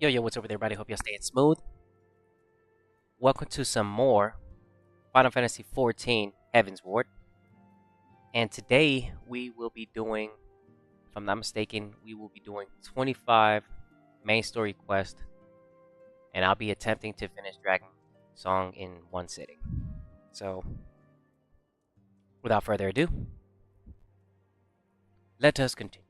Yo, what's up with everybody? Hope you're staying smooth. Welcome to some more Final Fantasy XIV Heavensward. And today we will be doing, if I'm not mistaken, we will be doing 25 main story quests. And I'll be attempting to finish Dragon Song in one sitting. So, without further ado, let us continue.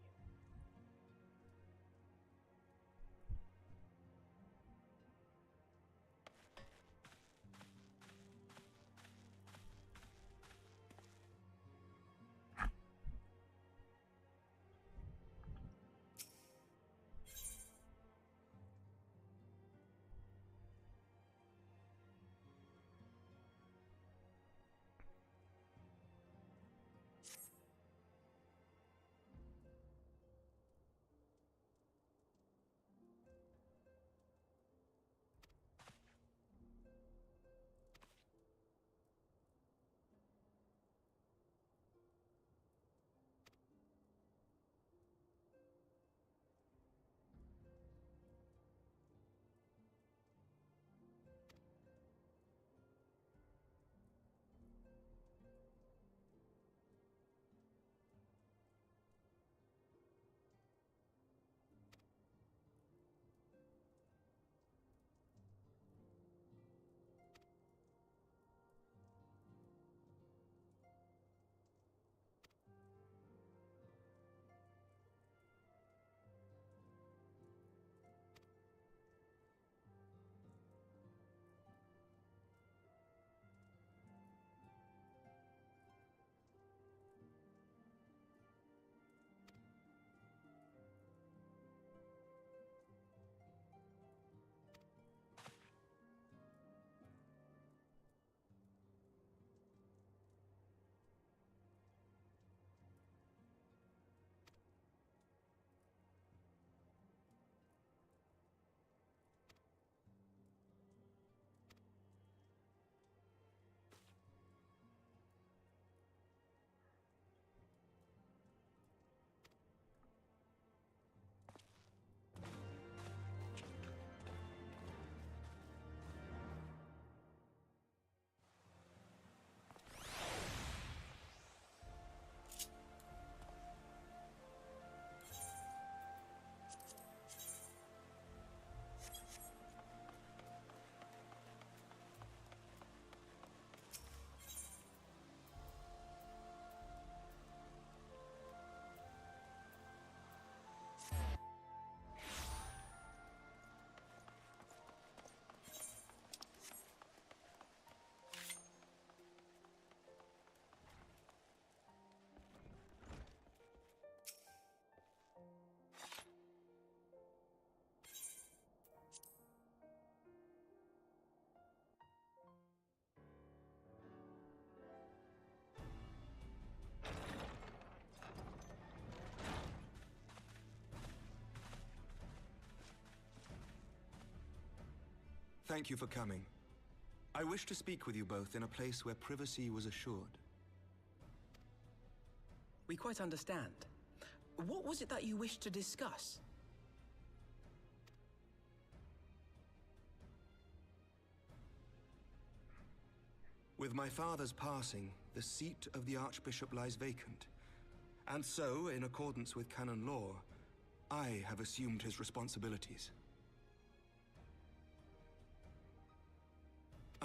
Thank you for coming. I wish to speak with you both in a place where privacy was assured. We quite understand. What was it that you wished to discuss? With my father's passing, the seat of the Archbishop lies vacant. And so, in accordance with canon law, I have assumed his responsibilities.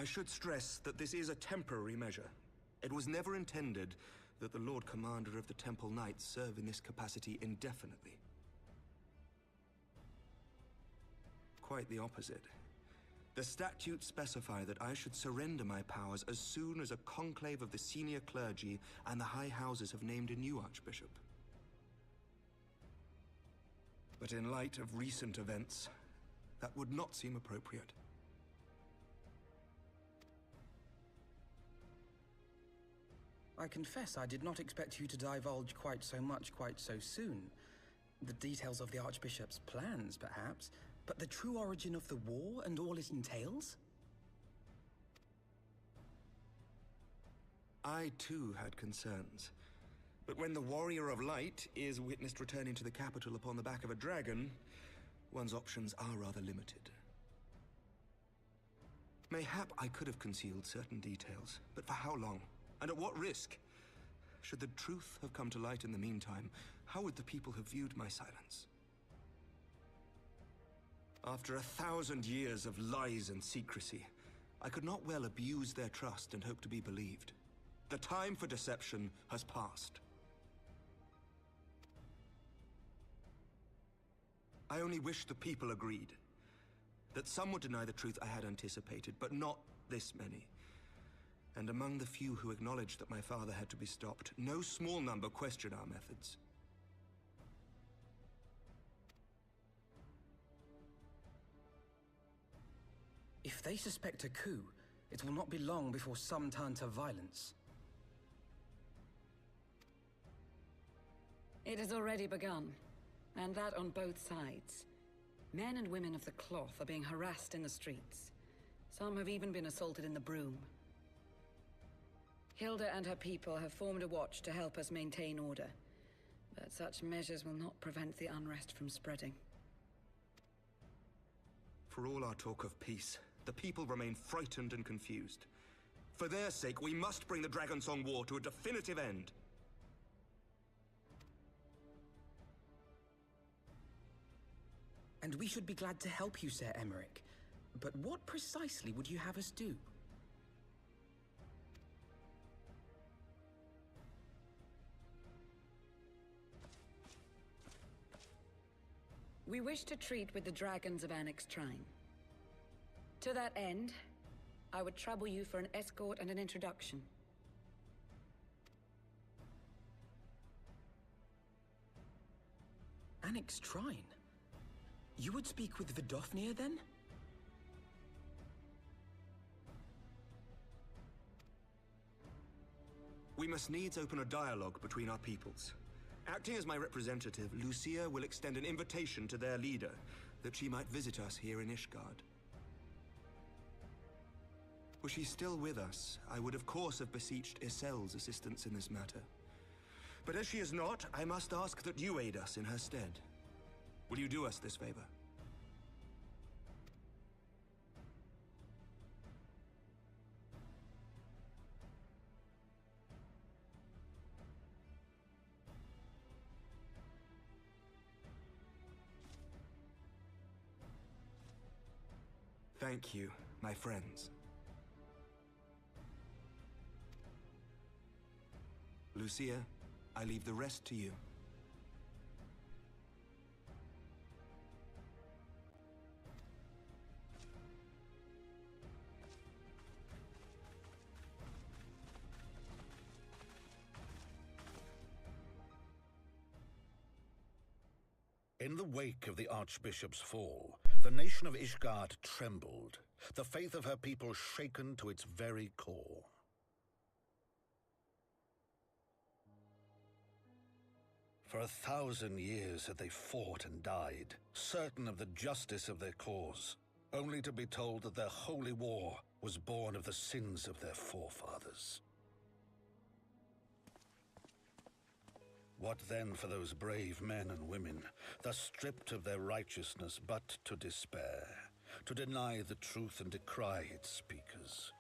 I should stress that this is a temporary measure. It was never intended that the Lord Commander of the Temple Knights serve in this capacity indefinitely. Quite the opposite. The statutes specify that I should surrender my powers as soon as a conclave of the senior clergy and the high houses have named a new archbishop. But in light of recent events, that would not seem appropriate. I confess I did not expect you to divulge quite so much quite so soon. The details of the Archbishop's plans, perhaps, but the true origin of the war and all it entails? I too had concerns. But when the Warrior of Light is witnessed returning to the capital upon the back of a dragon, one's options are rather limited. Mayhap I could have concealed certain details, but for how long? And at what risk? Should the truth have come to light in the meantime, how would the people have viewed my silence? After 1,000 years of lies and secrecy, I could not well abuse their trust and hope to be believed. The time for deception has passed. I only wish the people agreed. That some would deny the truth I had anticipated, but not this many. And among the few who acknowledged that my father had to be stopped, no small number questioned our methods. If they suspect a coup, it will not be long before some turn to violence. It has already begun, and that on both sides. Men and women of the cloth are being harassed in the streets. Some have even been assaulted in the Broom. Hilda and her people have formed a watch to help us maintain order, but such measures will not prevent the unrest from spreading. For all our talk of peace, the people remain frightened and confused. For their sake, we must bring the Dragonsong War to a definitive end. And we should be glad to help you, Sir Emmerich. But what precisely would you have us do? We wish to treat with the dragons of Annex Trine. To that end, I would trouble you for an escort and an introduction. Annex Trine? You would speak with Vidofnir, then? We must needs open a dialogue between our peoples. Acting as my representative, Lucia will extend an invitation to their leader, that she might visit us here in Ishgard. Were she still with us, I would of course have beseeched Isel's assistance in this matter. But as she is not, I must ask that you aid us in her stead. Will you do us this favor? Thank you, my friends. Lucia, I leave the rest to you. In the wake of the Archbishop's fall, the nation of Ishgard trembled, the faith of her people shaken to its very core. For 1,000 years had they fought and died, certain of the justice of their cause, only to be told that their holy war was born of the sins of their forefathers. What then for those brave men and women, thus stripped of their righteousness but to despair, to deny the truth and decry its speakers?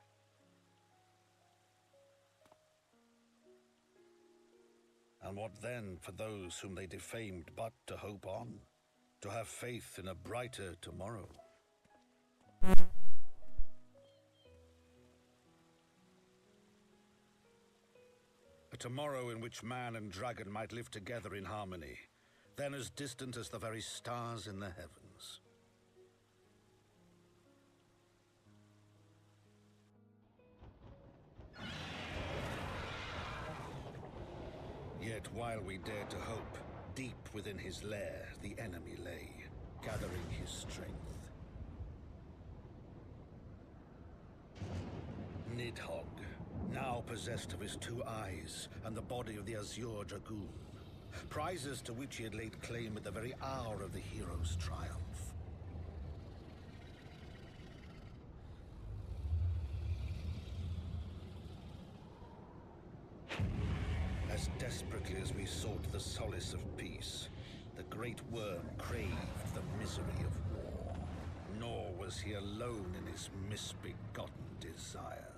And what then for those whom they defamed but to hope on, to have faith in a brighter tomorrow? A tomorrow in which man and dragon might live together in harmony, then as distant as the very stars in the heavens. Yet while we dared to hope, deep within his lair the enemy lay, gathering his strength. Nidhogg, now possessed of his 2 eyes and the body of the Azure Dragoon, prizes to which he had laid claim at the very hour of the hero's triumph. As desperately as we sought the solace of peace, the great Wyrm craved the misery of war. Nor was he alone in his misbegotten desire.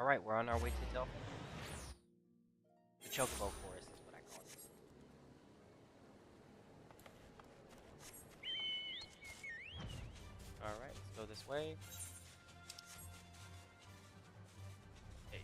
Alright, we're on our way to Delphi. The Chocobo Forest is what I call it. Alright, let's go this way. Hey.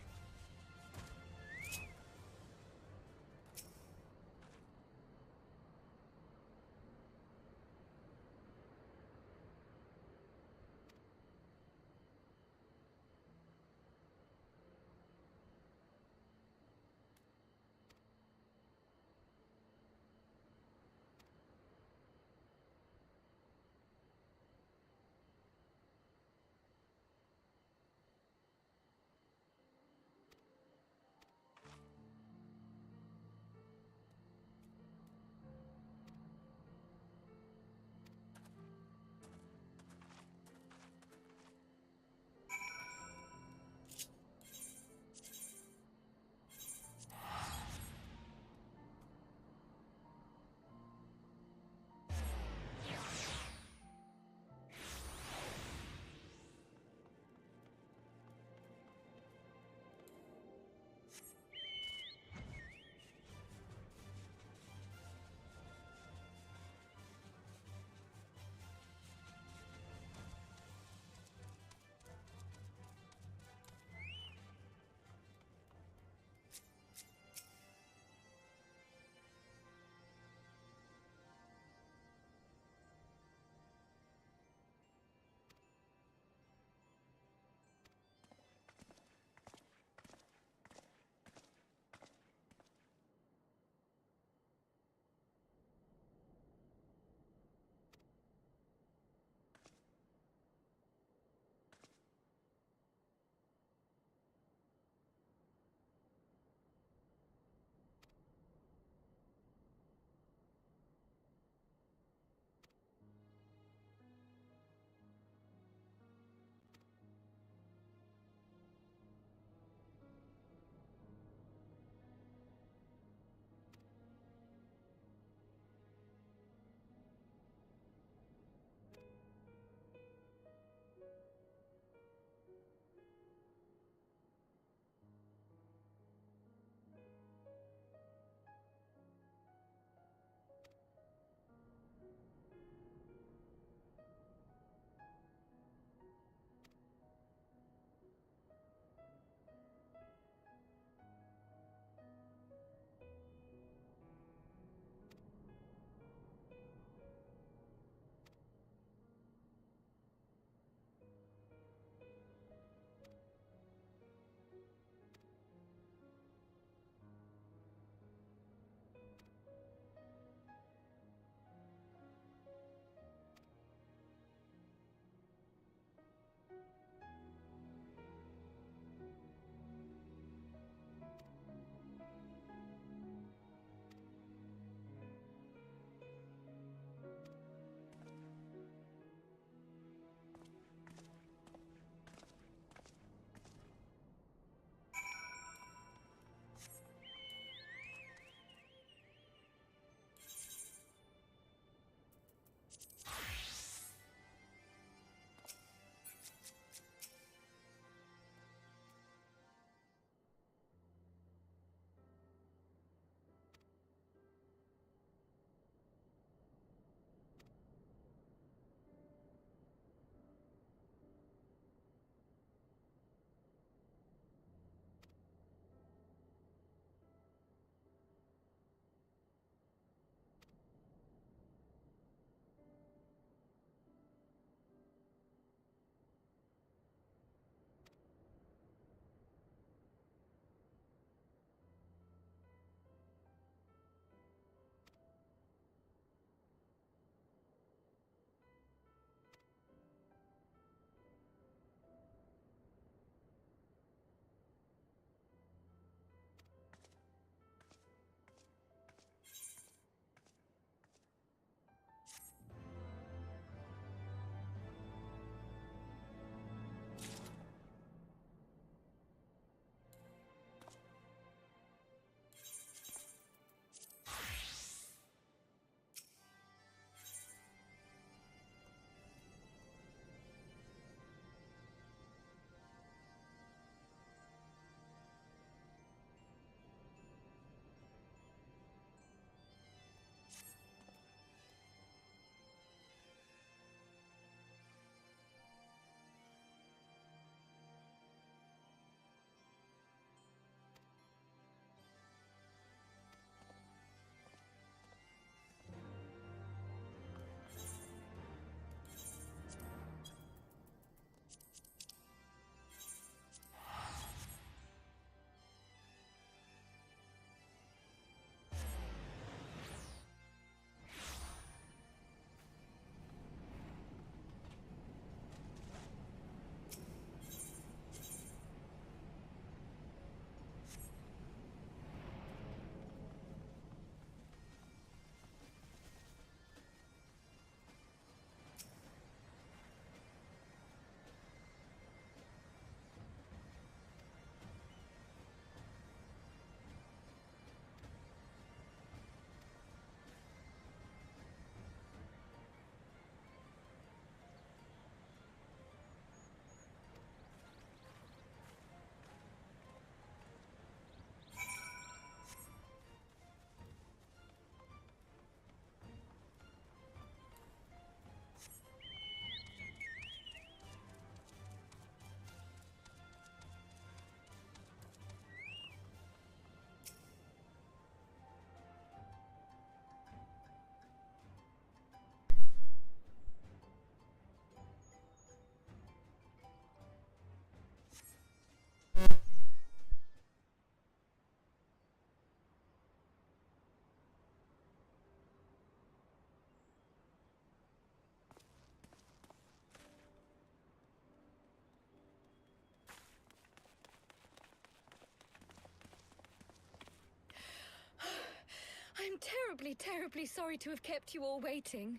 I'm terribly, terribly sorry to have kept you all waiting.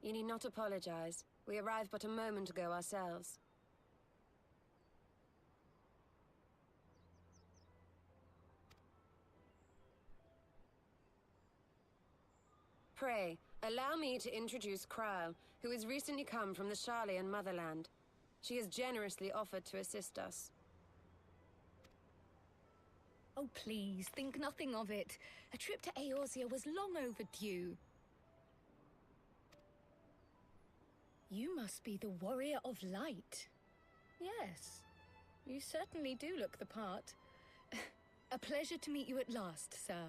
You need not apologize. We arrived but a moment ago ourselves. Pray, allow me to introduce Kryle, who has recently come from the Sharlayan motherland. She has generously offered to assist us. Oh, please, think nothing of it. A trip to Eorzea was long overdue. You must be the Warrior of Light. Yes, you certainly do look the part. A pleasure to meet you at last, sir.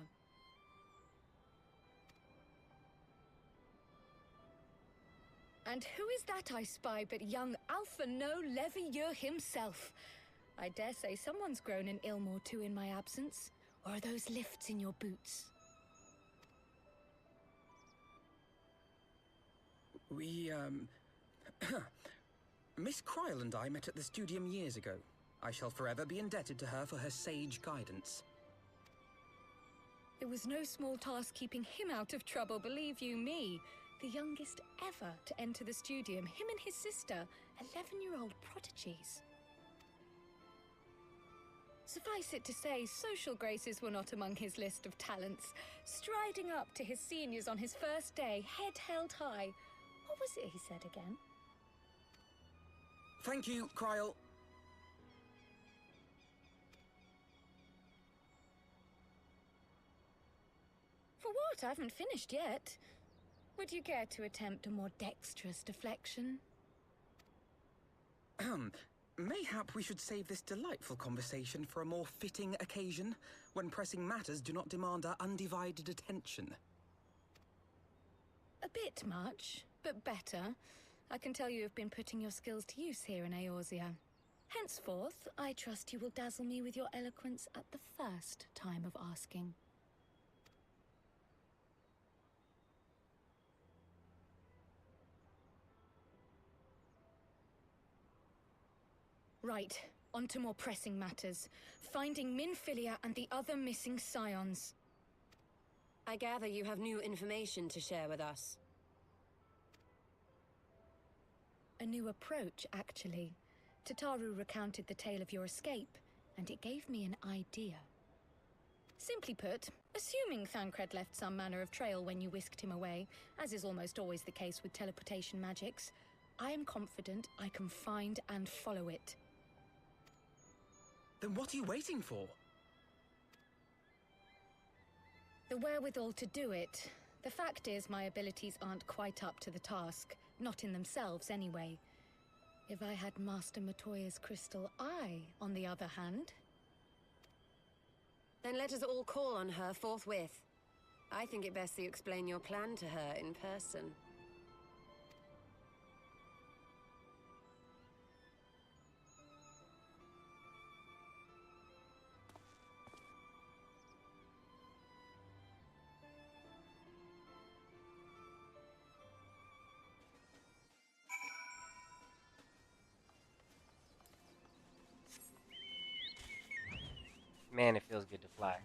And who is that I spy but young Alpha No Levieux himself? I dare say someone's grown an ilm or two in my absence. Or are those lifts in your boots? We, Miss Kryle and I met at the studium years ago. I shall forever be indebted to her for her sage guidance. It was no small task keeping him out of trouble, believe you me. The youngest ever to enter the studium, him and his sister, 11-year-old prodigies. Suffice it to say, social graces were not among his list of talents. Striding up to his seniors on his first day, head held high. What was it he said again? Thank you, Kryle. For what? I haven't finished yet. Would you care to attempt a more dexterous deflection? Mayhap we should save this delightful conversation for a more fitting occasion, when pressing matters do not demand our undivided attention. A bit much, but better. I can tell you have been putting your skills to use here in Eorzea. Henceforth, I trust you will dazzle me with your eloquence at the first time of asking. Right, on to more pressing matters. Finding Minfilia and the other missing scions. I gather you have new information to share with us. A new approach, actually. Tataru recounted the tale of your escape, and it gave me an idea. Simply put, assuming Thancred left some manner of trail when you whisked him away, as is almost always the case with teleportation magics, I am confident I can find and follow it. Then what are you waiting for? The wherewithal to do it. The fact is, my abilities aren't quite up to the task. Not in themselves, anyway. If I had Master Matoya's crystal eye, on the other hand... Then let us all call on her forthwith. I think it best you explain your plan to her in person. Man, it feels good to fly.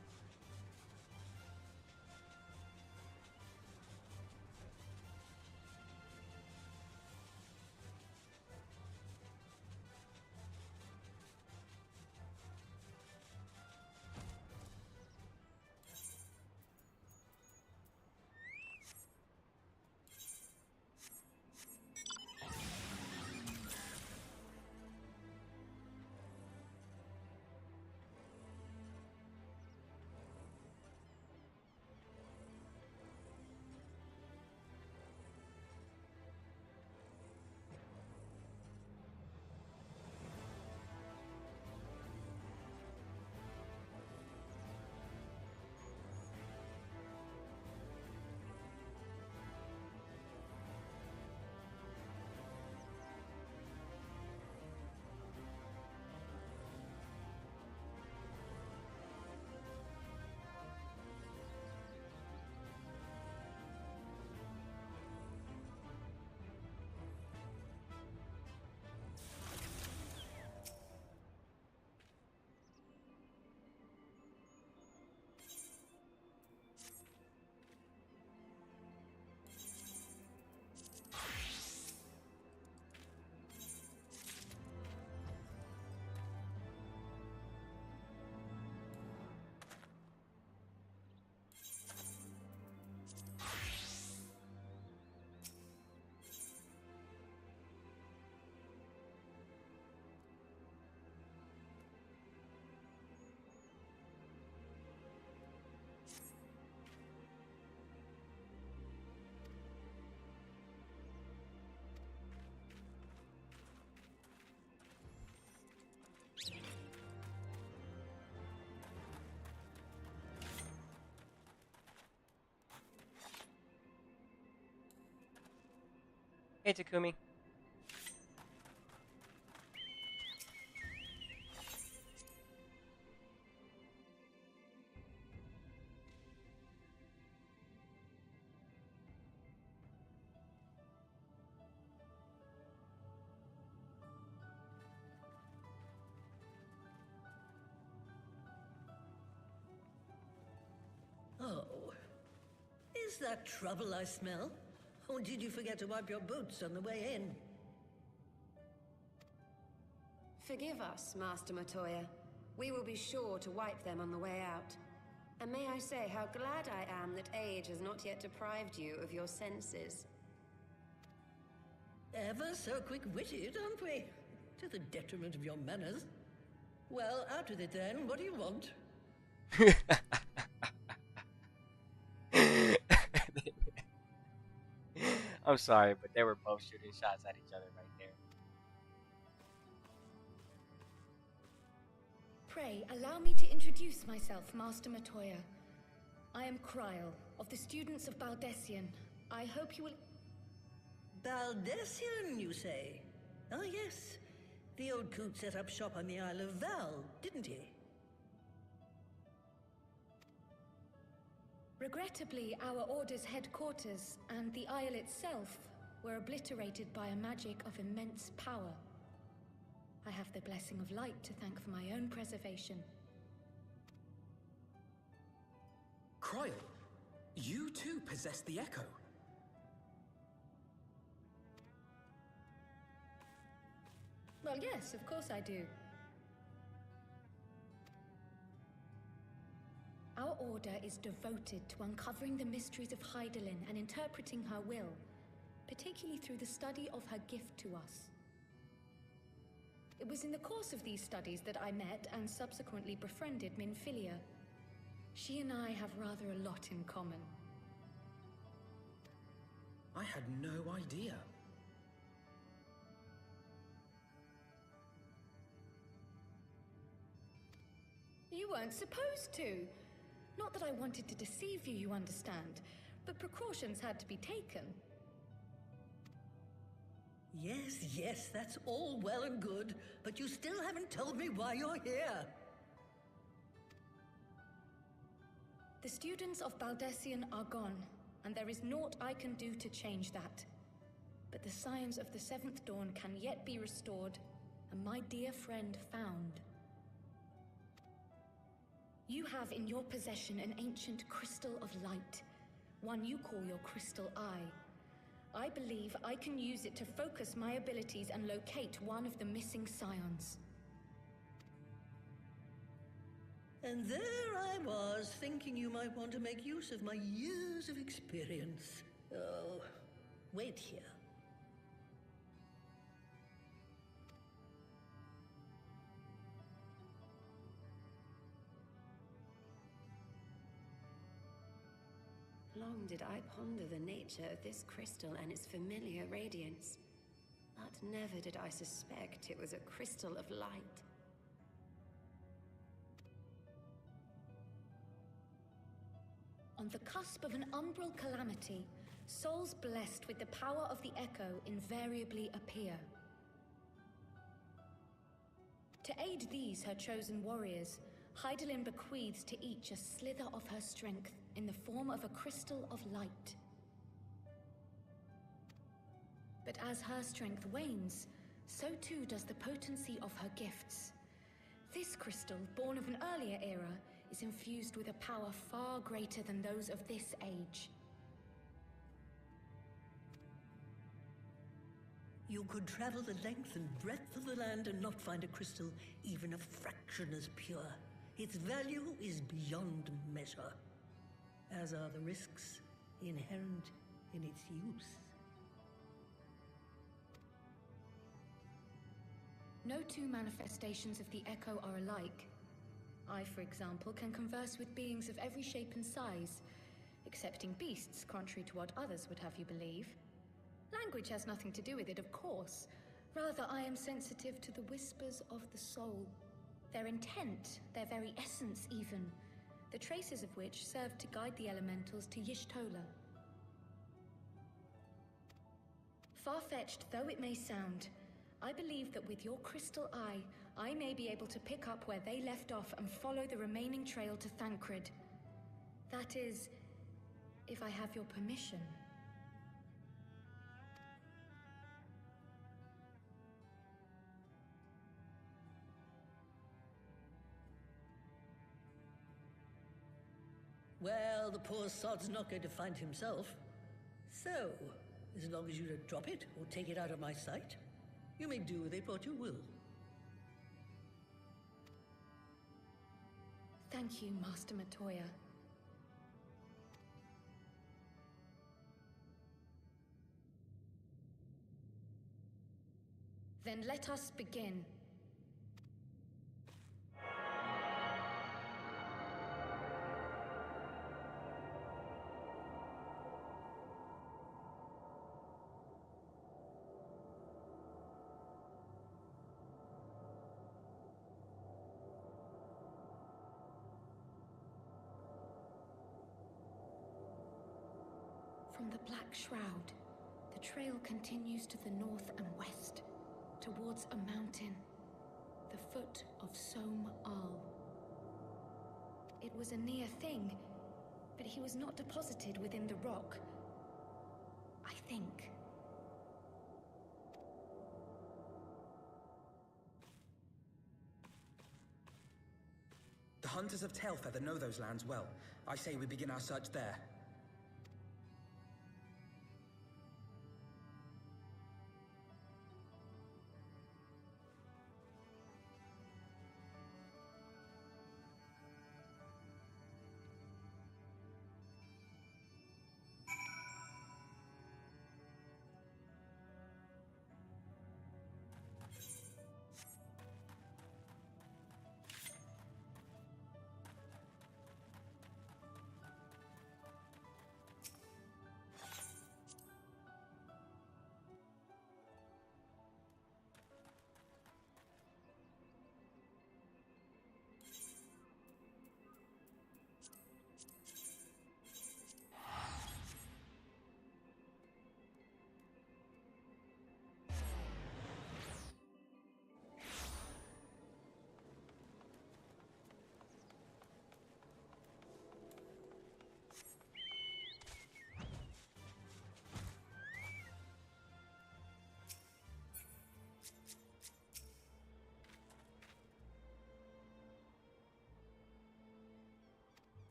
Hey, Takumi. Oh. Is that trouble I smell? Or did you forget to wipe your boots on the way in? Forgive us, Master Matoya. We will be sure to wipe them on the way out. And may I say how glad I am that age has not yet deprived you of your senses. Ever so quick-witted, aren't we? To the detriment of your manners. Well, out with it then. What do you want? I'm sorry, but they were both shooting shots at each other right there. Pray, allow me to introduce myself, Master Matoya. I am Kryl, of the students of Baldessian. I hope you will... Baldessian, you say? Ah, yes. The old coot set up shop on the Isle of Val, didn't he? Regrettably, our Order's headquarters and the Isle itself were obliterated by a magic of immense power. I have the blessing of light to thank for my own preservation. Kryl, you too possess the Echo. Well, yes, of course I do. Our Order is devoted to uncovering the mysteries of Hydaelyn and interpreting her will, particularly through the study of her gift to us. It was in the course of these studies that I met and subsequently befriended Minfilia. She and I have rather a lot in common. I had no idea. You weren't supposed to. Not that I wanted to deceive you, you understand, but precautions had to be taken. Yes, yes, that's all well and good, but you still haven't told me why you're here. The students of Baldessian are gone, and there is naught I can do to change that. But the science of the Seventh Dawn can yet be restored, and my dear friend found. You have in your possession an ancient crystal of light, one you call your crystal eye. I believe I can use it to focus my abilities and locate one of the missing scions. And there I was, thinking you might want to make use of my years of experience. Oh, wait here. Long did I ponder the nature of this crystal and its familiar radiance, but never did I suspect it was a crystal of light. On the cusp of an umbral calamity, souls blessed with the power of the Echo invariably appear. To aid these, her chosen warriors, Hydaelyn bequeaths to each a slither of her strength in the form of a crystal of light. But as her strength wanes, so too does the potency of her gifts. This crystal, born of an earlier era, is infused with a power far greater than those of this age. You could travel the length and breadth of the land and not find a crystal even a fraction as pure. Its value is beyond measure, as are the risks inherent in its use. No two manifestations of the Echo are alike. I, for example, can converse with beings of every shape and size, excepting beasts, contrary to what others would have you believe. Language has nothing to do with it, of course. Rather, I am sensitive to the whispers of the soul. Their intent, their very essence even, the traces of which served to guide the elementals to Y'shtola. Far-fetched though it may sound, I believe that with your crystal eye, I may be able to pick up where they left off and follow the remaining trail to Thancred. That is, if I have your permission. Well, the poor sod's not going to find himself. So, as long as you don't drop it or take it out of my sight, you may do with it what you will. Thank you, Master Matoya. Then let us begin. From the Black Shroud, the trail continues to the north and west, towards a mountain, the foot of Som Al. It was a near thing, but he was not deposited within the rock. I think. The hunters of Tailfeather know those lands well. I say we begin our search there.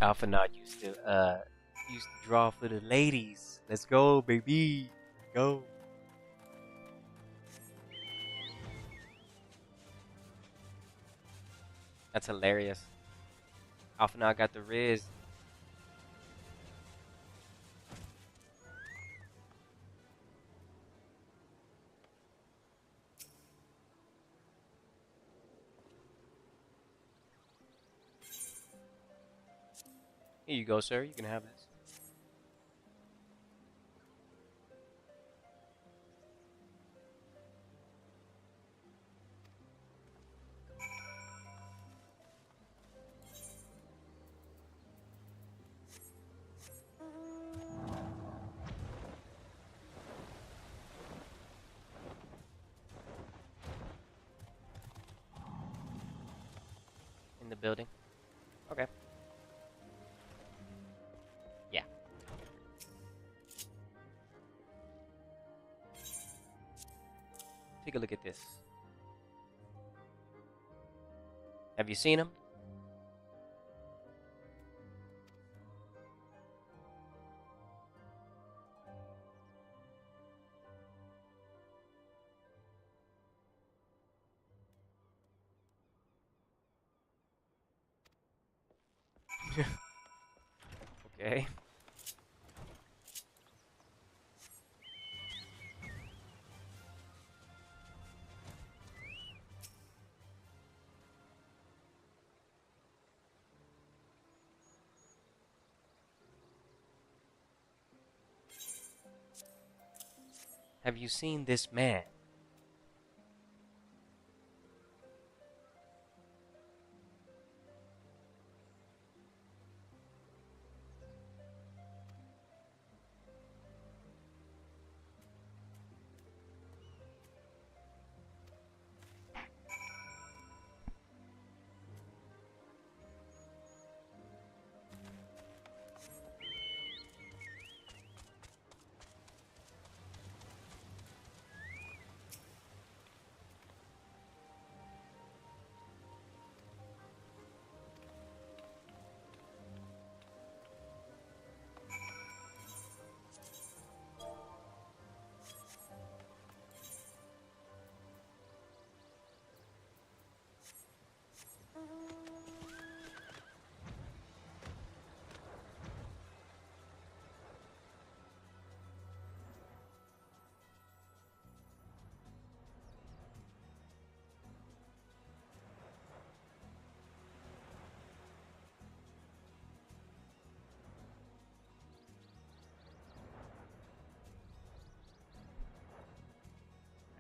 Alphanot used to draw for the ladies. Let's go, baby. Go. That's hilarious. Alphanot got the Riz. Here you go, sir. You can have this. building. Okay. Yeah. Take a look at this. Have you seen him? Okay. Have you seen this man?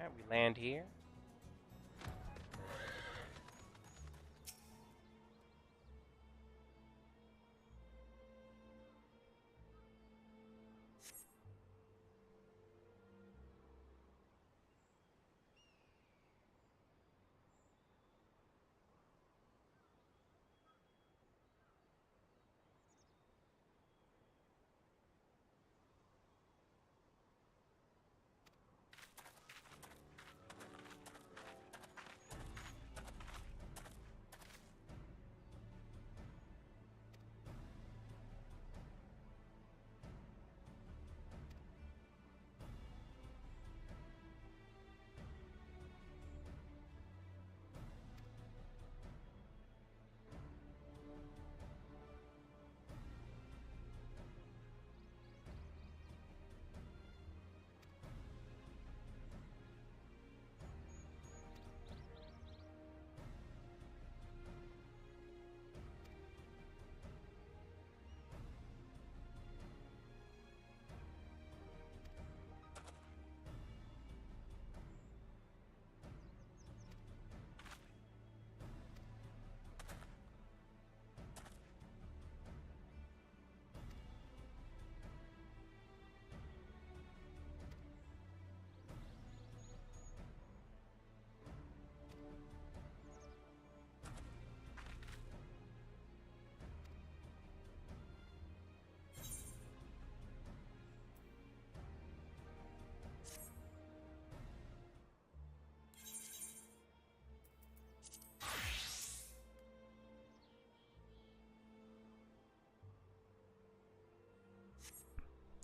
Alright, we land here.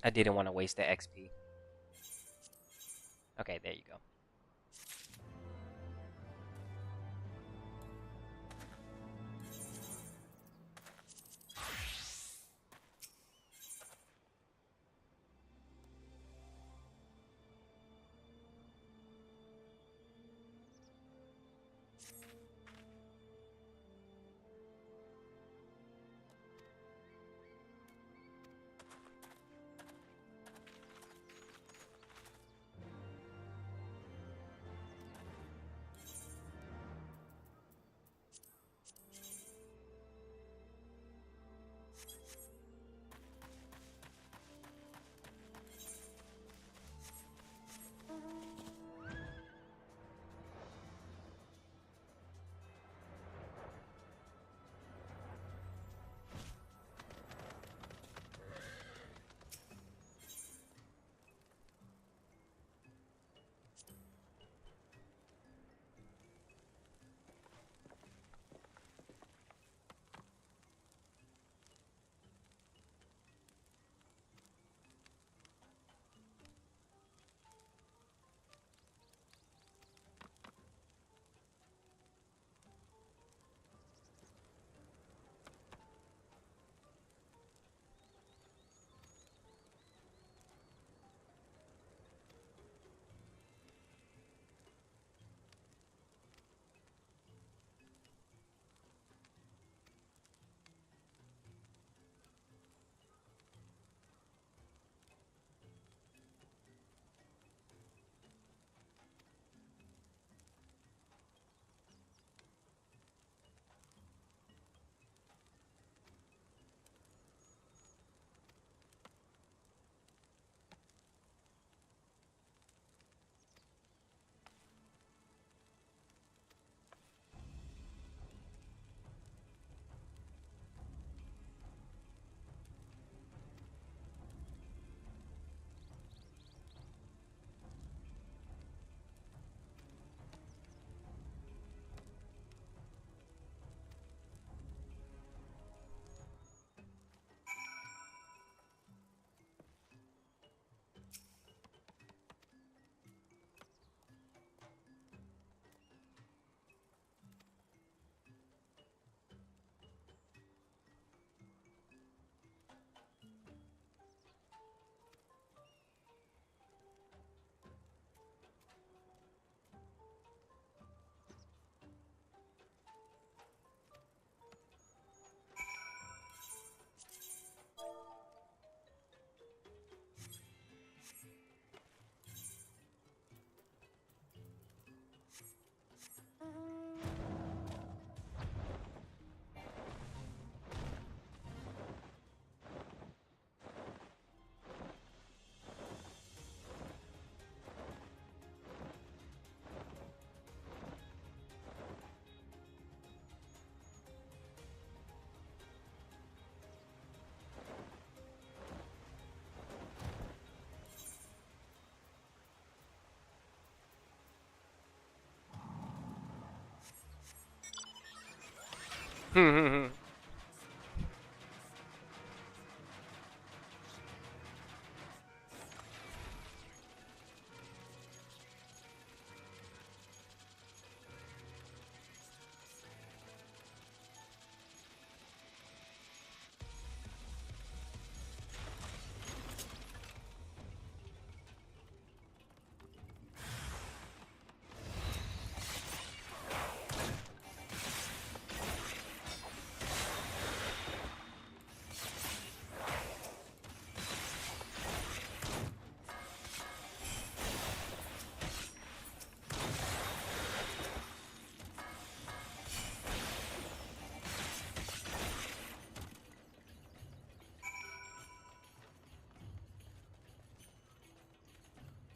I didn't want to waste the XP. Okay, there you go.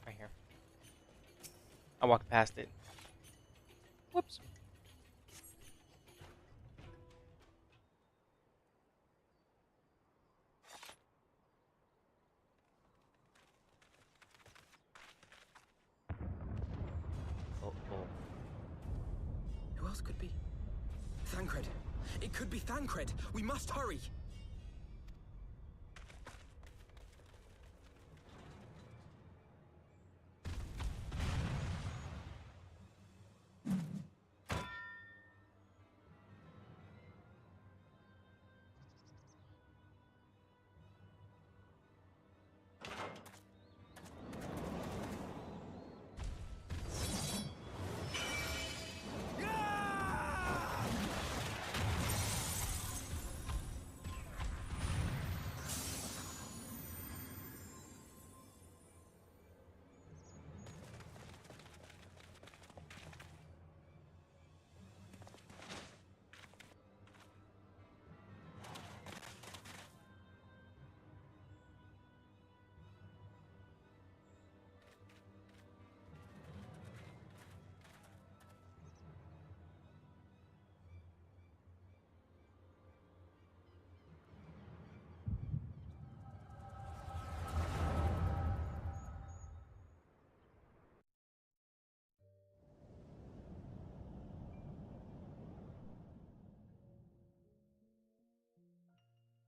Right here. I walked past it. Whoops. Uh-oh. Who else could be? Thancred. It could be Thancred. We must hurry.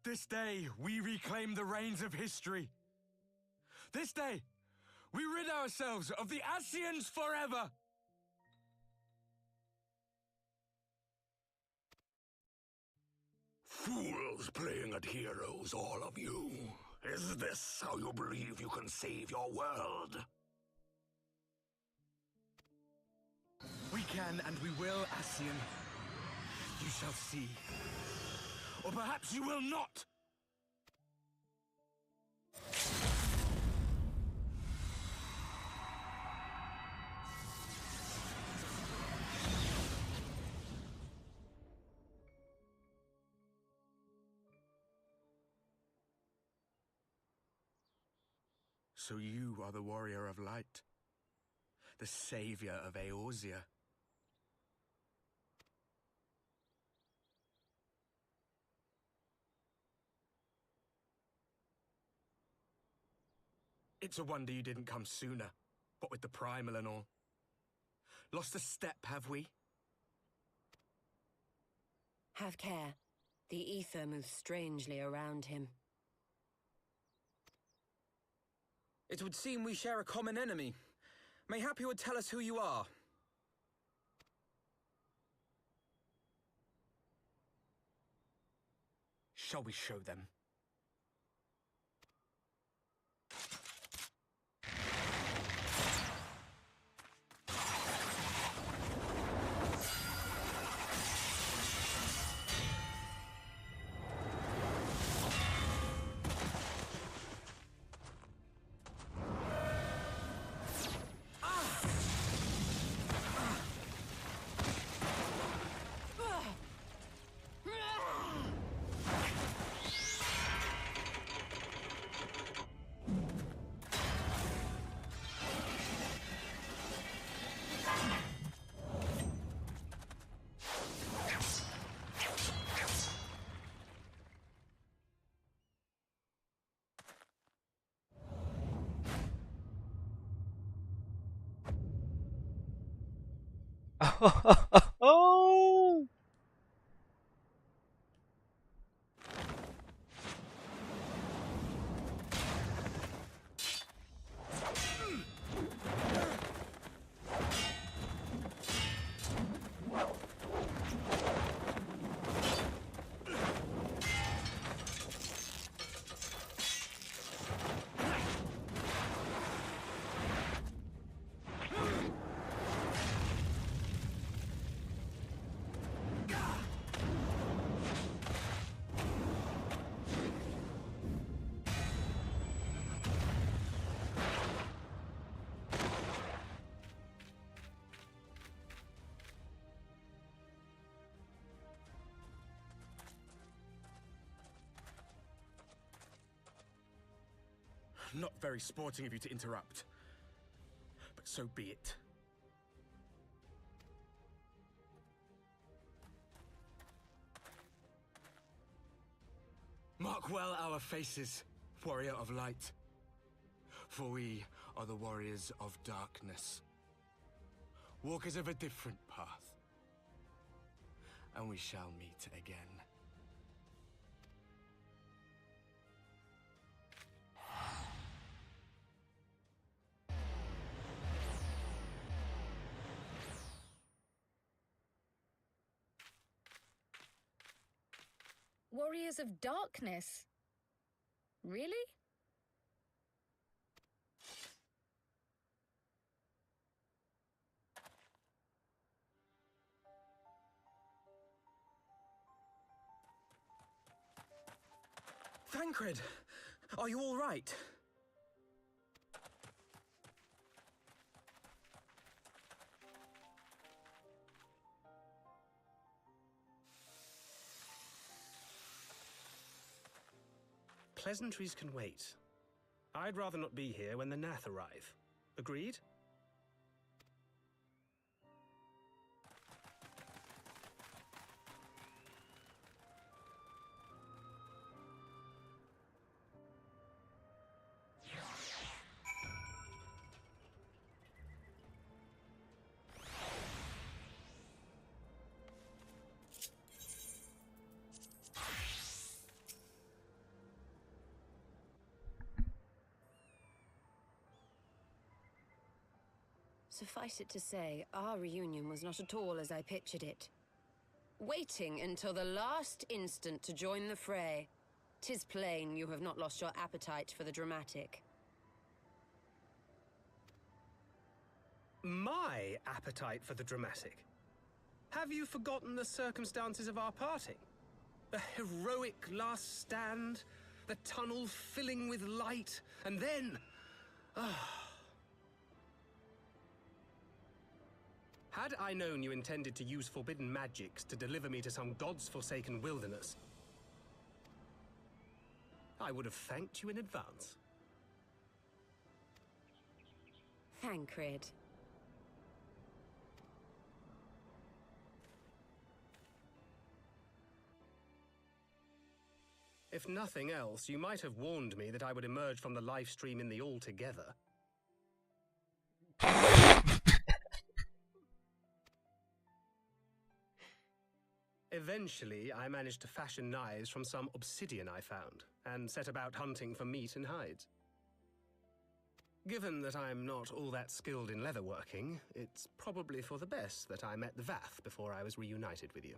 This day, we reclaim the reins of history. This day, we rid ourselves of the Ascians forever. Fools playing at heroes, all of you. Is this how you believe you can save your world? We can and we will, Ascian. You shall see. Or perhaps you will not! So you are the warrior of light, the savior of Eorzea. It's a wonder you didn't come sooner, what with the primal and all. Lost a step, have we? Have care. The ether moves strangely around him. It would seem we share a common enemy. Mayhap you would tell us who you are. Shall we show them? Oh! Not very sporting of you to interrupt. But so be it. Mark well our faces, warrior of light. For we are the warriors of darkness. Walkers of a different path. And we shall meet again. Warriors of Darkness? Really? Thancred! Are you all right? Pleasantries can wait. I'd rather not be here when the Nath arrive. Agreed? Suffice it to say, our reunion was not at all as I pictured it. Waiting until the last instant to join the fray. 'Tis plain you have not lost your appetite for the dramatic. My appetite for the dramatic? Have you forgotten the circumstances of our parting? The heroic last stand, the tunnel filling with light, and then... Had I known you intended to use forbidden magics to deliver me to some god's forsaken wilderness, I would have thanked you in advance. Thancred. If nothing else, you might have warned me that I would emerge from the livestream in the all-together. Eventually, I managed to fashion knives from some obsidian I found, and set about hunting for meat and hides. Given that I'm not all that skilled in leatherworking, it's probably for the best that I met the Vath before I was reunited with you.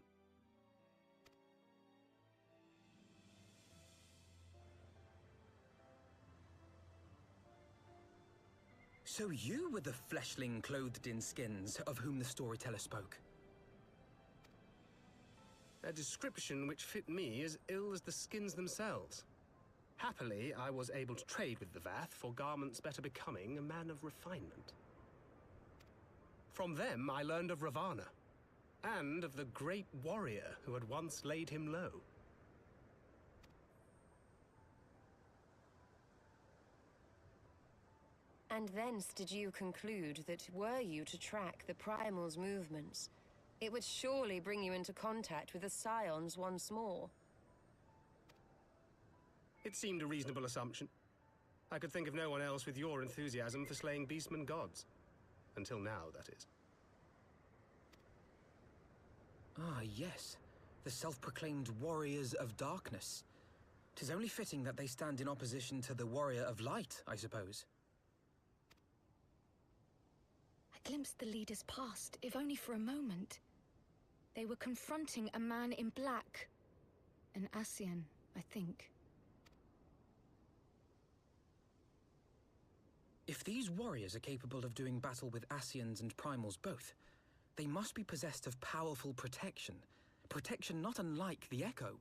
So you were the fleshling clothed in skins of whom the storyteller spoke? A description which fit me as ill as the skins themselves. Happily, I was able to trade with the Vath for garments better becoming a man of refinement. From them, I learned of Ravana, and of the great warrior who had once laid him low. And thence did you conclude that were you to track the Primal's movements, it would surely bring you into contact with the Scions once more. It seemed a reasonable assumption. I could think of no one else with your enthusiasm for slaying beastmen gods. Until now, that is. Ah, yes. The self-proclaimed warriors of darkness. 'Tis only fitting that they stand in opposition to the warrior of light, I suppose. I glimpsed the leaders past, if only for a moment. They were confronting a man in black. An Ascian, I think. If these warriors are capable of doing battle with Ascians and Primals both, they must be possessed of powerful protection. Protection not unlike the Echo.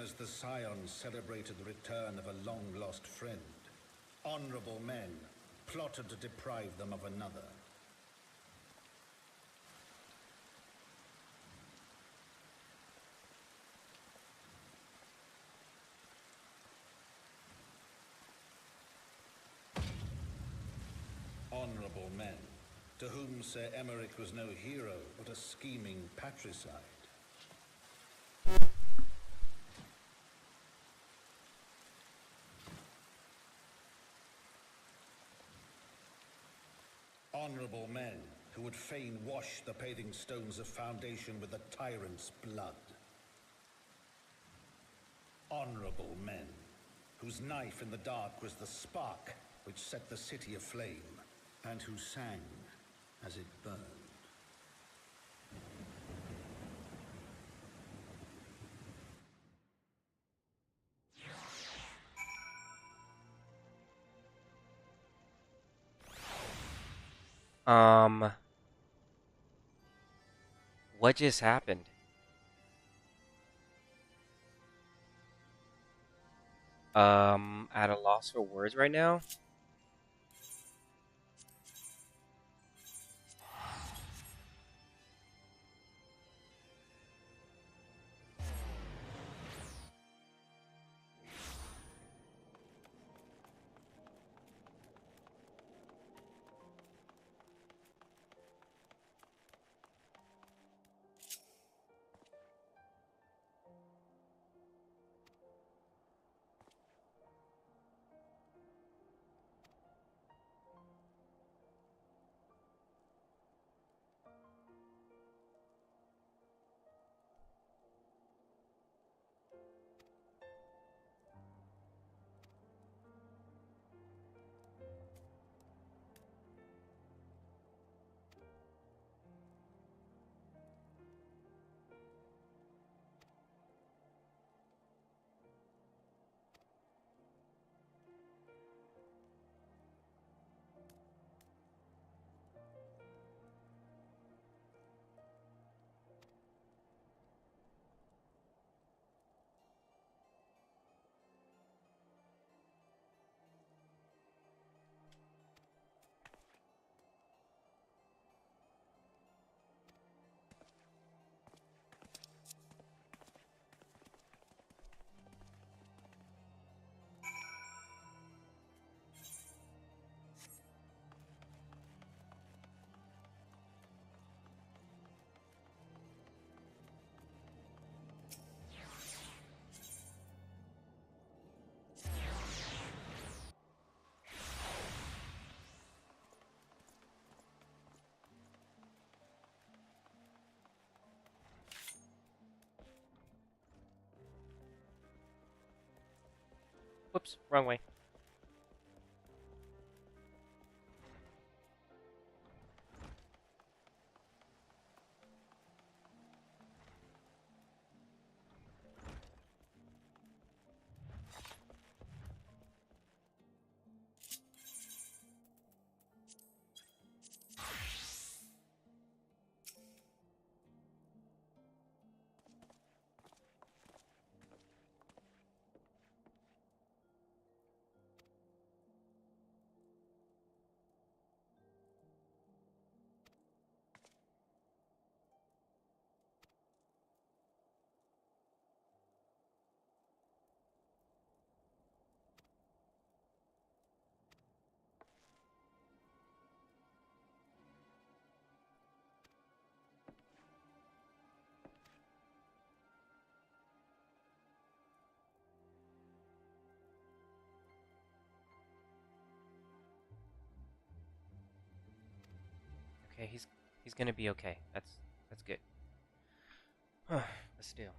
as the Scions celebrated the return of a long-lost friend, honorable men plotted to deprive them of another. Honorable men, to whom Sir Emmerich was no hero, but a scheming patricide. Honorable men who would fain wash the paving stones of Foundation with the tyrant's blood. Honorable men whose knife in the dark was the spark which set the city aflame, and who sang as it burned. What just happened? At a loss for words right now. Whoops, wrong way. Okay, he's gonna be okay. That's good. But still.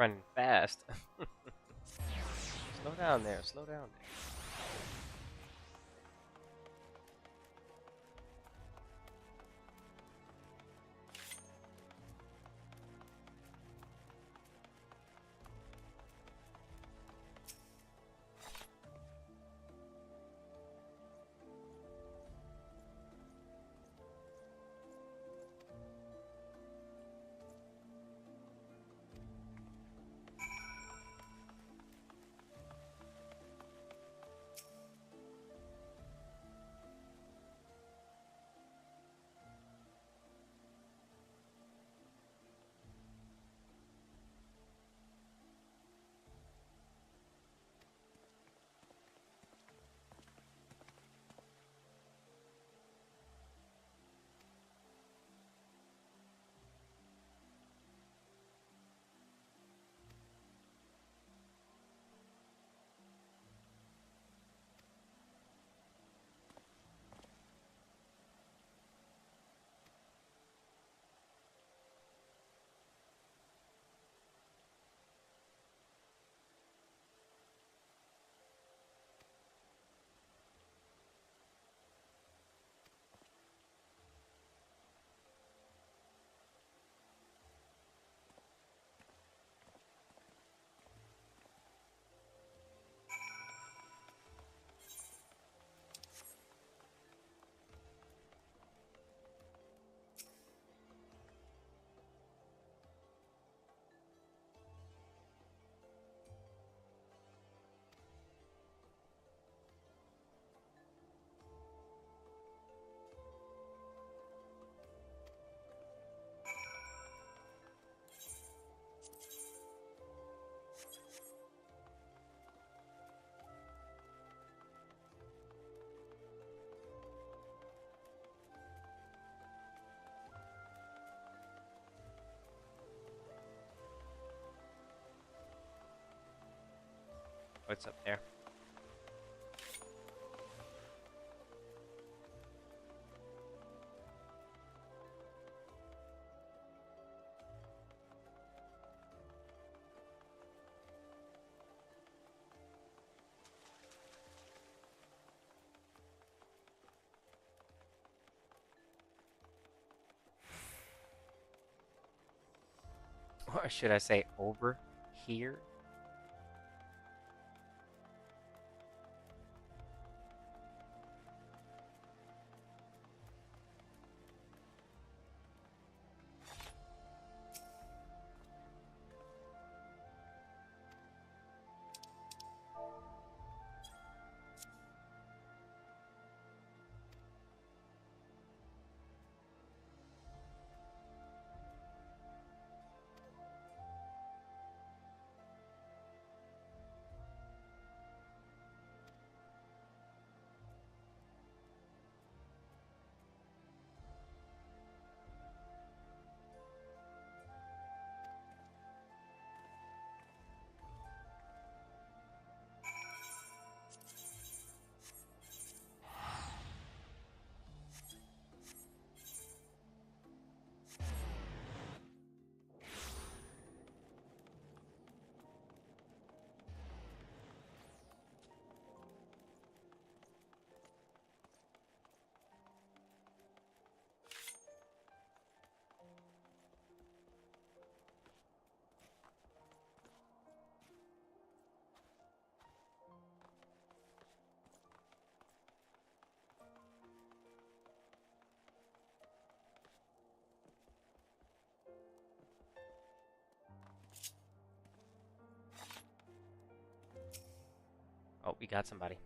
running fast. Slow down there, slow down there. What's up there? Or should I say over here? Oh, we got somebody.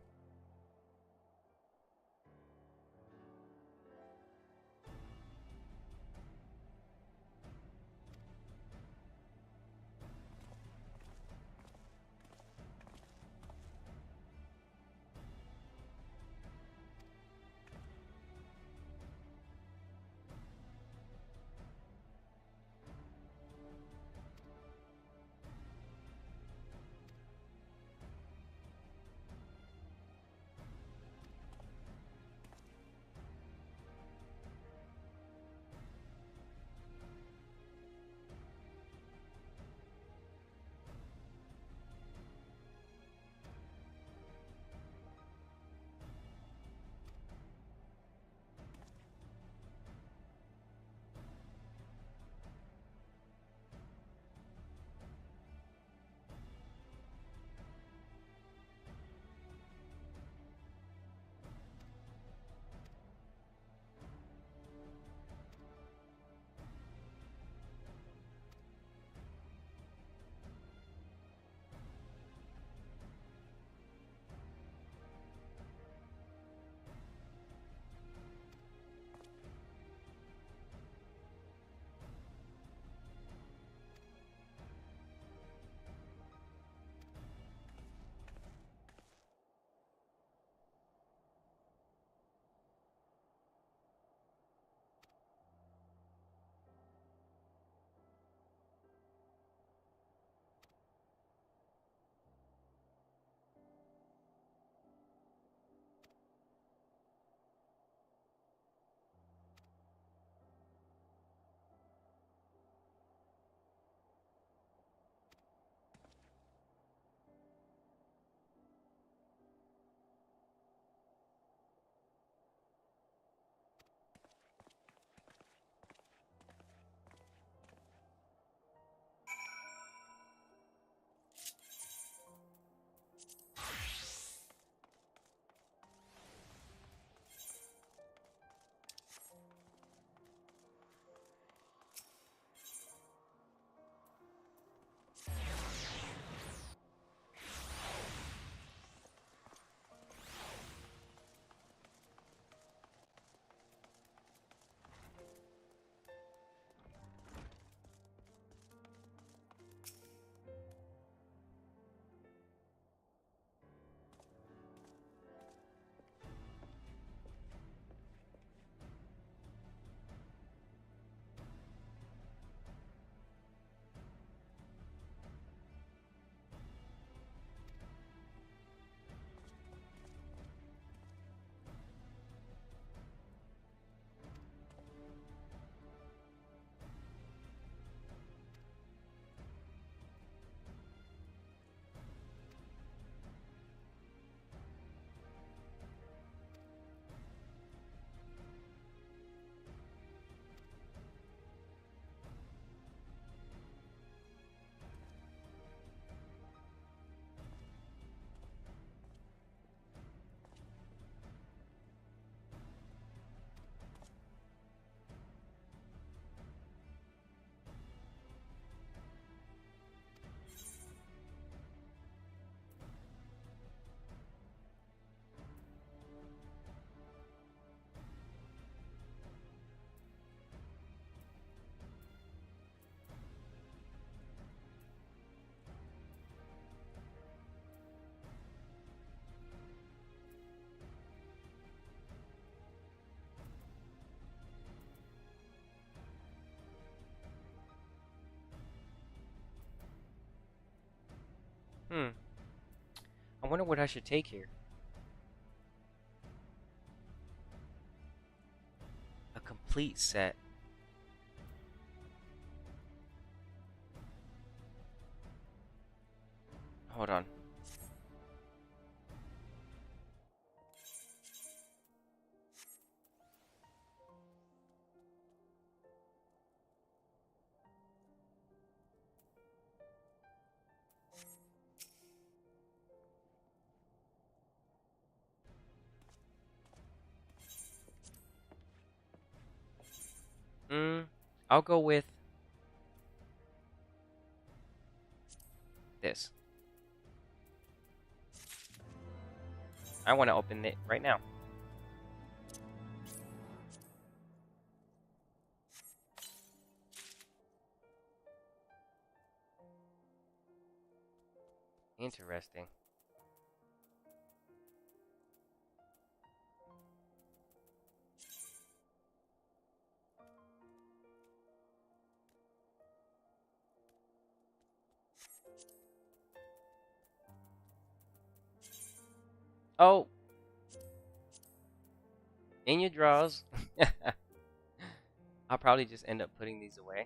I wonder what I should take here. A complete set. Hold on. I'll go with this. I want to open it right now. Interesting. Oh! In your drawers. I'll probably just end up putting these away.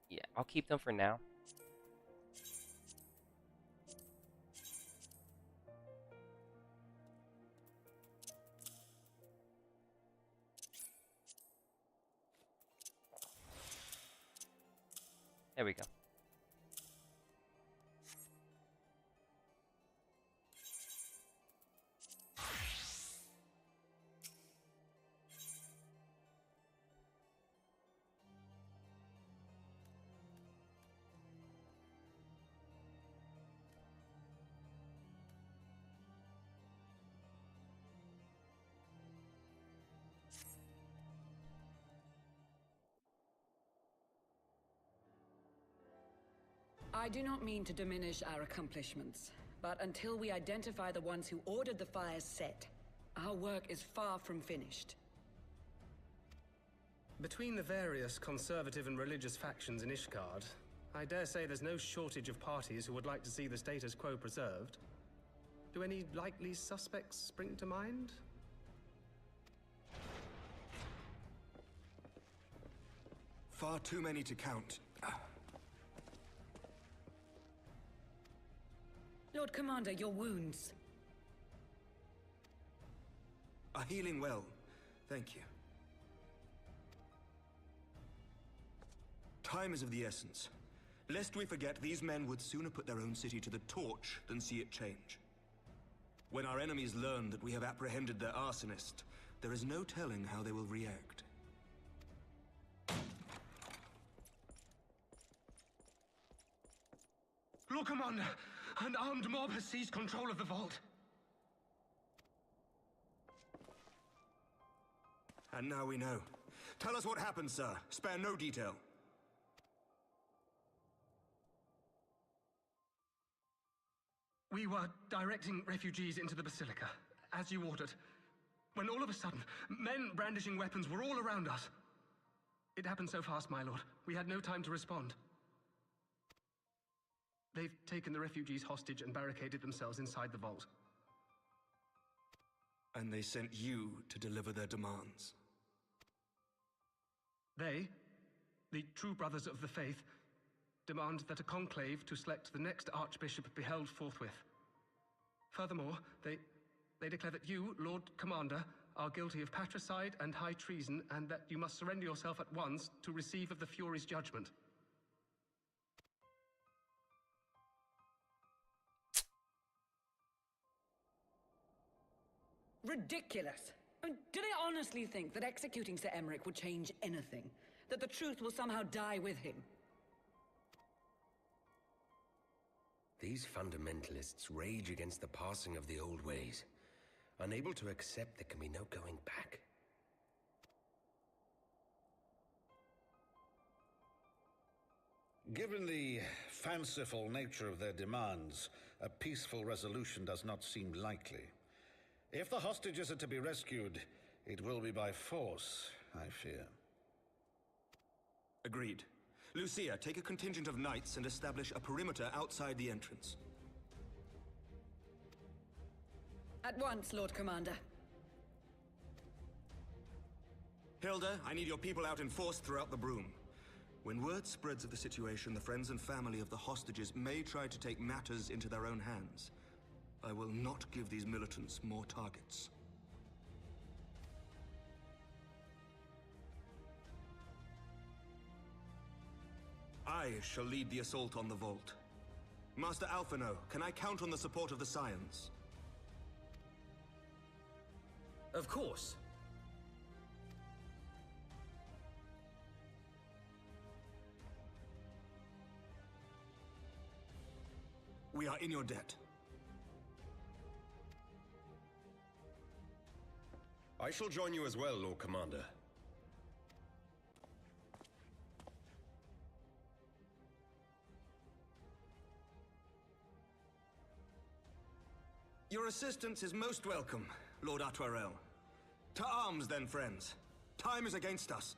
Yeah, I'll keep them for now. There we go. I do not mean to diminish our accomplishments, but until we identify the ones who ordered the fires set, our work is far from finished. Between the various conservative and religious factions in Ishgard, I dare say there's no shortage of parties who would like to see the status quo preserved. Do any likely suspects spring to mind? Far too many to count. Lord Commander, your wounds. Are healing well. Thank you. Time is of the essence. Lest we forget, these men would sooner put their own city to the torch than see it change. When our enemies learn that we have apprehended their arsonist, there is no telling how they will react. Lord Commander, an armed mob has seized control of the vault. And now we know. Tell us what happened, sir. Spare no detail. We were directing refugees into the Basilica, as you ordered, when all of a sudden, men brandishing weapons were all around us. It happened so fast, my lord. We had no time to respond. They've taken the refugees hostage and barricaded themselves inside the vault. And they sent you to deliver their demands. They, the true brothers of the faith, demand that a conclave to select the next archbishop be held forthwith. Furthermore, they declare that you, Lord Commander, are guilty of patricide and high treason, and that you must surrender yourself at once to receive of the Fury's judgment. Ridiculous! I mean, do they honestly think that executing Sir Emmerich would change anything? That the truth will somehow die with him? These fundamentalists rage against the passing of the old ways, unable to accept there can be no going back. Given the fanciful nature of their demands, a peaceful resolution does not seem likely. If the hostages are to be rescued, it will be by force, I fear. Agreed. Lucia, take a contingent of knights and establish a perimeter outside the entrance. At once, Lord Commander. Hilda, I need your people out in force throughout the Broom. When word spreads of the situation, the friends and family of the hostages may try to take matters into their own hands. I will not give these militants more targets. I shall lead the assault on the vault. Master Alphino, can I count on the support of the Scions? Of course. We are in your debt. I shall join you as well, Lord Commander. Your assistance is most welcome, Lord Atwarel. To arms then, friends. Time is against us.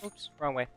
Oops, wrong way.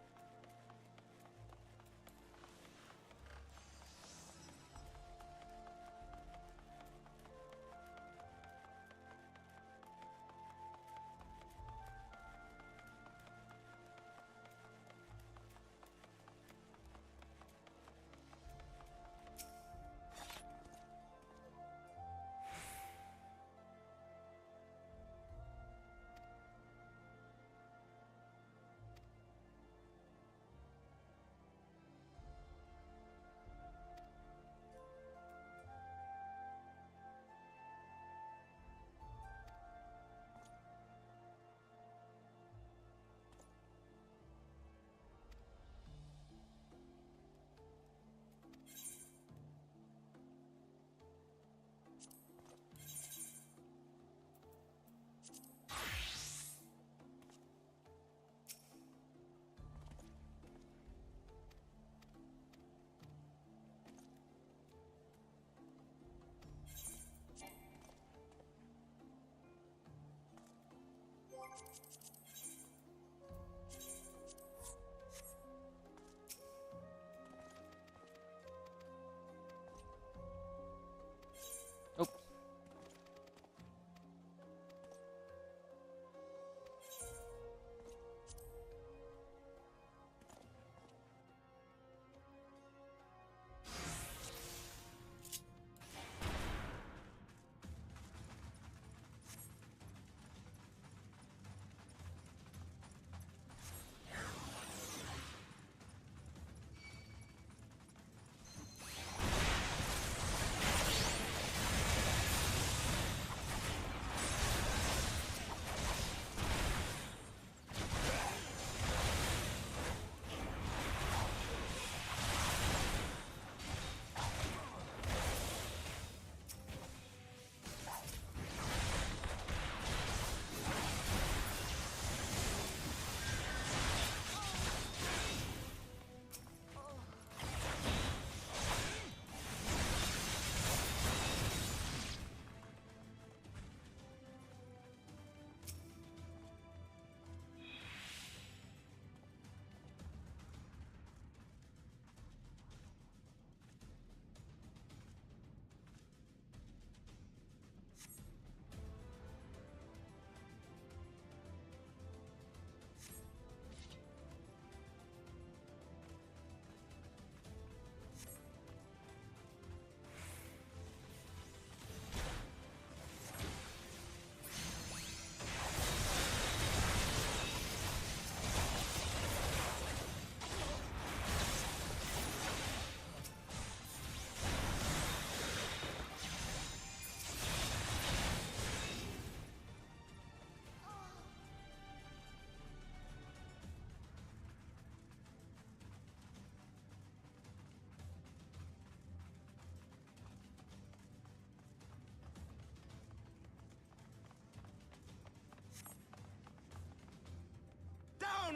Oops.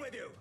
with you!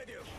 with you!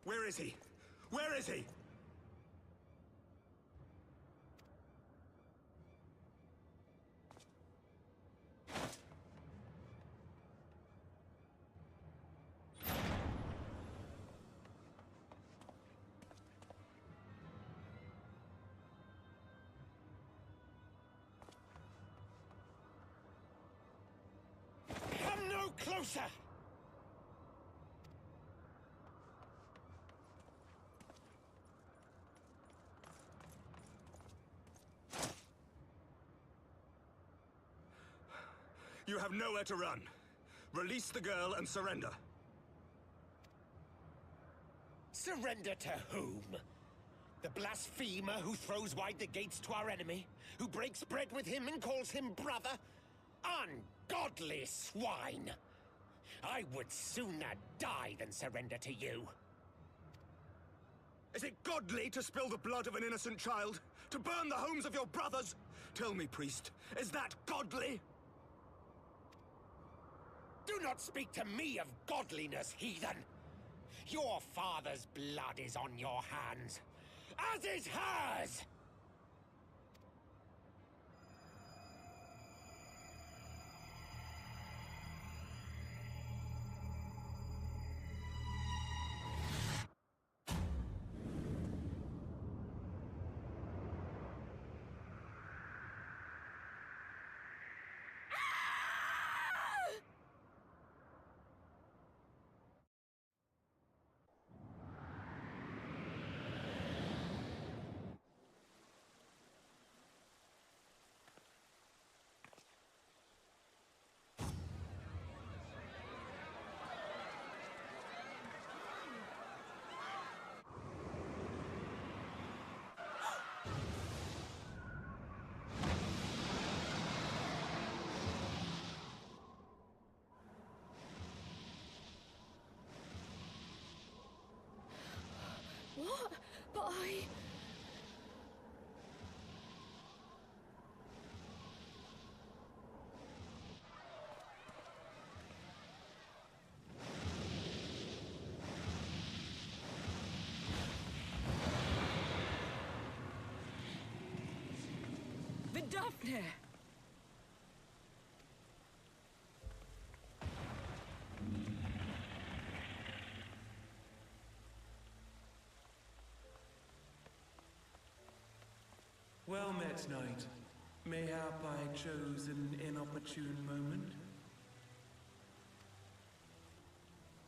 Where is he? Where is he? Come no closer! You have nowhere to run. Release the girl and surrender. Surrender to whom? The blasphemer who throws wide the gates to our enemy? Who breaks bread with him and calls him brother? Ungodly swine! I would sooner die than surrender to you. Is it godly to spill the blood of an innocent child? To burn the homes of your brothers? Tell me, priest, is that godly? Do not speak to me of godliness, heathen! Your father's blood is on your hands, as is hers! What? But I... Vidofne! Well met, knight. Mayhap I chose an inopportune moment?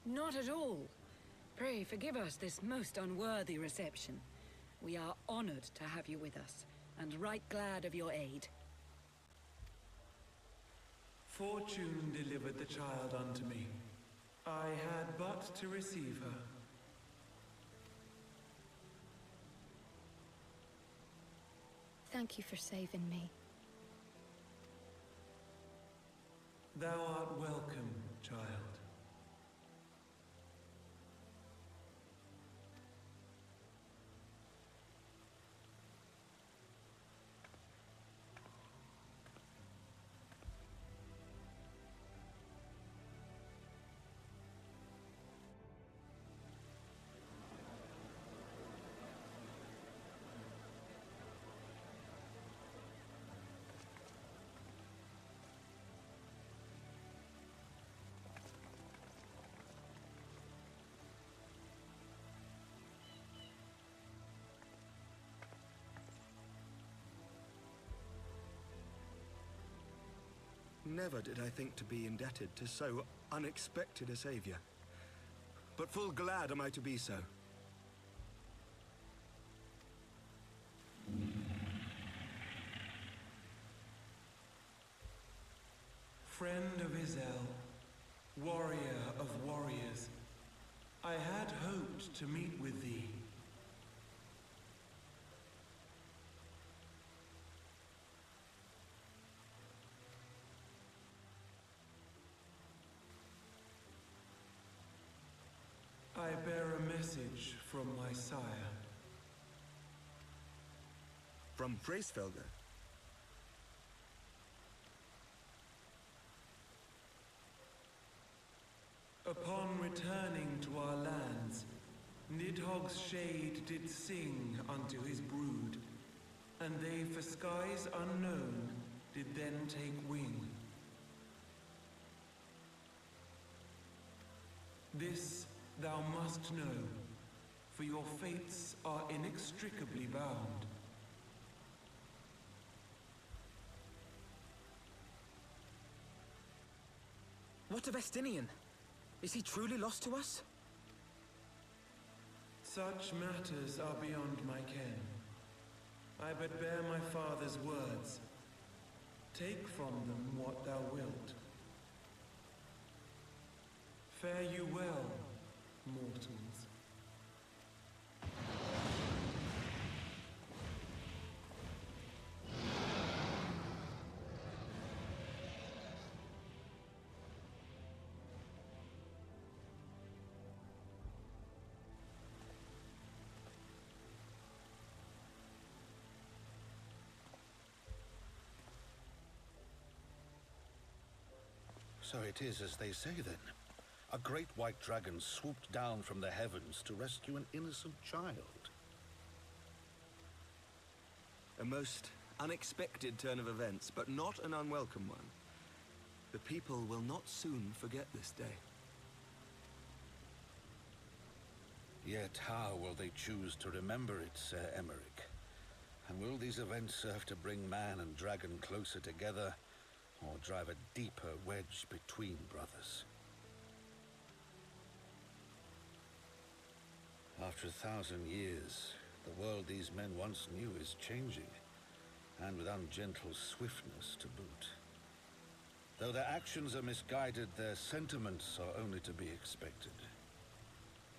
Not at all. Pray forgive us this most unworthy reception. We are honored to have you with us, and right glad of your aid. Fortune delivered the child unto me. I had but to receive her. Thank you for saving me. Thou art welcome, child. Never did I think to be indebted to so unexpected a savior. But full glad am I to be so. Friend of Izel, warrior of warriors, I had hoped to meet with thee. I bear a message from my sire. From Freysfelder? Upon returning to our lands, Nid Cog's shade did sing unto his brood, and they for skies unknown did then take wing. This thou must know, for your fates are inextricably bound. What of Estinian? Is he truly lost to us? Such matters are beyond my ken. I but bear my father's words. Take from them what thou wilt. Fare you well, mortals. So it is as they say, then. A great white dragon swooped down from the heavens to rescue an innocent child. A most unexpected turn of events, but not an unwelcome one. The people will not soon forget this day. Yet how will they choose to remember it, Sir Emmerich? And will these events serve to bring man and dragon closer together, or drive a deeper wedge between brothers? After 1,000 years, the world these men once knew is changing, and with ungentle swiftness to boot. Though their actions are misguided, their sentiments are only to be expected.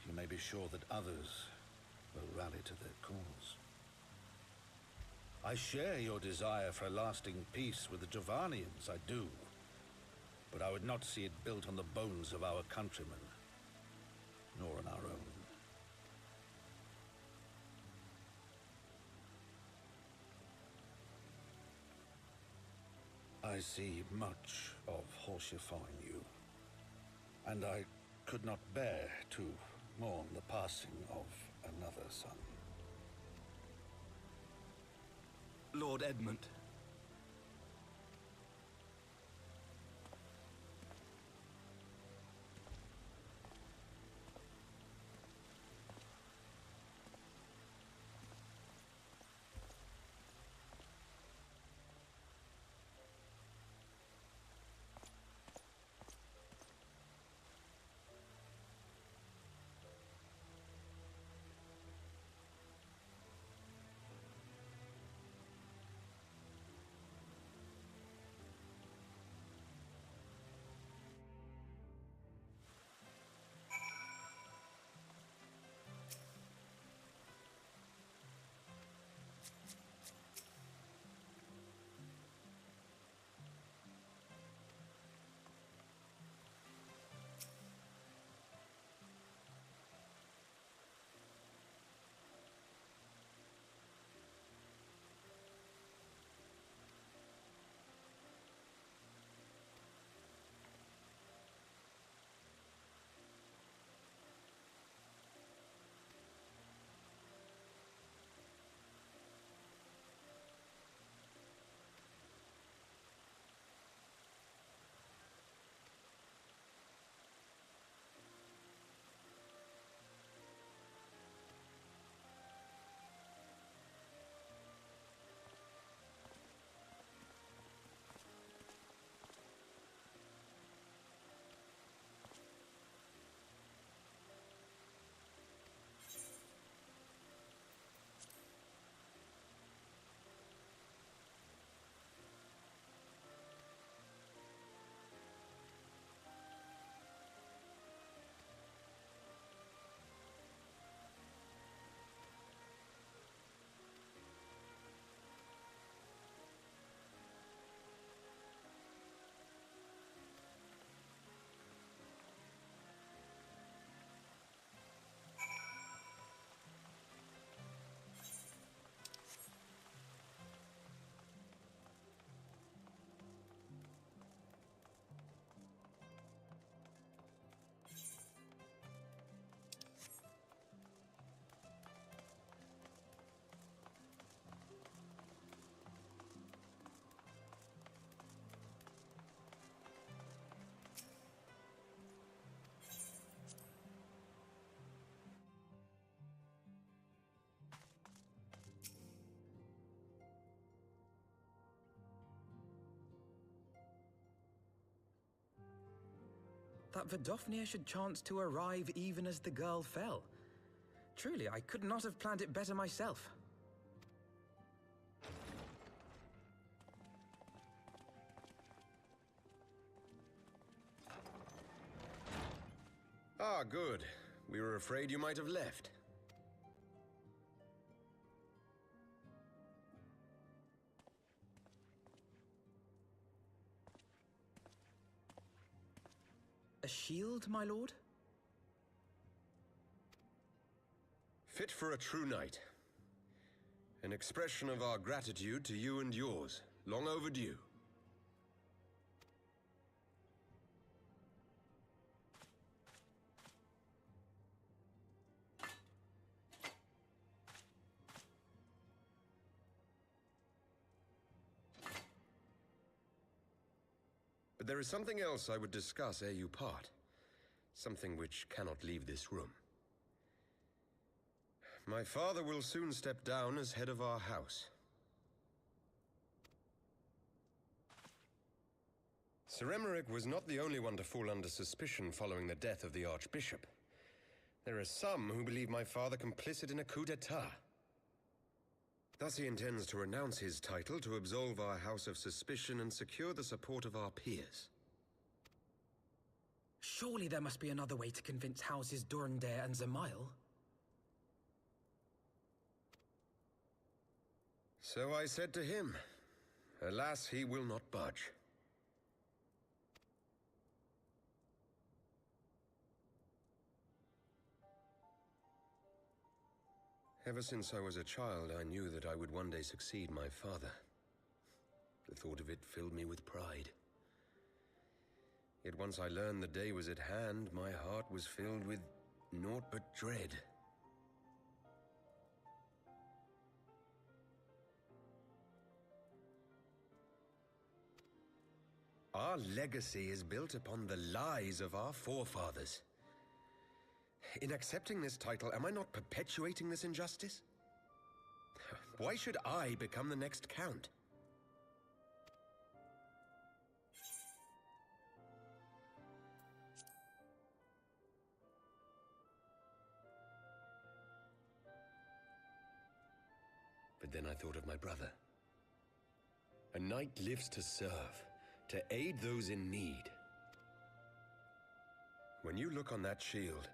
You may be sure that others will rally to their cause. I share your desire for a lasting peace with the Jovanians, I do. But I would not see it built on the bones of our countrymen, nor on our own. I see much of Horsefar in you, and I could not bear to mourn the passing of another son. Lord Edmund. that Vidofnir should chance to arrive even as the girl fell. Truly, I could not have planned it better myself. Ah, good. We were afraid you might have left. A shield, my lord? Fit for a true knight. An expression of our gratitude to you and yours, long overdue. But there is something else I would discuss ere you part. Something which cannot leave this room. My father will soon step down as head of our house. Sir Emmerich was not the only one to fall under suspicion following the death of the Archbishop. There are some who believe my father complicit in a coup d'etat. Thus he intends to renounce his title to absolve our house of suspicion and secure the support of our peers. Surely there must be another way to convince houses Durandare and Zamail. So I said to him. Alas, he will not budge. Ever since I was a child, I knew that I would one day succeed my father. The thought of it filled me with pride. Yet once I learned the day was at hand, my heart was filled with naught but dread. Our legacy is built upon the lies of our forefathers. In accepting this title, am I not perpetuating this injustice? Why should I become the next count? But then I thought of my brother. A knight lives to serve, to aid those in need. When you look on that shield,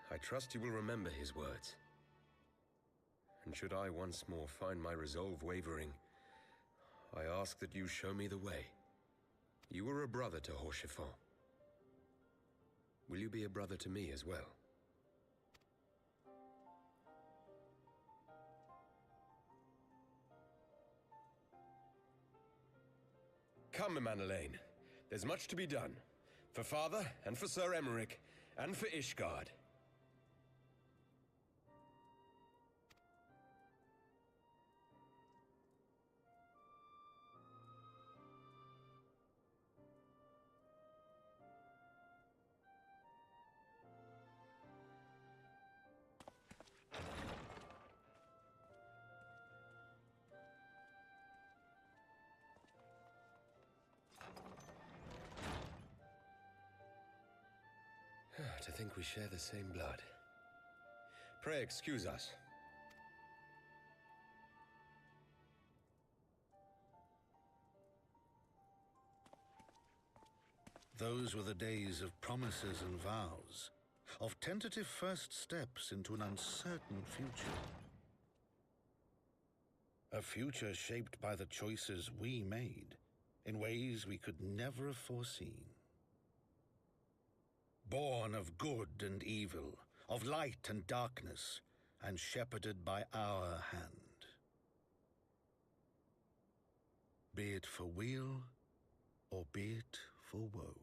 I trust you will remember his words. And should I once more find my resolve wavering, I ask that you show me the way. You were a brother to Haurchefort. Will you be a brother to me as well? Come, Manelaine. There's much to be done. For father, and for Sir Emmerich, and for Ishgard. To think we share the same blood. Pray excuse us. Those were the days of promises and vows, of tentative first steps into an uncertain future. A future shaped by the choices we made, in ways we could never have foreseen. Born of good and evil, of light and darkness, and shepherded by our hand. Be it for weal, or be it for woe.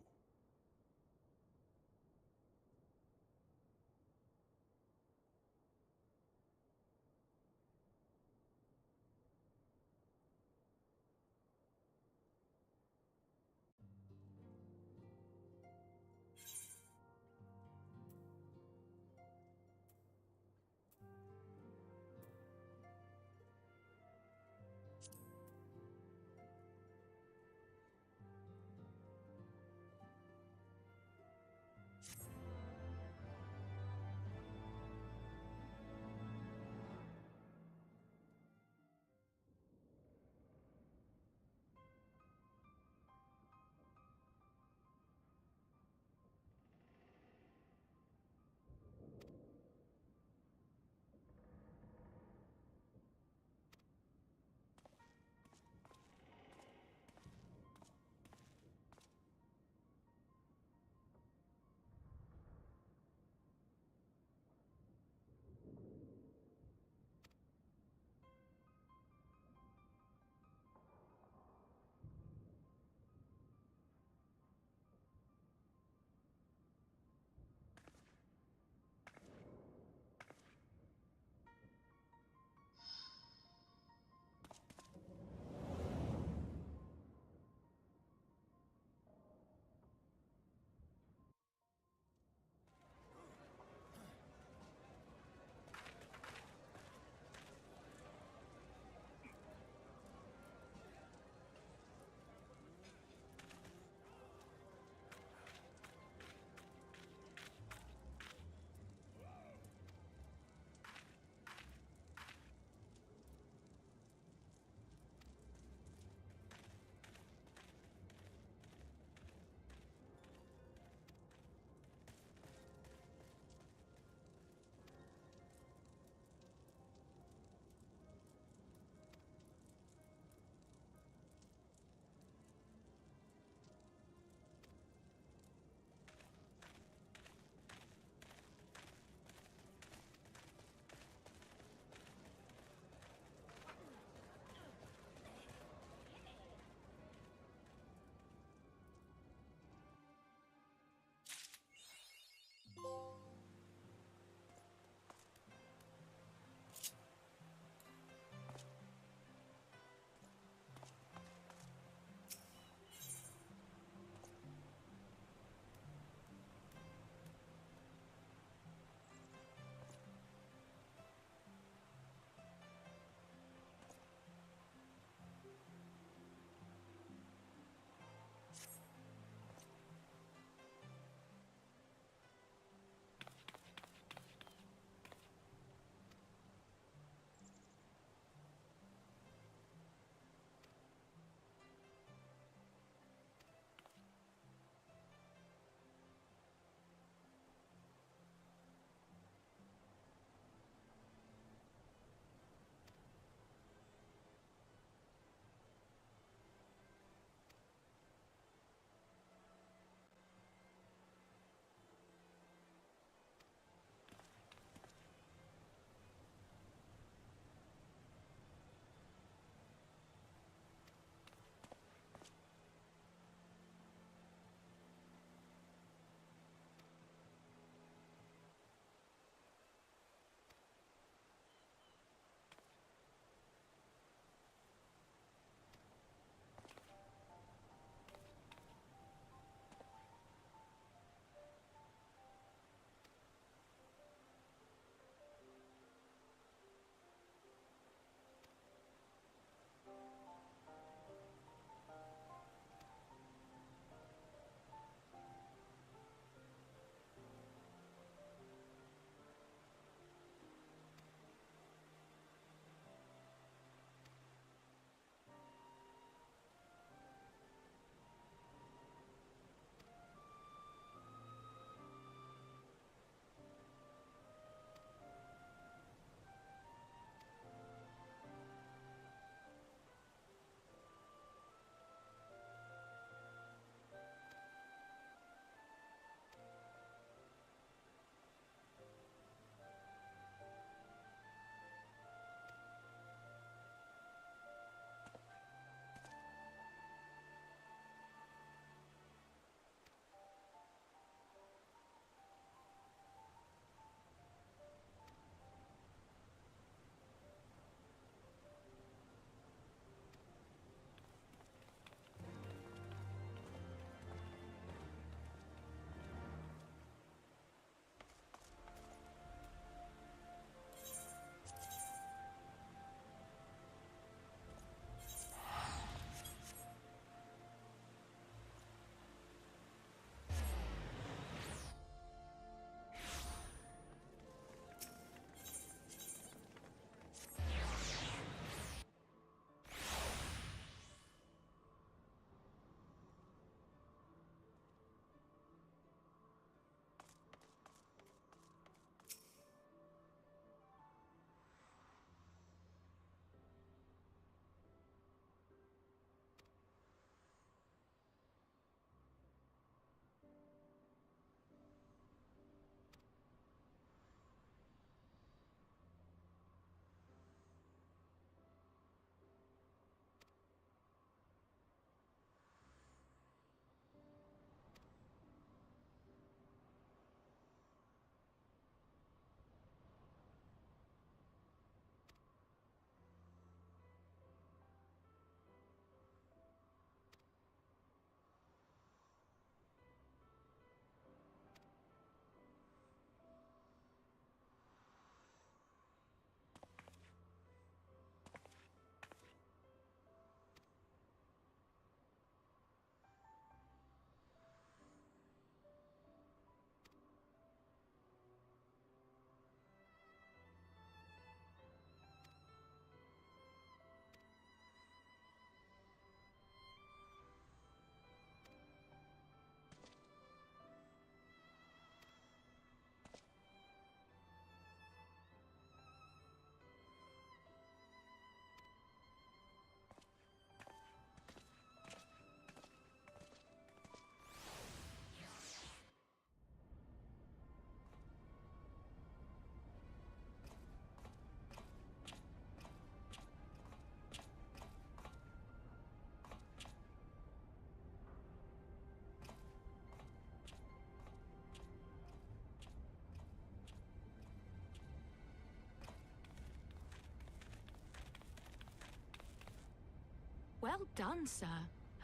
Well done, sir.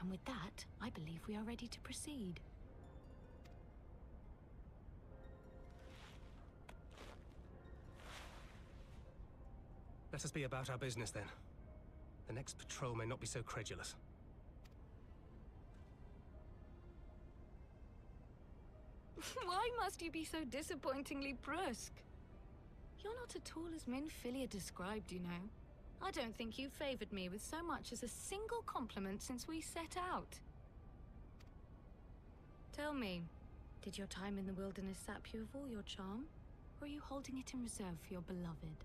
And with that, I believe we are ready to proceed. Let us be about our business, then. The next patrol may not be so credulous. Why must you be so disappointingly brusque? You're not at all as Minfilia described, you know. I don't think you favored me with so much as a single compliment since we set out. Tell me, did your time in the wilderness sap you of all your charm? Or are you holding it in reserve for your beloved?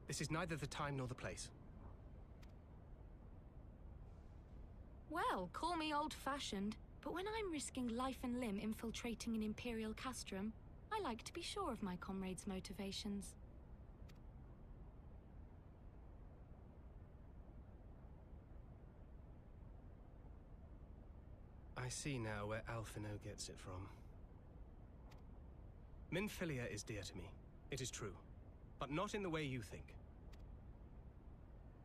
This is neither the time nor the place. Well, call me old-fashioned, but when I'm risking life and limb infiltrating an Imperial castrum, I like to be sure of my comrades' motivations. I see now where Alphino gets it from. Minfilia is dear to me. It is true. But not in the way you think.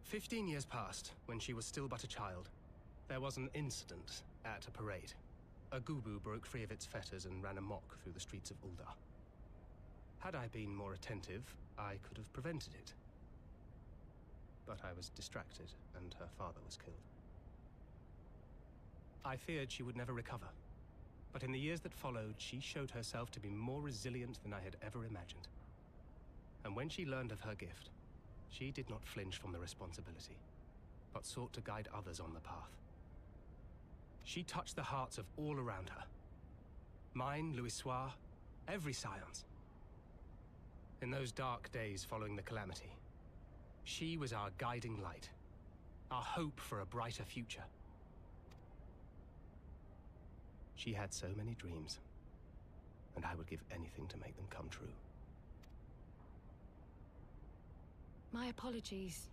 15 years passed, when she was still but a child. There was an incident at a parade. A Gubu broke free of its fetters and ran amok through the streets of Ul'dah. Had I been more attentive, I could have prevented it. But I was distracted, and her father was killed. I feared she would never recover. But in the years that followed, she showed herself to be more resilient than I had ever imagined. And when she learned of her gift, she did not flinch from the responsibility, but sought to guide others on the path. She touched the hearts of all around her. Mine, Louisoix, every science. In those dark days following the calamity, she was our guiding light, our hope for a brighter future. She had so many dreams, and I would give anything to make them come true. My apologies.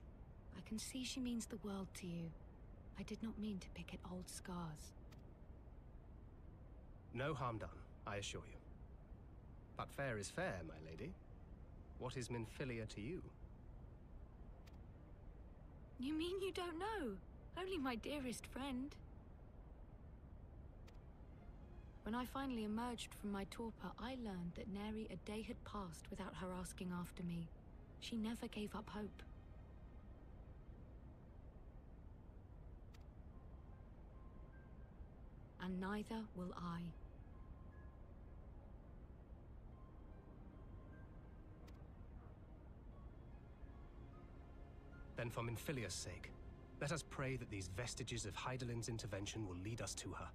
I can see she means the world to you. I did not mean to pick at old scars. No harm done, I assure you. But fair is fair, my lady. What is Minfilia to you? You mean you don't know? Only my dearest friend. When I finally emerged from my torpor, I learned that nary a day had passed without her asking after me. She never gave up hope. And neither will I. Then for Minfilia's sake, let us pray that these vestiges of Hydaelyn's intervention will lead us to her.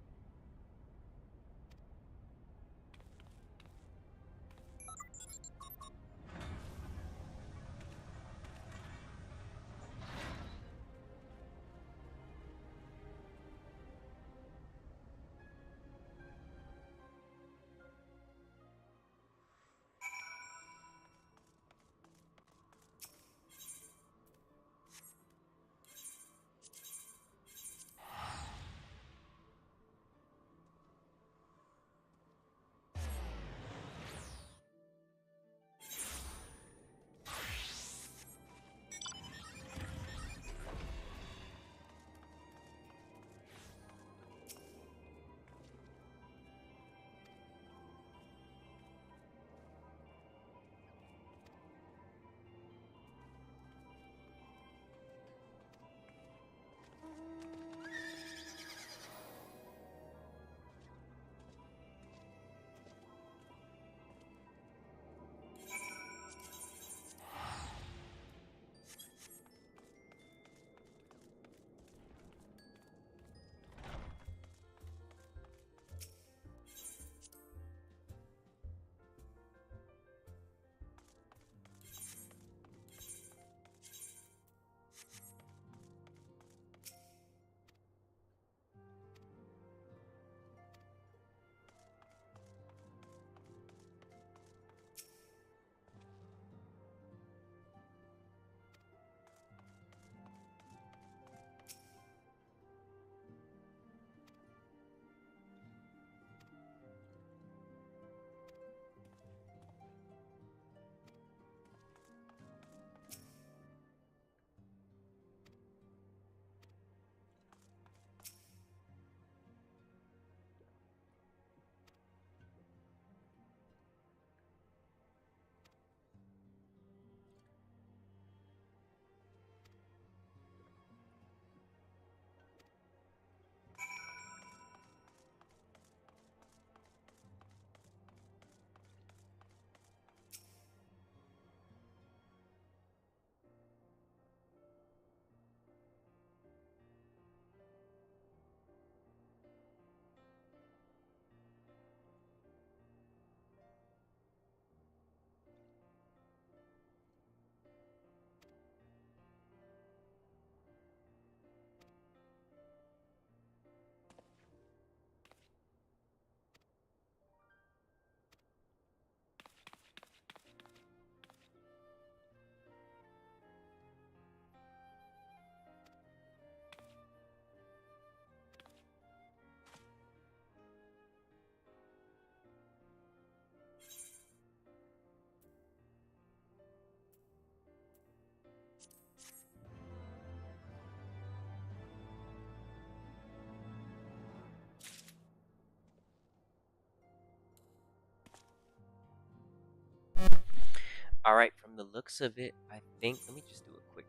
Alright, from the looks of it, I think... Let me just do a quick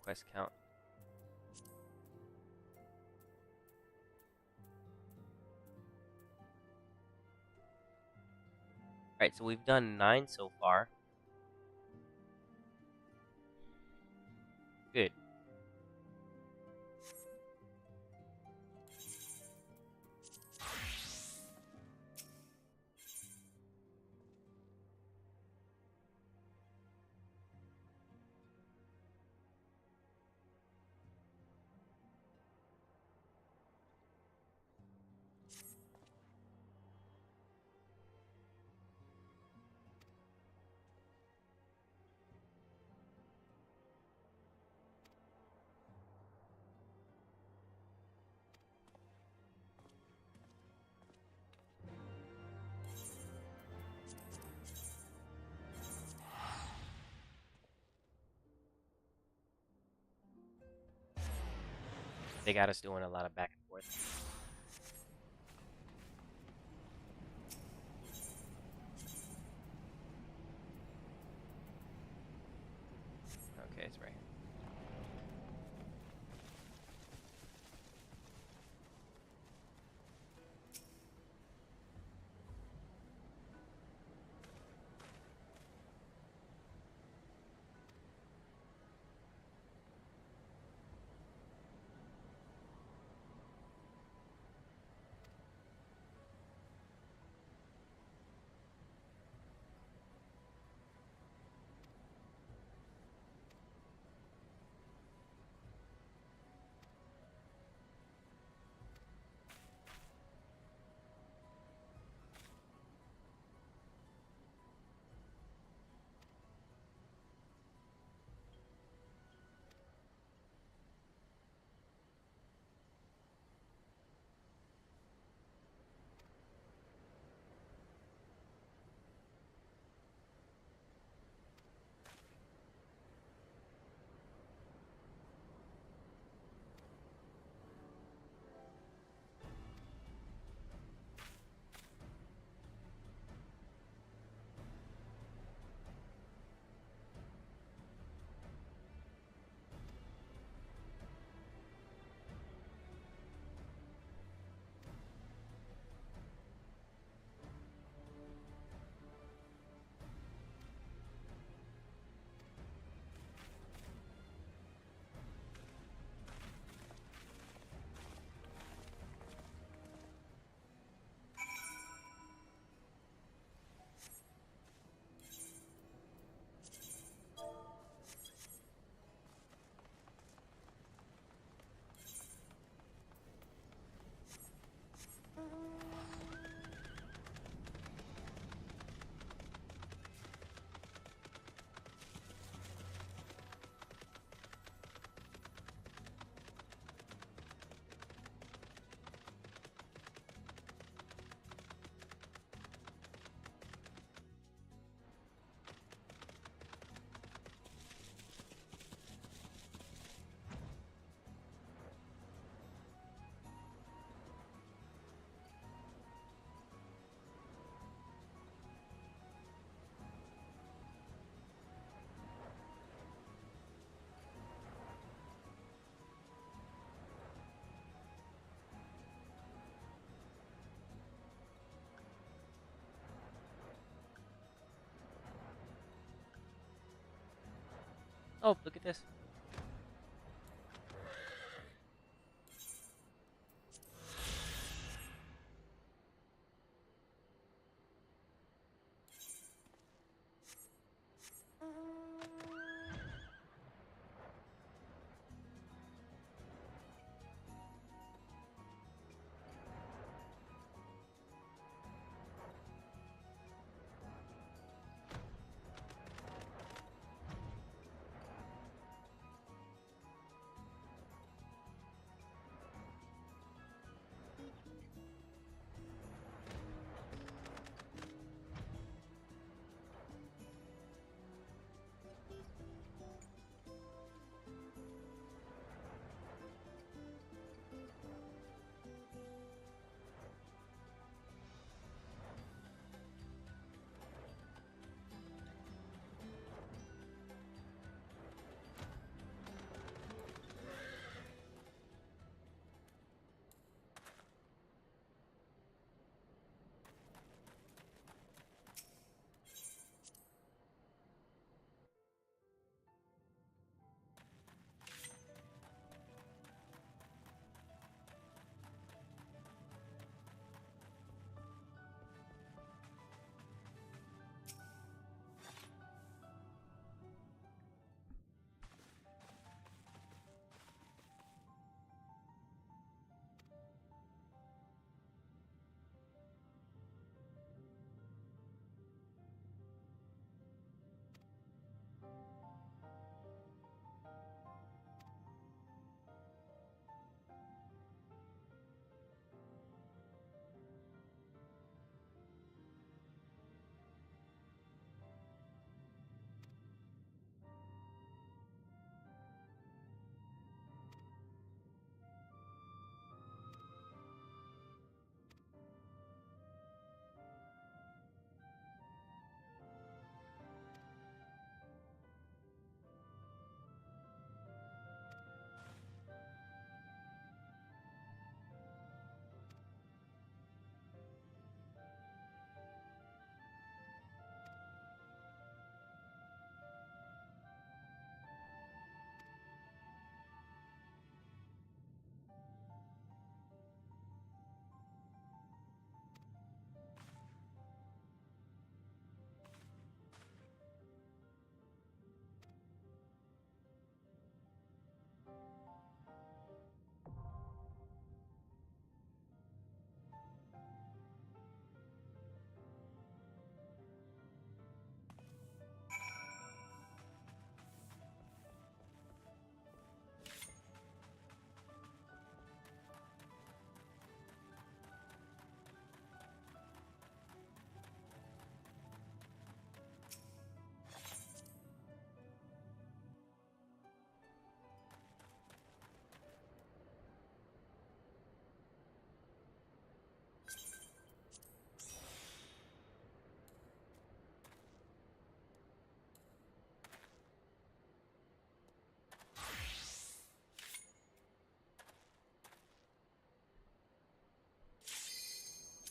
quest count. Alright, so we've done 9 so far. Good. They got us doing a lot of back and forth. Okay, it's right here. Oh, look at this.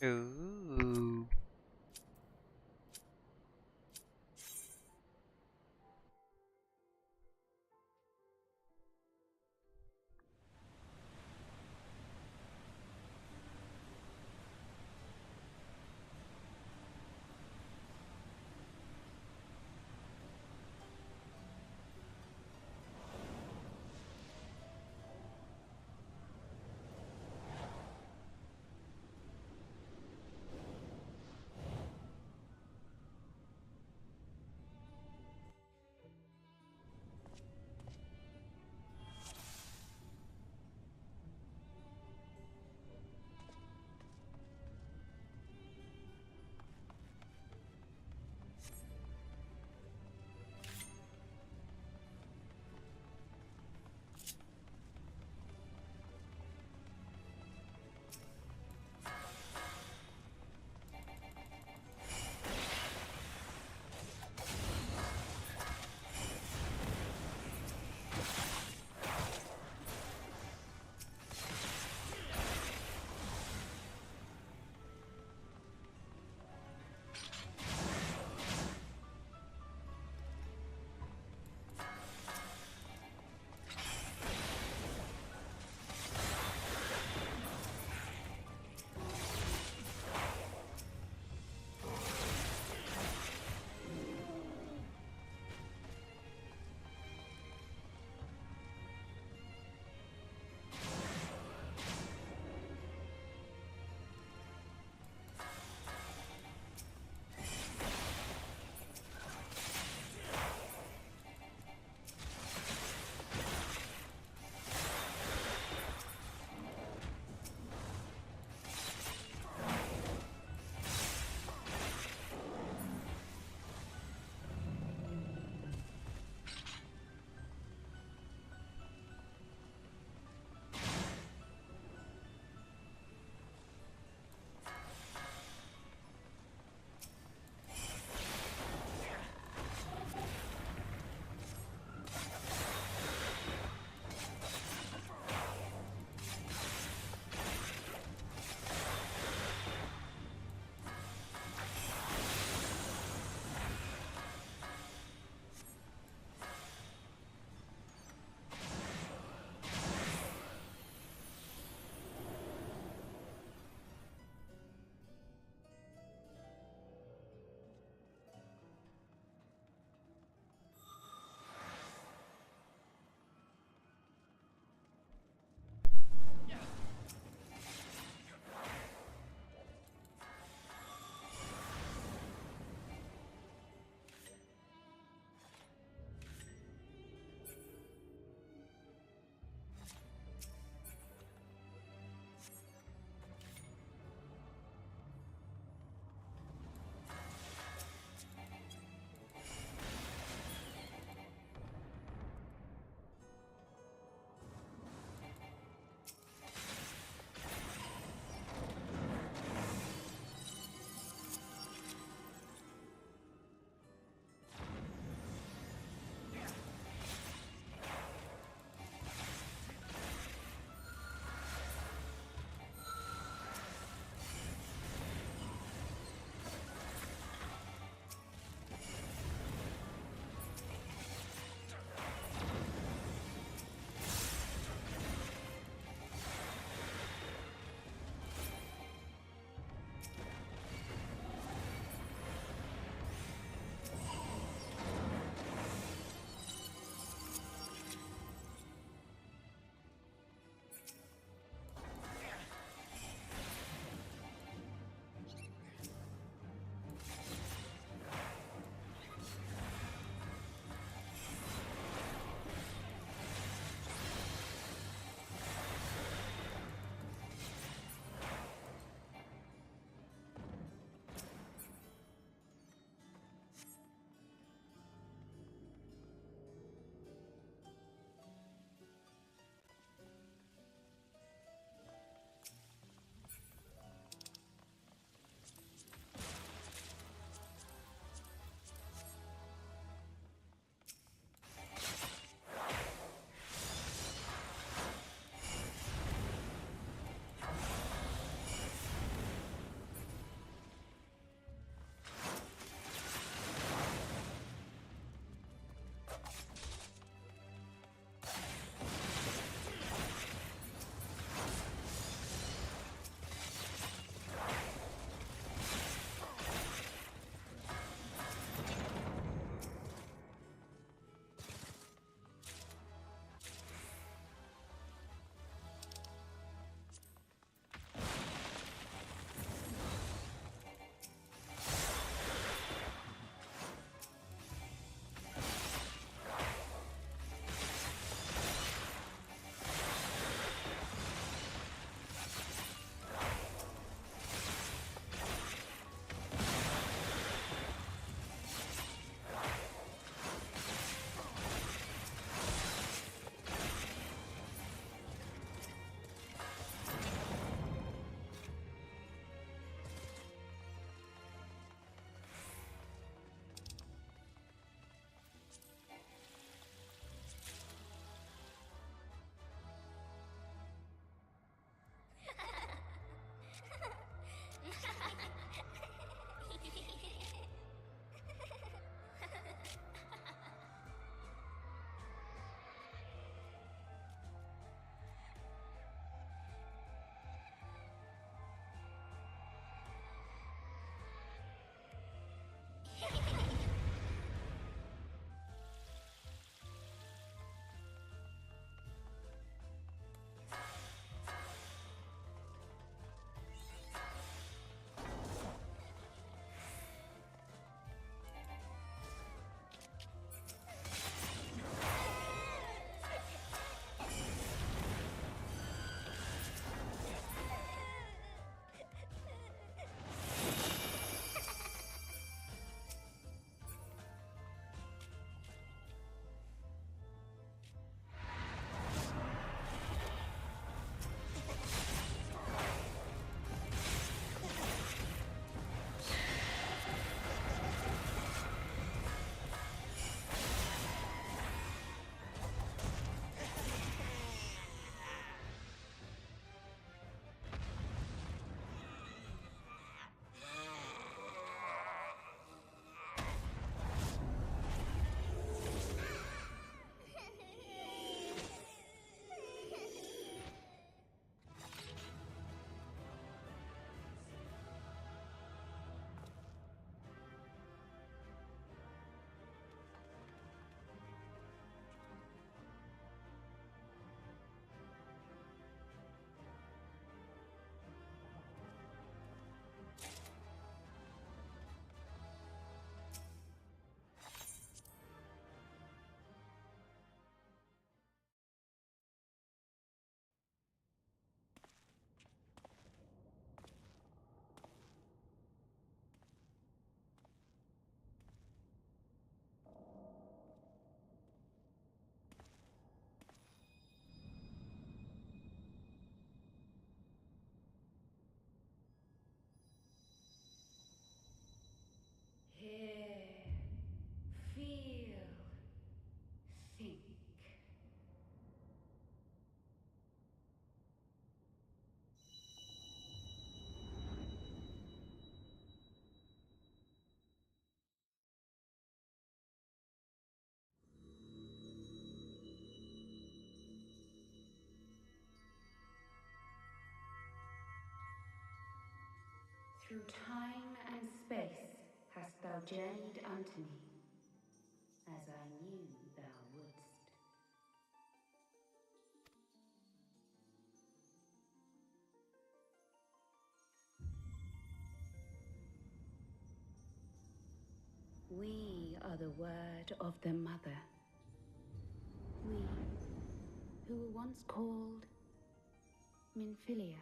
Ooh. Through time and space hast thou journeyed unto me, as I knew thou wouldst. We are the word of the Mother. We, who were once called Minfilia.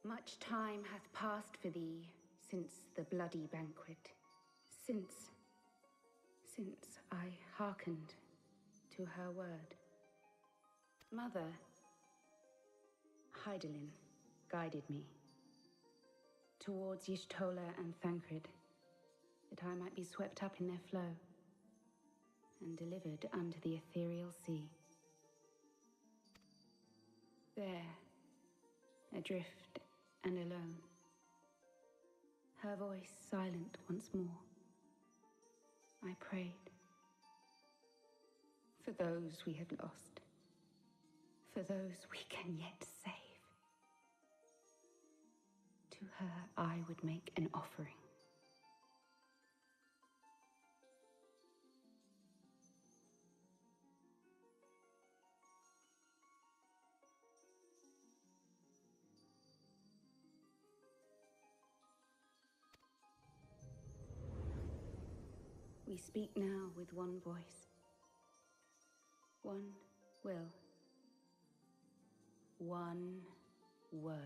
Much time hath passed for thee since the bloody banquet, since I hearkened to her word. Mother, Hydaelyn guided me towards Y'shtola and Thancred, that I might be swept up in their flow and delivered unto the ethereal sea. There, adrift and alone, her voice silent once more, I prayed for those we had lost, for those we can yet save. To her I would make an offering. We speak now with one voice, one will, one word.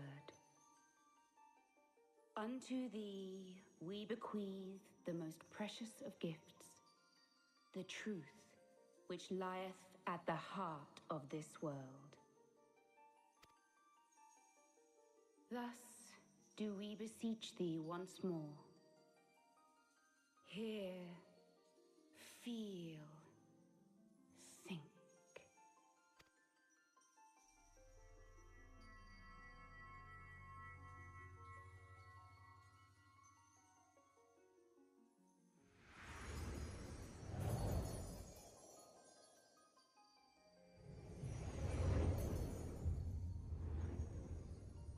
Unto thee we bequeath the most precious of gifts, the truth which lieth at the heart of this world. Thus do we beseech thee once more. Hear, feel, think.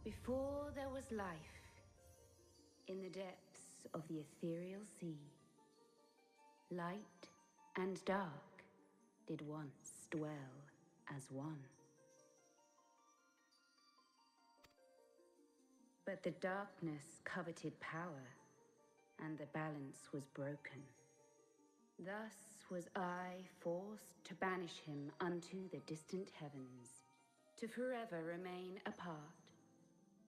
Before there was life, in the depths of the ethereal sea, light and dark did once dwell as one. But the darkness coveted power, and the balance was broken. Thus was I forced to banish him unto the distant heavens, to forever remain apart,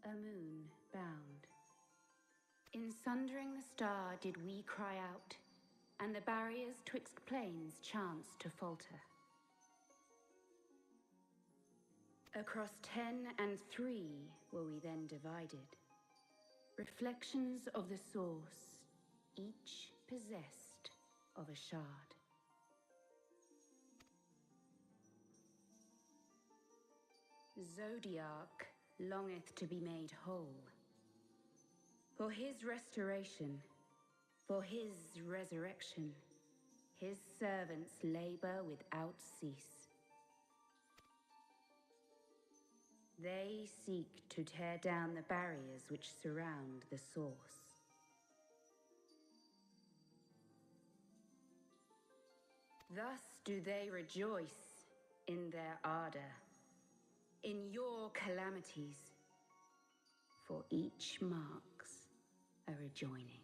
a moon bound. In sundering the star did we cry out, and the barriers twixt planes chanced to falter. Across 10 and 3 were we then divided, reflections of the source, each possessed of a shard. Zodiac longeth to be made whole. For his restoration, for his resurrection, his servants labor without cease. They seek to tear down the barriers which surround the source. Thus do they rejoice in their ardor, in your calamities, for each marks a rejoining.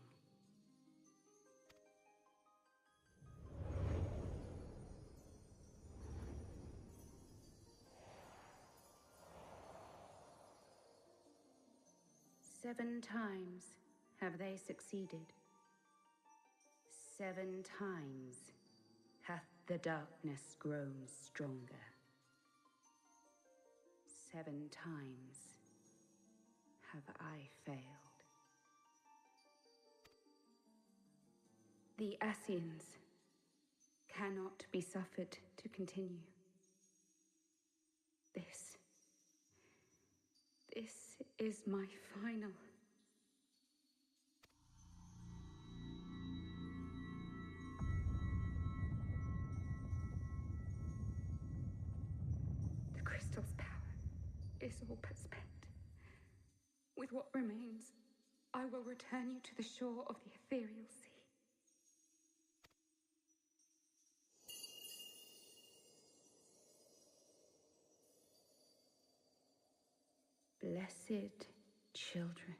Seven times have they succeeded. 7 times hath the darkness grown stronger. 7 times have I failed. The Ascians cannot be suffered to continue. This is my final. With what remains, I will return you to the shore of the ethereal sea. Blessed children,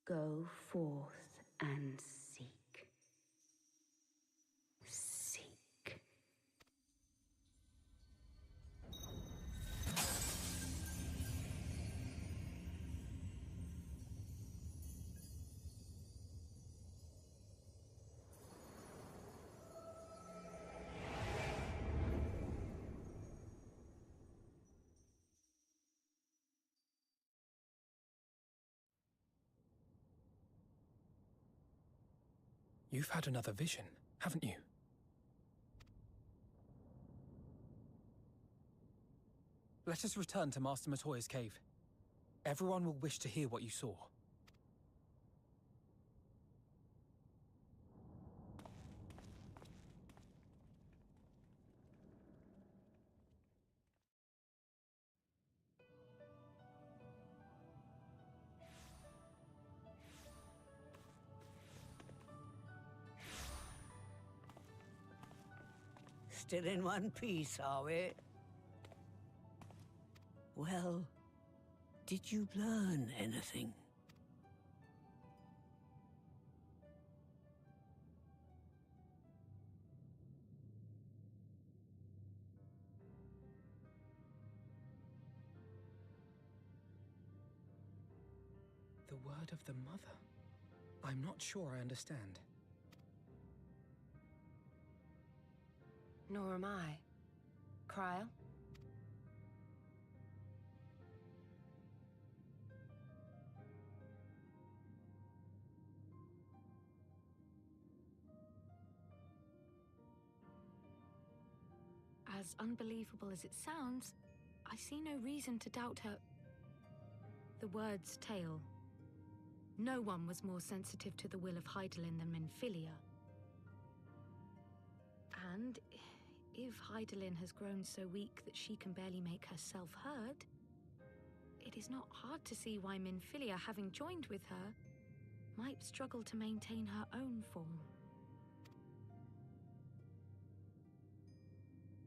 go forth and seek. Seek. You've had another vision, haven't you? Let us return to Master Matoya's cave. Everyone will wish to hear what you saw. Still in one piece, are we? Well, did you learn anything? The word of the mother? I'm not sure I understand. Nor am I. Cryle? As unbelievable as it sounds, I see no reason to doubt her. The word's tale. No one was more sensitive to the will of Hydaelyn than Minfilia. And if Hydaelyn has grown so weak that she can barely make herself heard, it is not hard to see why Minfilia, having joined with her, might struggle to maintain her own form.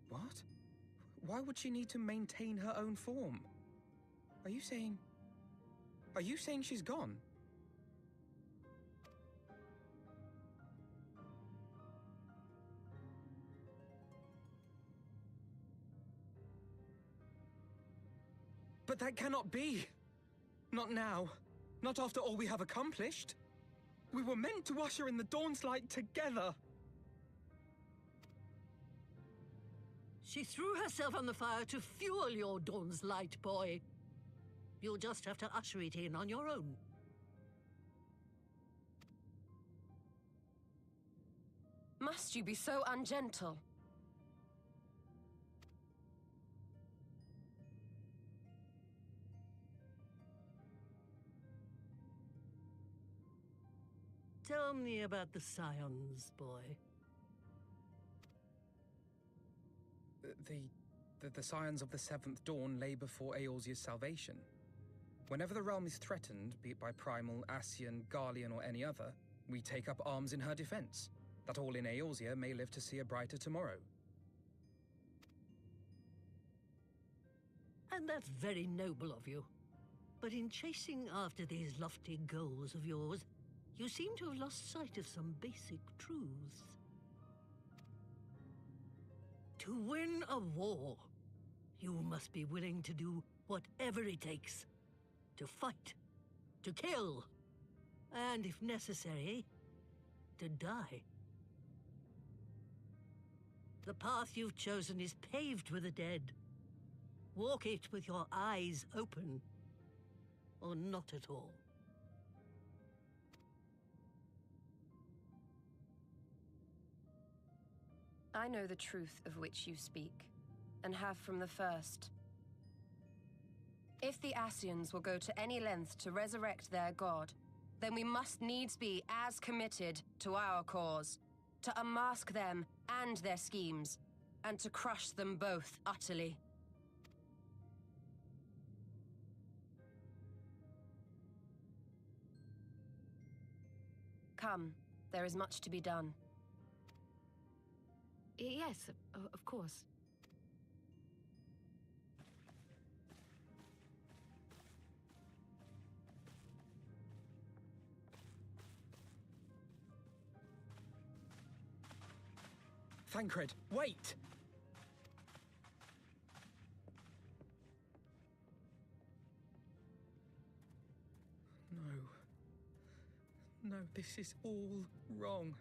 What? Why would she need to maintain her own form? Are you saying she's gone? But that cannot be! Not now. Not after all we have accomplished. We were meant to usher in the dawn's light together. She threw herself on the fire to fuel your dawn's light, boy. You'll just have to usher it in on your own. Must you be so ungentle? Tell me about the Scions, boy. The Scions of the Seventh Dawn lay before Eorzea's salvation. Whenever the realm is threatened, be it by Primal, Ascian, Garlean, or any other, we take up arms in her defense, that all in Eorzea may live to see a brighter tomorrow. And that's very noble of you. But in chasing after these lofty goals of yours, you seem to have lost sight of some basic truths. To win a war, you must be willing to do whatever it takes. To fight, to kill, and if necessary, to die. The path you've chosen is paved with the dead. Walk it with your eyes open, or not at all. I know the truth of which you speak, and have from the first. If the Ascians will go to any length to resurrect their god, then we must needs be as committed to our cause, to unmask them and their schemes, and to crush them both utterly. Come, there is much to be done. Yes, of course. Thancred, wait! No, this is all wrong.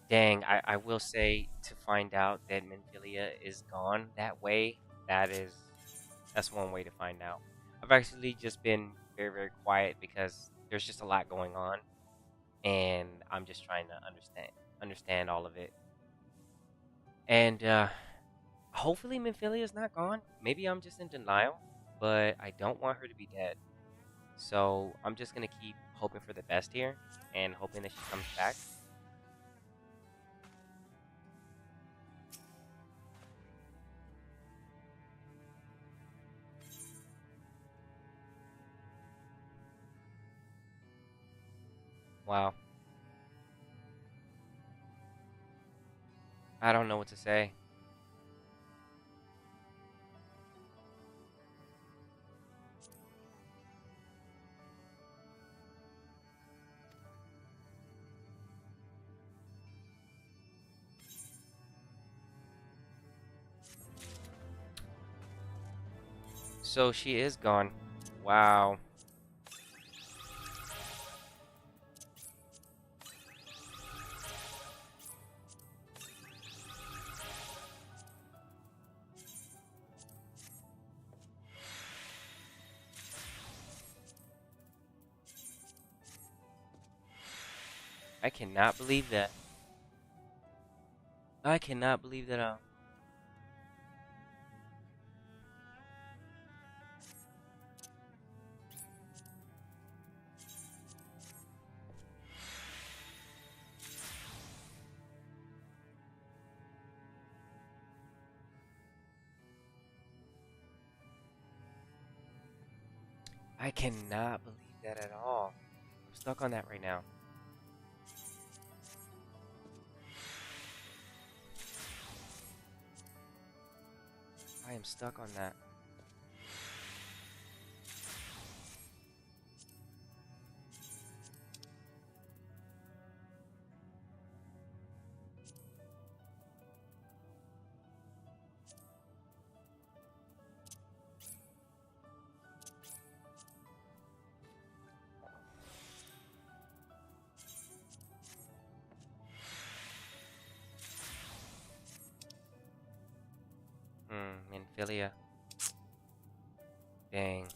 Dang, I will say, to find out that Minfilia is gone that way, that's one way to find out. I've actually just been very, very quiet because there's just a lot going on, and I'm just trying to understand all of it. And hopefully Minfilia is not gone. Maybe I'm just in denial, but I don't want her to be dead. So I'm just gonna keep hoping for the best here and hoping that she comes back. Wow. I don't know what to say. So she is gone. Wow. I cannot believe that. I cannot believe that. I cannot believe that at all. I'm stuck on that right now. I am stuck on that. Minfilia. Dang.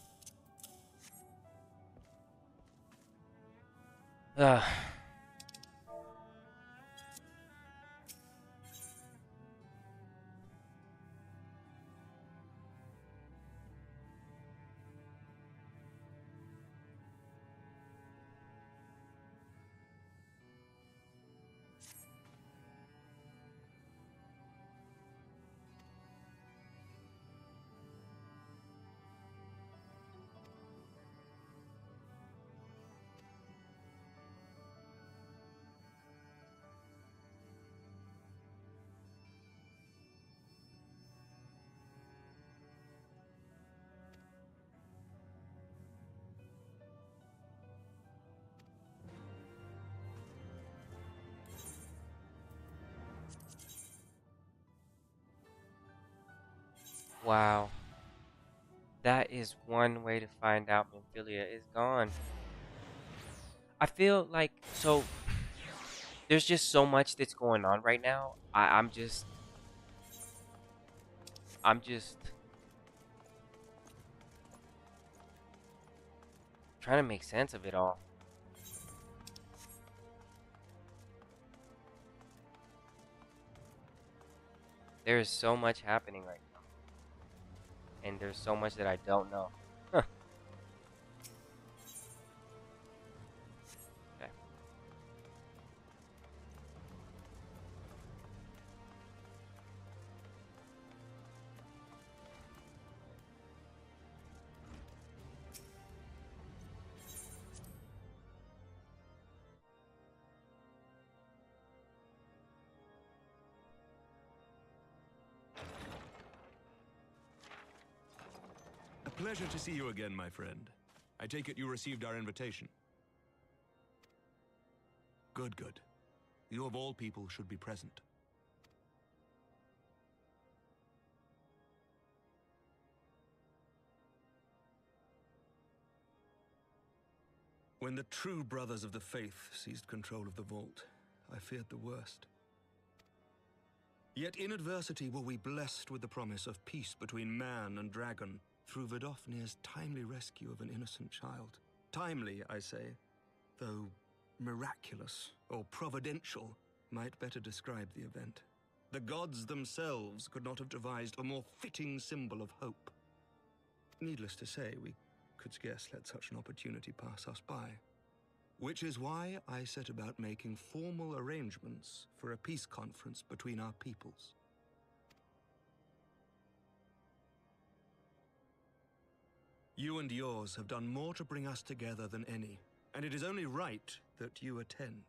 Ugh. Wow. That is one way to find out Minfilia is gone. I feel like, so, there's just so much that's going on right now. I'm just trying to make sense of it all. There is so much happening right now. And there's so much that I don't know. Huh. Okay. pleasure to see you again, my friend. I take it you received our invitation. Good, good. You of all people should be present. When the true brothers of the faith seized control of the vault, I feared the worst. Yet in adversity were we blessed with the promise of peace between man and dragon through Vidofnir's timely rescue of an innocent child. Timely, I say, though miraculous or providential might better describe the event. The gods themselves could not have devised a more fitting symbol of hope. Needless to say, we could scarce let such an opportunity pass us by. Which is why I set about making formal arrangements for a peace conference between our peoples. You and yours have done more to bring us together than any, and it is only right that you attend.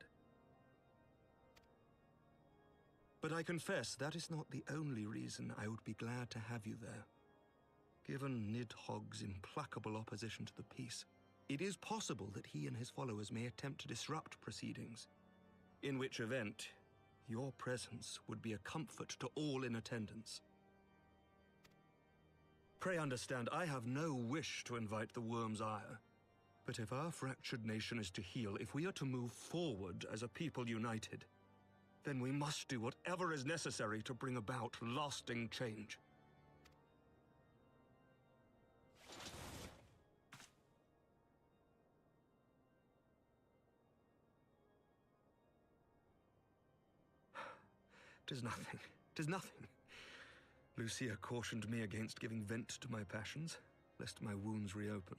But I confess that is not the only reason I would be glad to have you there. Given Nidhogg's implacable opposition to the peace, it is possible that he and his followers may attempt to disrupt proceedings, in which event your presence would be a comfort to all in attendance. Pray understand, I have no wish to invite the Wyrm's ire, but if our fractured nation is to heal, if we are to move forward as a people united, then we must do whatever is necessary to bring about lasting change. "'Tis nothing. 'Tis nothing." Lucia cautioned me against giving vent to my passions, lest my wounds reopen.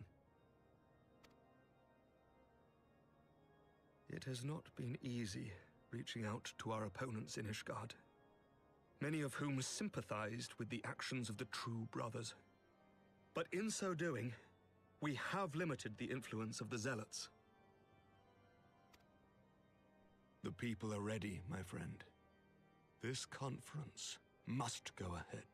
It has not been easy reaching out to our opponents in Ishgard, many of whom sympathized with the actions of the true brothers. But in so doing, we have limited the influence of the zealots. The people are ready, my friend. This conference must go ahead.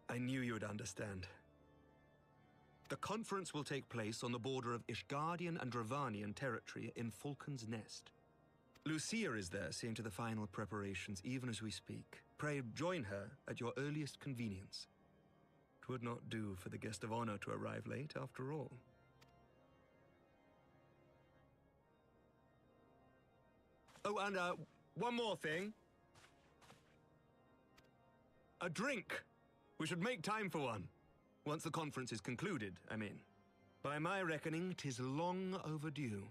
I knew you would understand. The conference will take place on the border of Ishgardian and Dravanian territory in Falcon's Nest. Lucia is there seeing to the final preparations even as we speak. Pray join her at your earliest convenience. It would not do for the guest of honor to arrive late, after all. Oh, and one more thing. A drink. We should make time for one. Once the conference is concluded, I mean. By my reckoning, 'tis long overdue.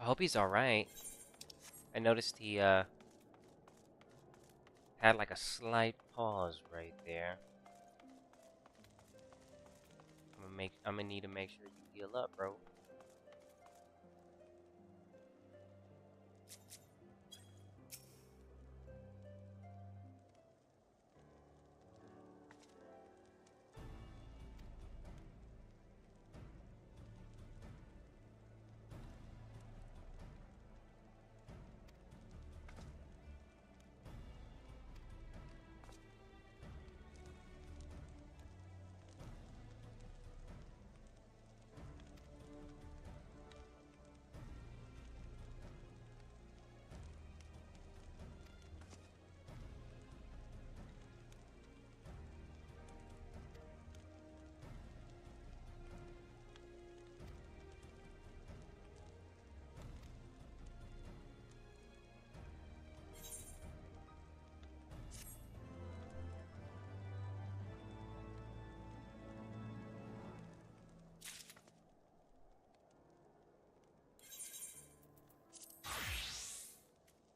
I hope he's alright. I noticed he had like a slight pause right there. I'm gonna need to make sure you heal up, bro.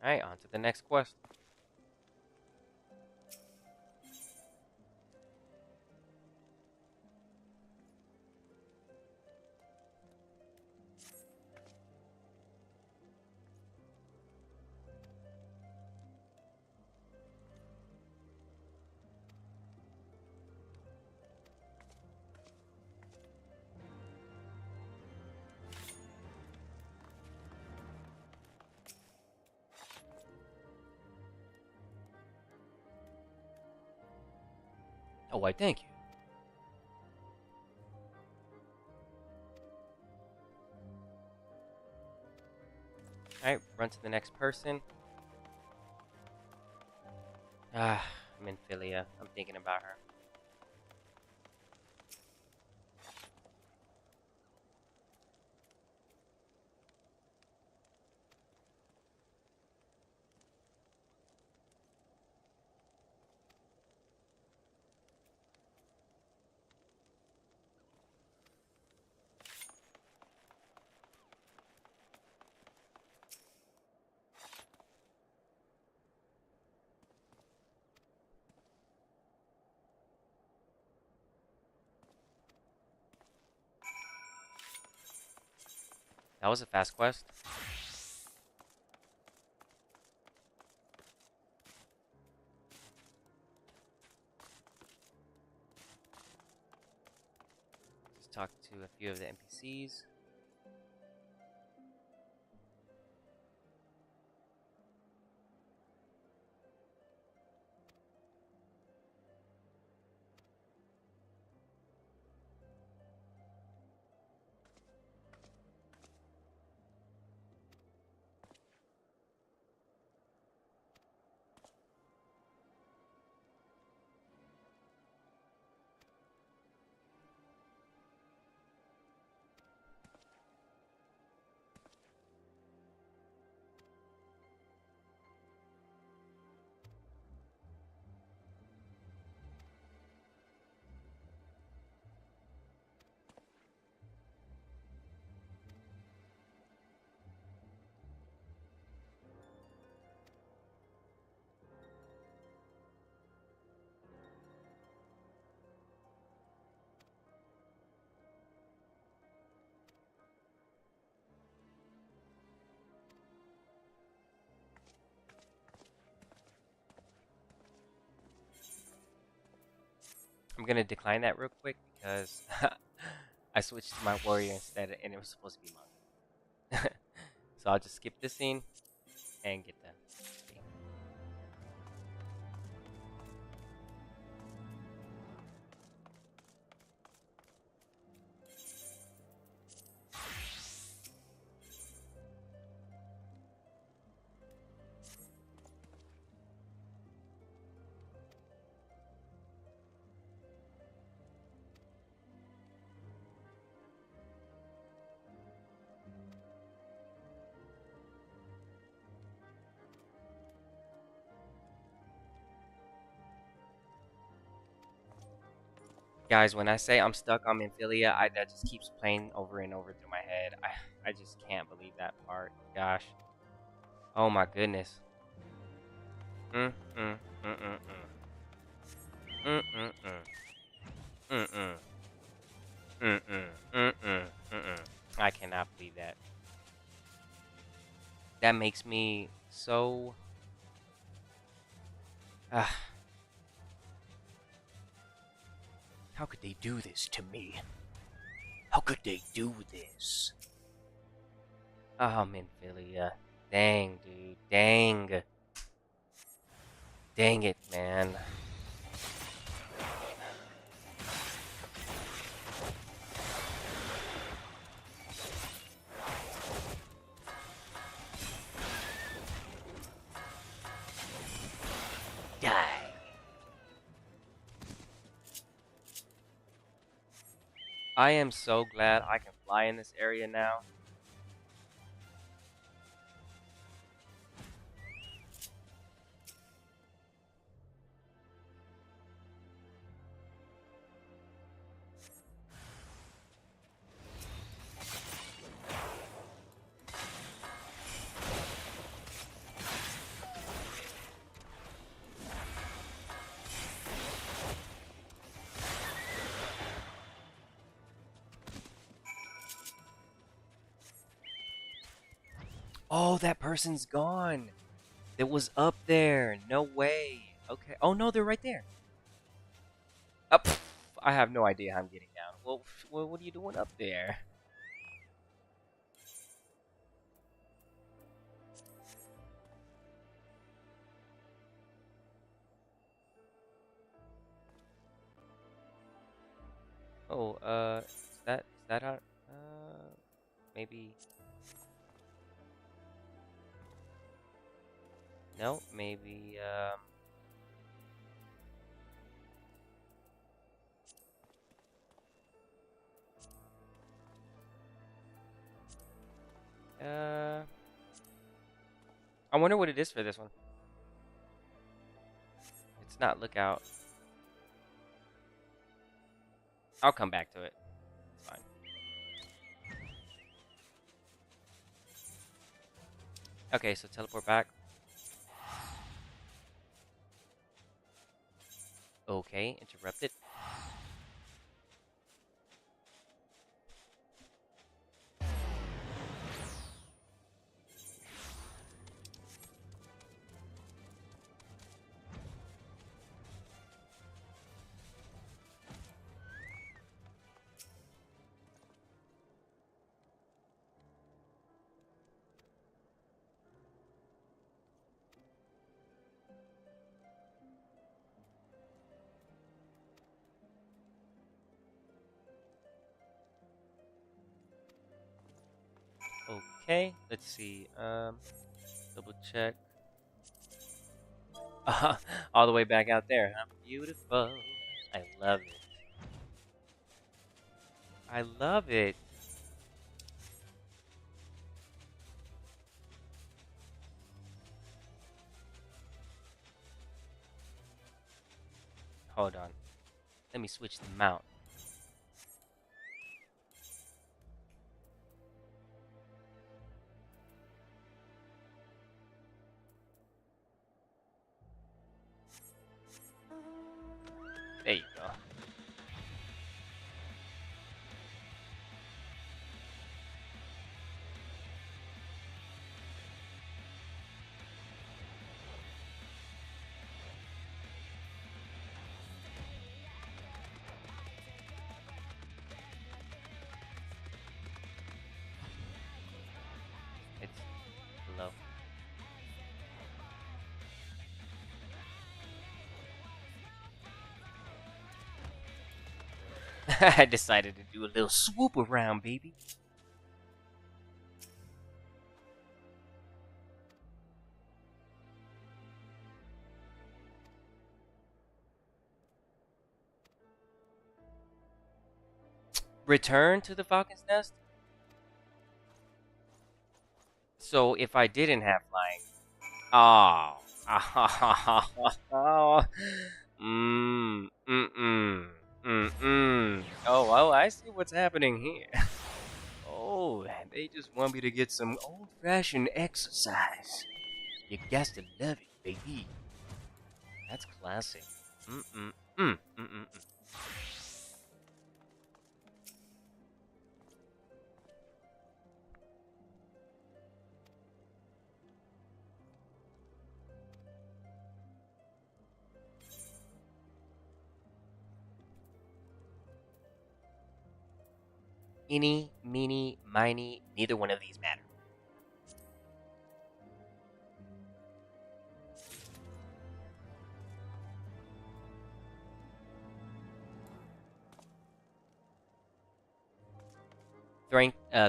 Alright, on to the next quest. Oh, why, thank you. Alright, run to the next person. Ah, Minfilia. I'm thinking about her. That was a fast quest. Just talk to a few of the NPCs. I'm gonna decline that real quick because I switched to my warrior instead, and it was supposed to be mine. So I'll just skip this scene and get done. Guys, when I say I'm stuck on Minfilia, that just keeps playing over and over through my head. I just can't believe that part. Gosh. Oh my goodness. I cannot believe that. That makes me so... How could they do this to me? How could they do this? Oh, Minfilia. Dang, dude. Dang. Dang it, man. Die. I am so glad I can fly in this area now. Oh, that person's gone. That was up there. No way. Okay. Oh, no, they're right there. Up. I have no idea how I'm getting down. Well, what are you doing up there? Oh, is that how, maybe, no, maybe, I wonder what it is for this one. It's not lookout. I'll come back to it. It's fine. Okay, so teleport back. Okay, interrupted. Okay, let's see. Double check. All the way back out there, huh? Beautiful. I love it. I love it. Hold on. Let me switch the mount. There you go. It's below. I decided to do a little swoop around, baby. Return to the Falcon's Nest? So if I didn't have flying... Oh. Oh, well, I see what's happening here. Oh, they just want me to get some old-fashioned exercise. You got to love it, baby. That's classic. Eeny, meeny, miny, neither one of these matter.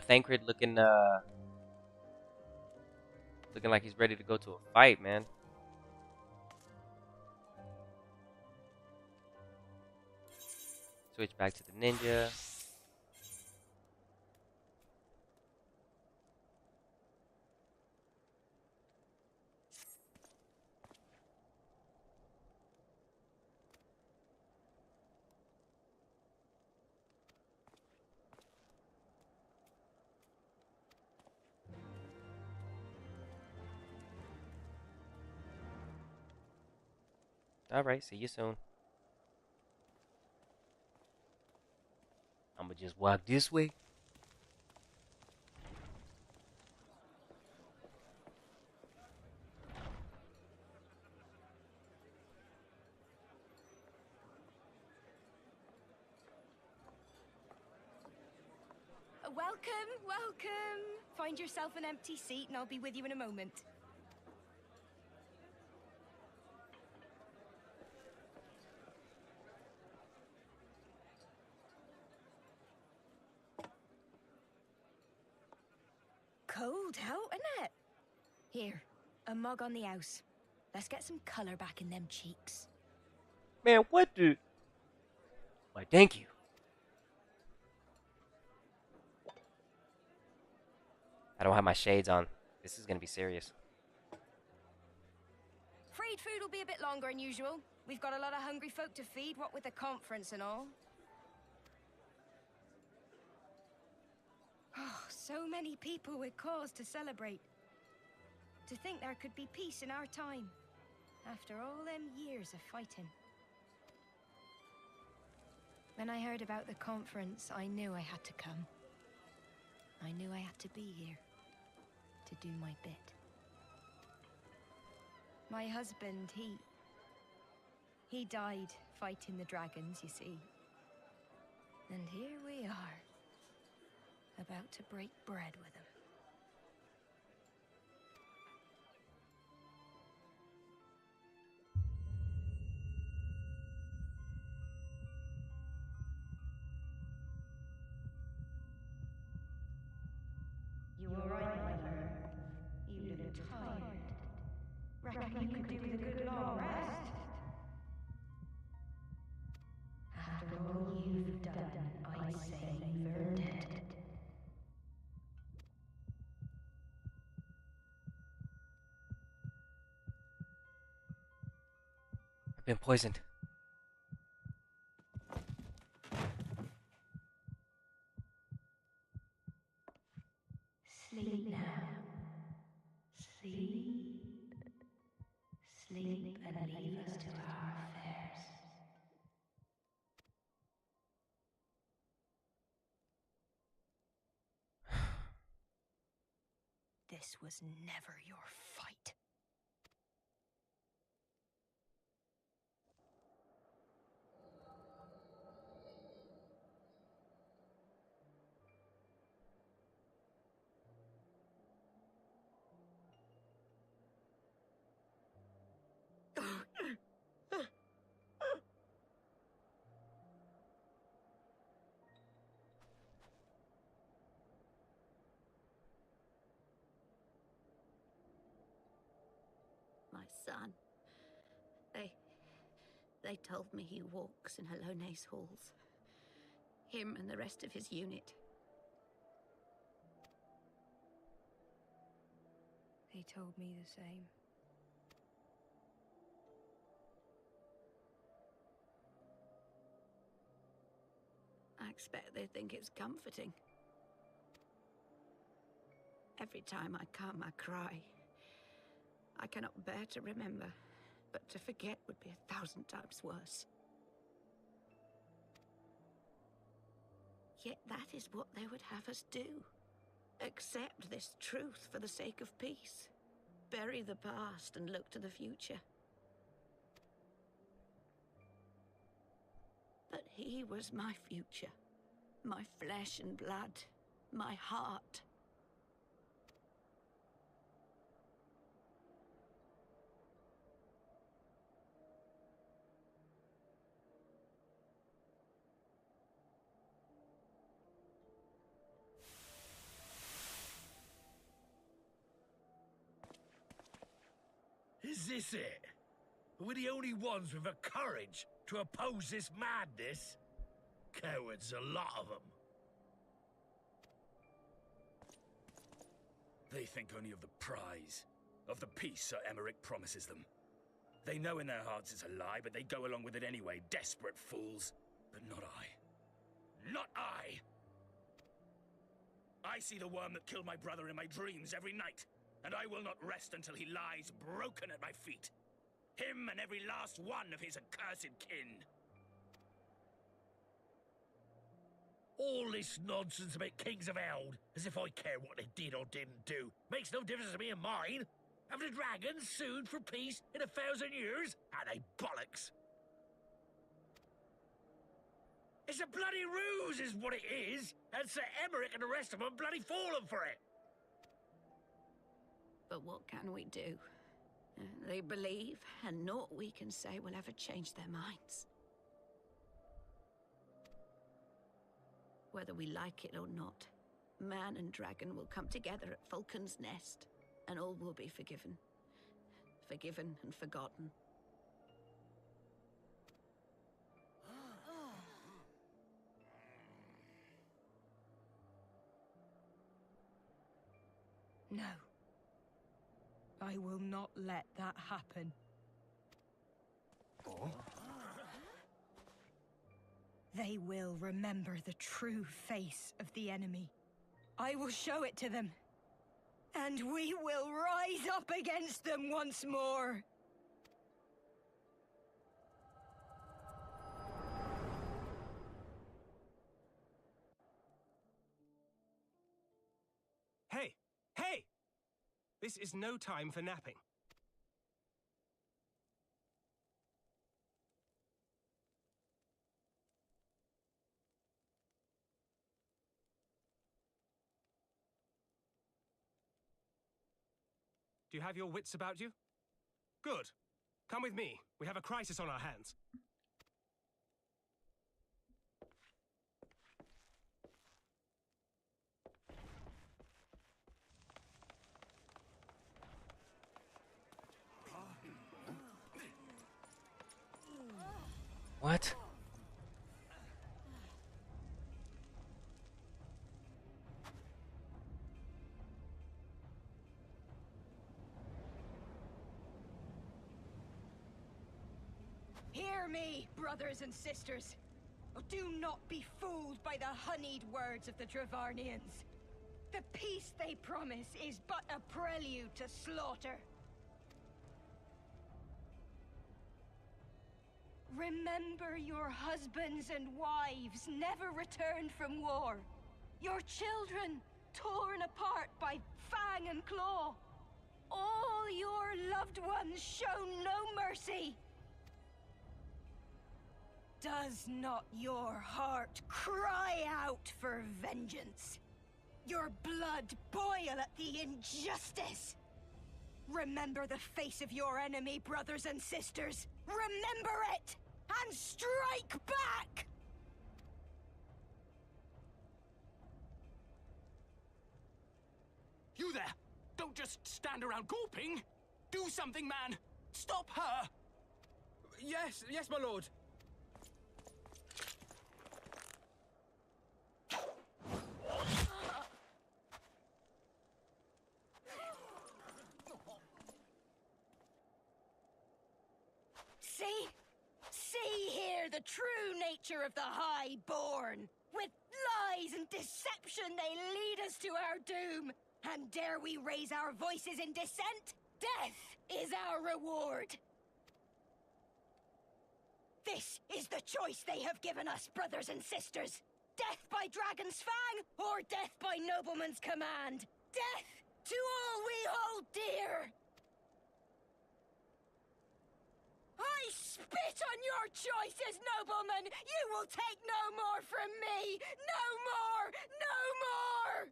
Thancred looking like he's ready to go to a fight, man. Switch back to the ninja. Alright, see you soon. I'm gonna just walk this way. Welcome, welcome. Find yourself an empty seat and I'll be with you in a moment. Cold out, isn't it? Here, a mug on the house. Let's get some color back in them cheeks. Man, what the... Why, thank you. I don't have my shades on. This is gonna be serious. Afraid food will be a bit longer than usual. We've got a lot of hungry folk to feed, what with the conference and all. Oh, so many people with cause to celebrate. To think there could be peace in our time, after all them years of fighting. When I heard about the conference, I knew I had to come. I knew I had to be here, to do my bit. My husband, he died fighting the dragons, you see. And here we are, about to break bread with him. You were right, mother. You look tired. Reckon you could do with a good long rest? After all you've done, I'd say you've earned it. I've been poisoned. Sleep now. Sleep. Sleep and leave us to our affairs. This was never your fight. My son. They told me he walks in Alone's halls. Him and the rest of his unit. They told me the same. I expect they think it's comforting. Every time I come, I cry. I cannot bear to remember, but to forget would be 1,000 times worse. Yet that is what they would have us do. Accept this truth for the sake of peace. Bury the past and look to the future. But he was my future. My flesh and blood. My heart. Is this it? We're the only ones with the courage to oppose this madness? Cowards, a lot of them. They think only of the prize, of the peace Sir Emmerich promises them. They know in their hearts it's a lie, but they go along with it anyway, desperate fools. But not I. Not I! I see the worm that killed my brother in my dreams every night, and I will not rest until he lies broken at my feet. Him and every last one of his accursed kin. All this nonsense about Kings of Eld, as if I care what they did or didn't do. Makes no difference to me and mine. Have the dragons sued for peace in 1,000 years? Are they bollocks? It's a bloody ruse is what it is, and Sir Emmerich and the rest of them bloody fallen for it. But what can we do? They believe, and naught we can say will ever change their minds. Whether we like it or not, man and dragon will come together at Vulcan's Nest, and all will be forgiven. Forgiven and forgotten. No. I will not let that happen. They will remember the true face of the enemy. I will show it to them. And we will rise up against them once more. Hey! Hey! This is no time for napping. Do you have your wits about you? Good. Come with me. We have a crisis on our hands. What? Hear me, brothers and sisters. Do not be fooled by the honeyed words of the Travarnians. The peace they promise is but a prelude to slaughter. Remember your husbands and wives never returned from war. Your children torn apart by fang and claw. All your loved ones shown no mercy. Does not your heart cry out for vengeance? Your blood boil at the injustice? Remember the face of your enemy, brothers and sisters. Remember it, and strike back! You there! Don't just stand around gawping! Do something, man! Stop her! Yes, my lord. See here the true nature of the Highborn. With lies and deception they lead us to our doom. And dare we raise our voices in dissent? Death is our reward. This is the choice they have given us, brothers and sisters. Death by dragon's fang, or death by nobleman's command. Death to all we hold dear. I spit on your choices, noblemen! You will take no more from me! No more! No more!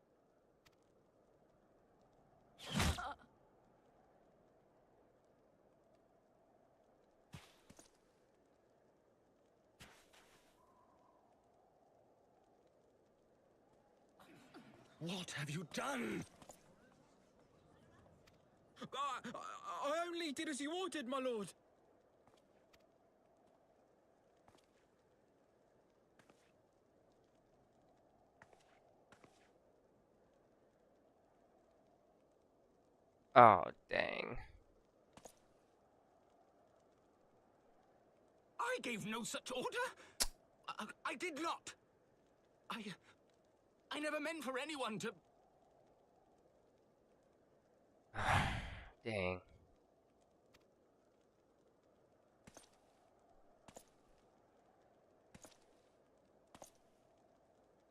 What have you done? I only did as you ordered, my lord. Oh, dang. I gave no such order. I did not. I never meant for anyone to... Dang.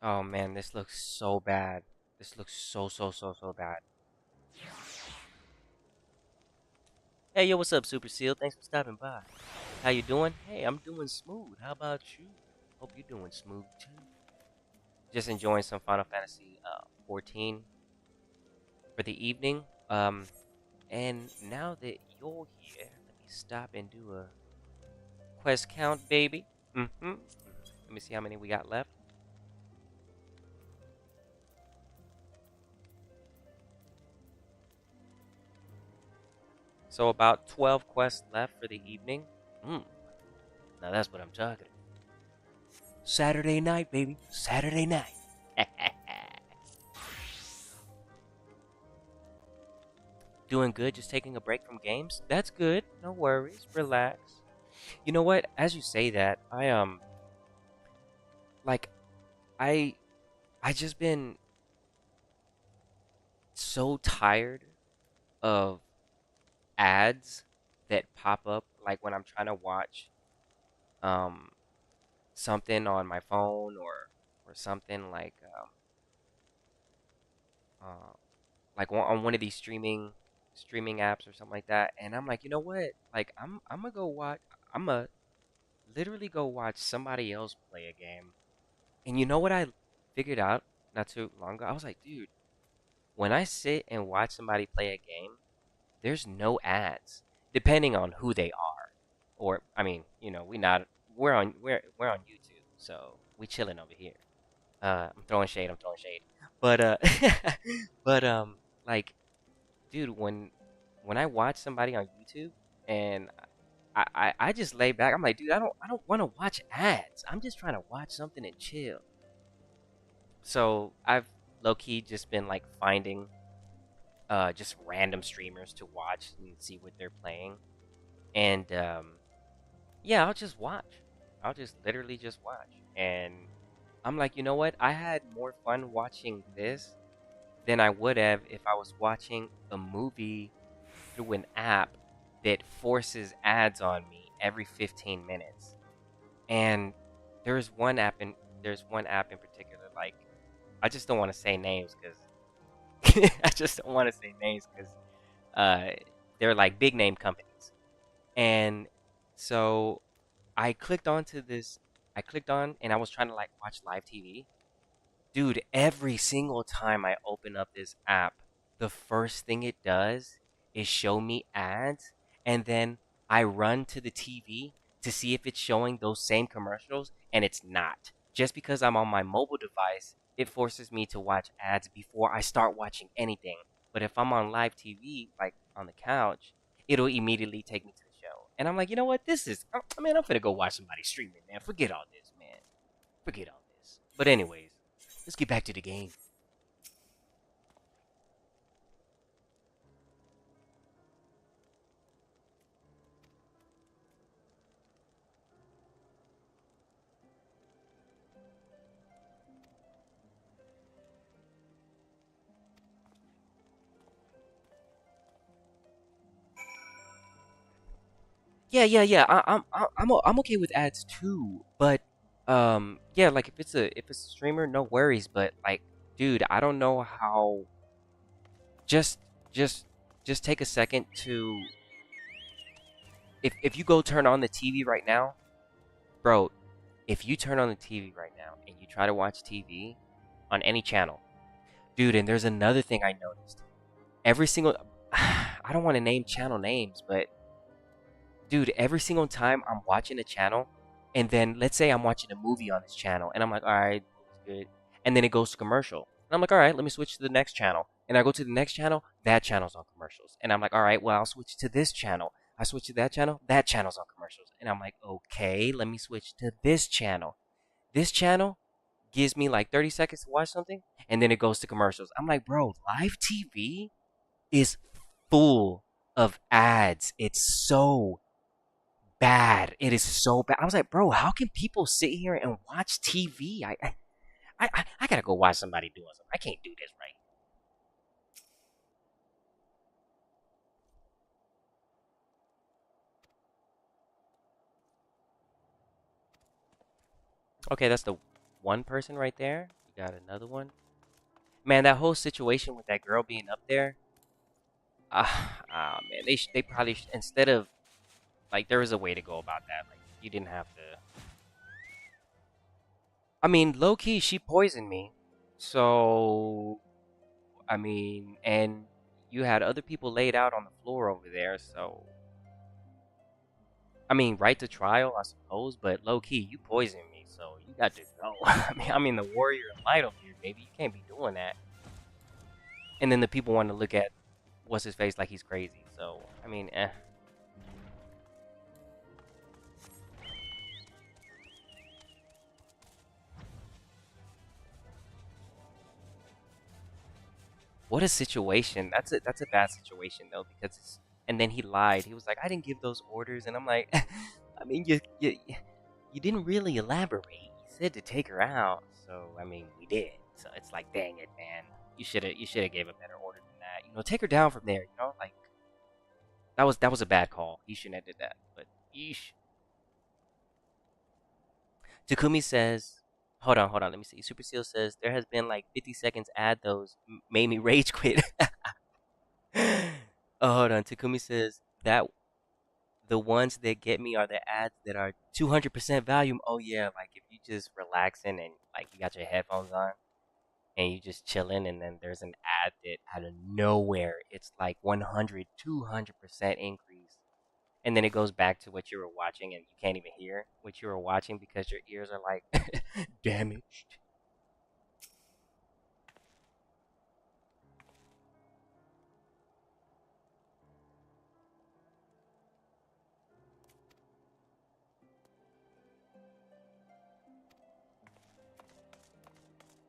Oh man, this looks so bad. This looks so bad. Hey, yo, what's up, Super Seal? Thanks for stopping by. How you doing? Hey, I'm doing smooth. How about you? Hope you're doing smooth too. Just enjoying some Final Fantasy 14 for the evening. And now that you're here, let me stop and do a quest count, baby. Let me see how many we got left. So about 12 quests left for the evening. Now that's what I'm talking about. Saturday night, baby. Saturday night. Doing good, just taking a break from games. That's good. No worries. Relax. You know what? As you say that, I just been so tired of ads that pop up like when I'm trying to watch something on my phone or something like on one of these streaming apps or something like that, and I'm like, you know what? Like I'm gonna go watch. I'm gonna literally go watch somebody else play a game. And you know what I figured out not too long ago? I was like, dude, when I sit and watch somebody play a game, there's no ads, depending on who they are. Or I mean, you know, we're on YouTube, so we chilling over here. I'm throwing shade. But but like, dude, when I watch somebody on YouTube and I just lay back, I'm like, dude, I don't want to watch ads. I'm just trying to watch something and chill. So I've low key just been like finding just random streamers to watch and see what they're playing, and yeah, I'll just watch. I'll just literally just watch, and I'm like, you know what? I had more fun watching this than I would have if I was watching a movie through an app that forces ads on me every 15 minutes. And there's one app in particular, like, I just don't want to say names because they're like big name companies. And so I clicked on and I was trying to like watch live TV. Dude, every single time I open up this app, the first thing it does is show me ads, and then I run to the TV to see if it's showing those same commercials, and it's not. Just because I'm on my mobile device, it forces me to watch ads before I start watching anything. But if I'm on live TV, like on the couch, it'll immediately take me to the show. And I'm like, you know what? I'm finna go watch somebody streaming, man. Forget all this, man. Forget all this. But anyways, let's get back to the game. Yeah. I'm okay with ads too, but yeah, like if it's a streamer, no worries. But like, dude, I don't know how. Just take a second to. If you go turn on the TV right now, bro. If you turn on the TV right now and you try to watch TV on any channel, dude, and there's another thing I noticed. Every single, I don't want to name channel names, but dude, every single time I'm watching a channel, and then let's say I'm watching a movie on this channel, and I'm like, all right, good, and then it goes to commercial, and I'm like, all right, let me switch to the next channel, and I go to the next channel, that channel's on commercials, and I'm like, all right, well, I'll switch to this channel. I switch to that channel's on commercials, and I'm like, okay, let me switch to this channel. This channel gives me like 30 seconds to watch something, and then it goes to commercials. I'm like, bro, live TV is full of ads. It's so bad. It is so bad. I was like, bro, how can people sit here and watch TV? I gotta go watch somebody doing something. I can't do this right. Okay, that's the one person right there. You got another one. Man, that whole situation with that girl being up there. Man, they probably instead of like there was a way to go about that. Like you didn't have to. I mean, low key, she poisoned me. So, I mean, and you had other people laid out on the floor over there. So, I mean, right to trial, I suppose. But low key, you poisoned me, so you got to go. I mean, the warrior of light over here, baby. You can't be doing that. And then the people want to look at what's his face like he's crazy. So, I mean, eh. What a situation. That's a bad situation though, because it's, and then he lied. He was like, I didn't give those orders, and I'm like, I mean, you didn't really elaborate. You said to take her out, so I mean, we did. So it's like, dang it, man. You should have gave a better order than that. You know, take her down from there. You know, like that was a bad call. He shouldn't have did that. But yeesh. Takumi says, hold on, let me see. Super Seal says, there has been like 50 seconds ad those made me rage quit. Oh, hold on. Takumi says, that the ones that get me are the ads that are 200% volume. Oh yeah, like if you just relaxing and like you got your headphones on and you just chilling, and then there's an ad that out of nowhere, it's like 100, 200% increase. And then it goes back to what you were watching, and you can't even hear what you were watching because your ears are like damaged.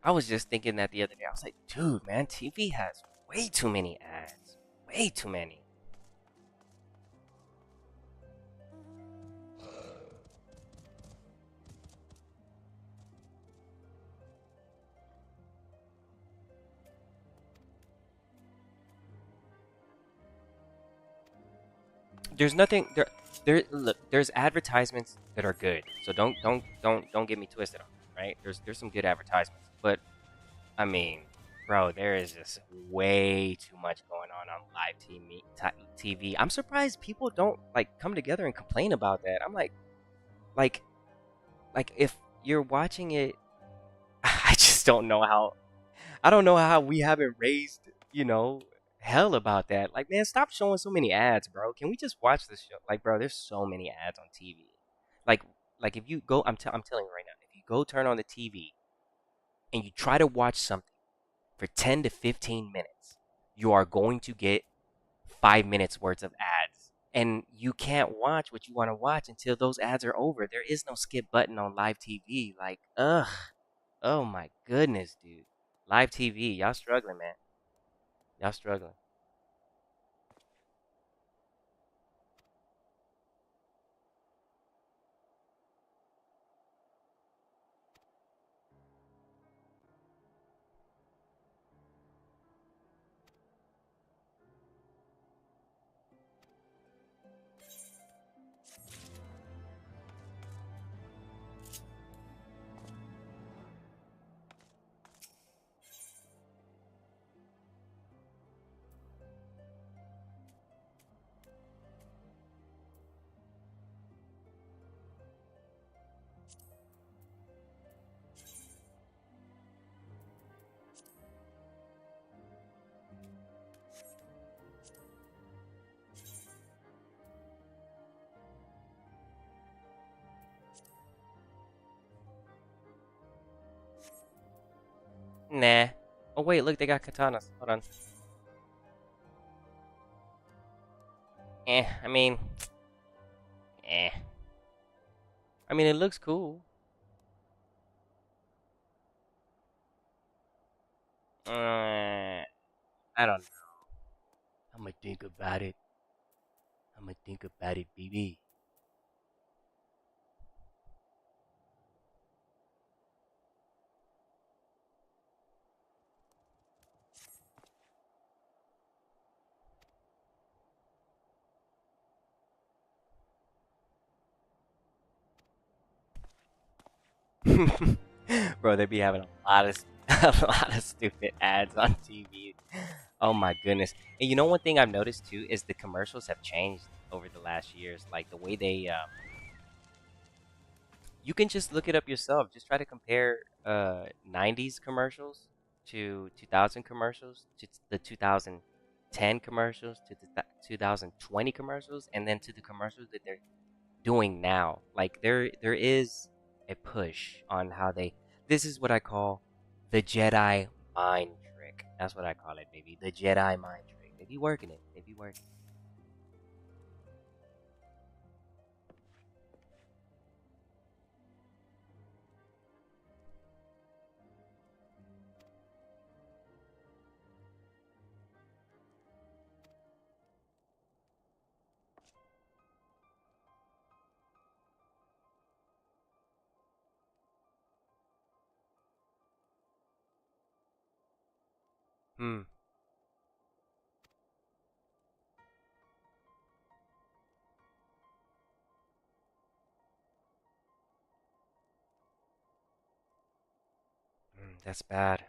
I was just thinking that the other day. I was like, dude, man, TV has way too many ads. Way too many. There's nothing there. Look, there's advertisements that are good, so don't get me twisted on it, right? There's some good advertisements, but I mean, bro, there is just way too much going on live TV. I'm surprised people don't like come together and complain about that. I'm like if you're watching it, I just don't know how. I don't know how we haven't raised, hell about that. Like, man, stop showing so many ads, bro. Can we just watch this show? Like, bro, there's so many ads on TV. Like if you go, I'm telling you right now, if you go turn on the TV and you try to watch something for 10 to 15 minutes, you are going to get 5 minutes worth of ads. And you can't watch what you want to watch until those ads are over. There is no skip button on live TV. Like, ugh. Oh my goodness, dude. Live TV, y'all struggling, man. Y'all struggling. Nah. Oh wait, look, they got katanas. Hold on. I mean, I mean, it looks cool. I don't know. I'ma think about it. Baby. Bro, they be having a lot of stupid ads on TV. Oh my goodness. And you know, one thing I've noticed too is the commercials have changed over the last years. Like the way they You can just look it up yourself. Just try to compare 90s commercials to 2000 commercials to the 2010 commercials to the 2020 commercials, and then to the commercials that they're doing now. Like there is a push on how they. This is what I call the Jedi mind trick. That's what I call it, baby. The Jedi mind trick. They be working it. They be working. Hmm. That's bad.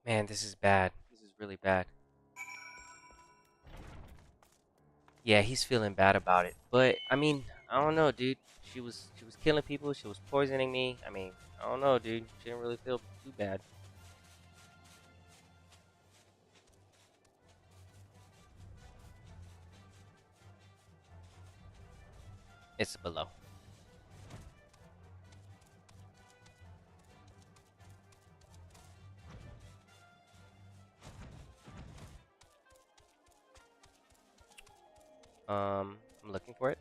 Man, this is bad. This is really bad. Yeah, he's feeling bad about it. But I mean, I don't know, dude. She was killing people. She was poisoning me. I mean, I don't know, dude. She didn't really feel too bad. It's below. I'm looking for it.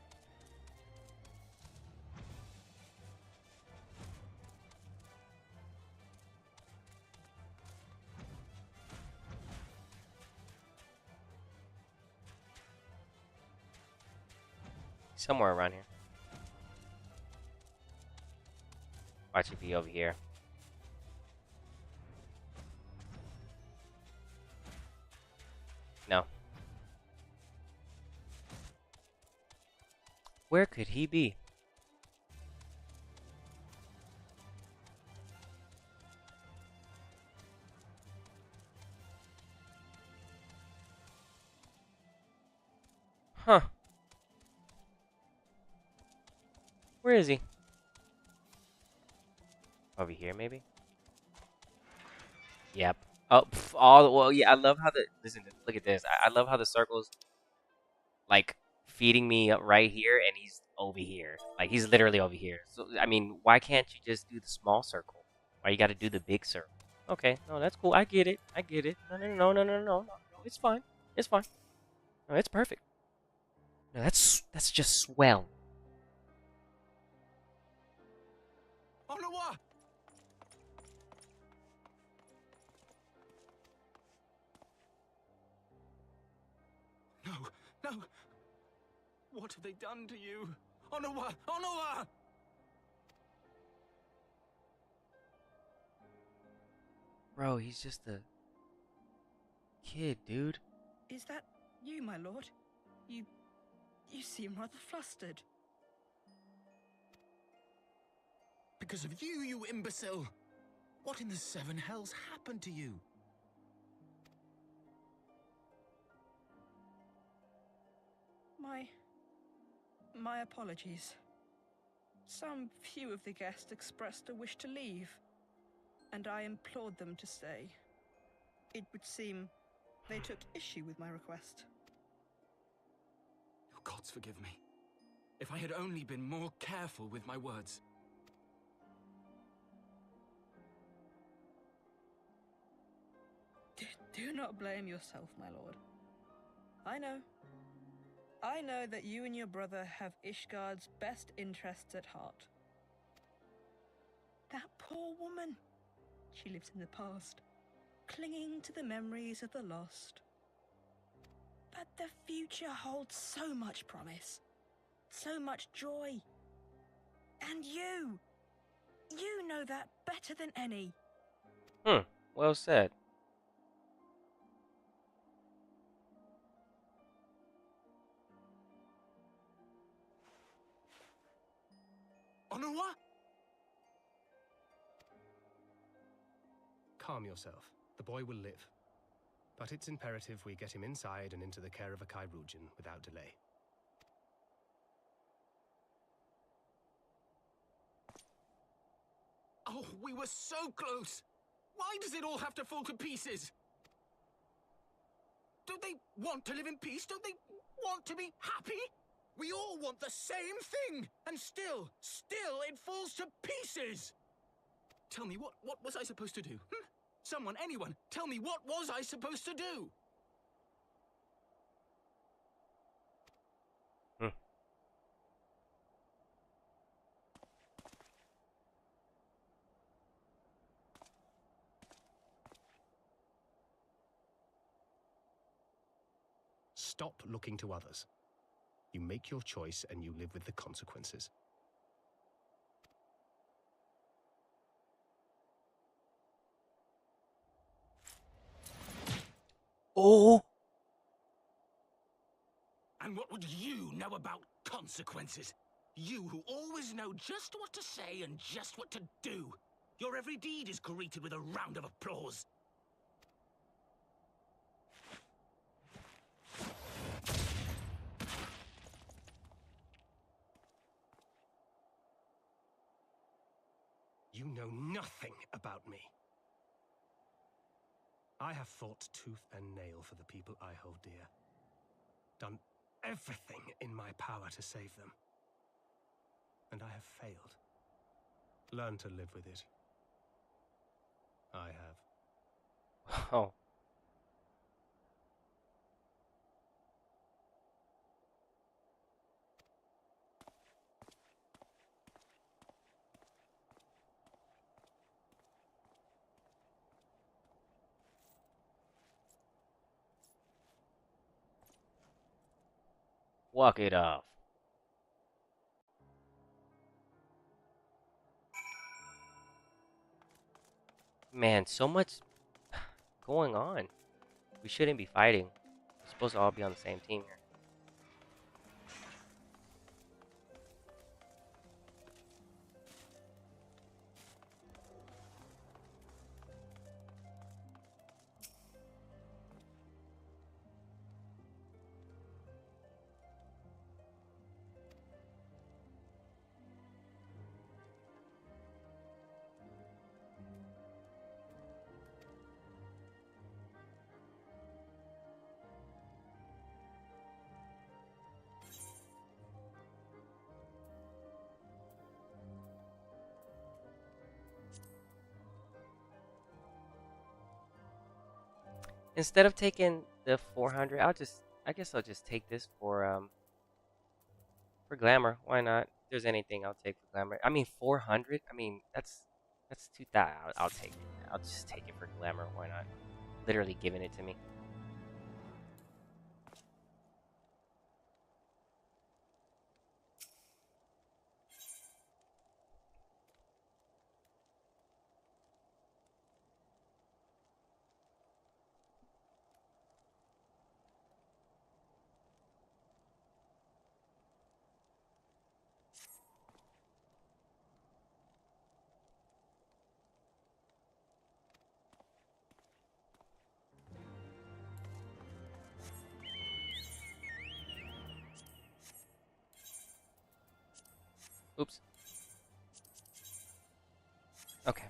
Somewhere around here. Watch it be over here. No. Where could he be? Huh. Where is he? Over here, maybe? Yep. Oh, well, yeah, I love how the... Listen, look at this. I love how the circles, like, feeding me right here, and he's over here. Like, he's literally over here. So, I mean, why can't you just do the small circle? Why you gotta do the big circle? Okay, no, that's cool. I get it. I get it. No. It's fine. It's fine. No, it's perfect. No, that's just swell. Onawa! No. What have they done to you? Onawa! Onawa! Bro, he's just a kid, dude. Is that you, my lord? You seem rather flustered. Because of you, you imbecile! What in the seven hells happened to you? My apologies. Some few of the guests expressed a wish to leave, and I implored them to stay. It would seem they took issue with my request. Your gods forgive me. If I had only been more careful with my words. Do not blame yourself, my lord. I know that you and your brother have Ishgard's best interests at heart. That poor woman. She lives in the past, clinging to the memories of the lost. But the future holds so much promise, so much joy. And you know that better than any. Well said. Onua? Calm yourself. The boy will live. But it's imperative we get him inside and into the care of a Chirurgeon without delay. Oh, we were so close! Why does it all have to fall to pieces? Don't they want to live in peace? Don't they want to be happy? We all want the same thing! And still it falls to pieces! Tell me, what was I supposed to do? Someone, anyone, tell me, what was I supposed to do? Stop looking to others. You make your choice and you live with the consequences. Oh! And what would you know about consequences? You who always know just what to say and just what to do. Your every deed is greeted with a round of applause. You know nothing about me. I have fought tooth and nail for the people I hold dear. Done everything in my power to save them. And I have failed. Learn to live with it. I have. Oh. Walk it off. Man, so much going on. We shouldn't be fighting. We're supposed to all be on the same team here. Instead of taking the 400, I guess I'll just take this for glamour. Why not? If there's anything, I'll take for glamour. I mean, 400. I mean, that's 2,000. I'll take it. I'll just take it for glamour. Why not? Literally giving it to me. Oops. Okay.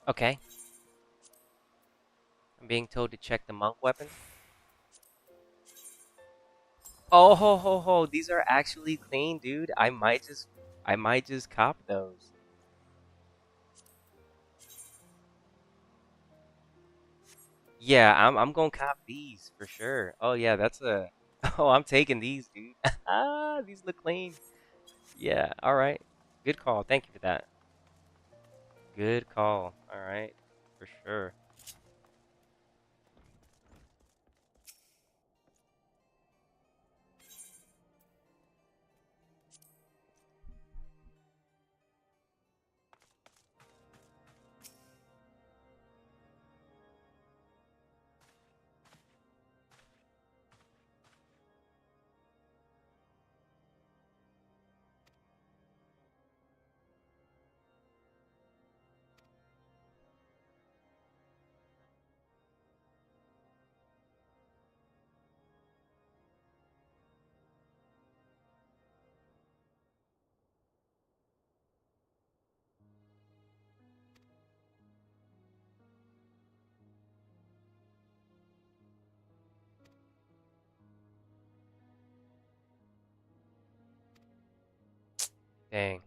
Okay. I'm being told to check the monk weapons. Oh ho ho ho! These are actually clean, dude. I might just cop those. Yeah, I'm gonna cop these for sure. Oh yeah, that's a. Oh, I'm taking these, dude. Ah, these look clean. Yeah. All right. Good call. Thank you for that. Good call. All right, for sure. Dang.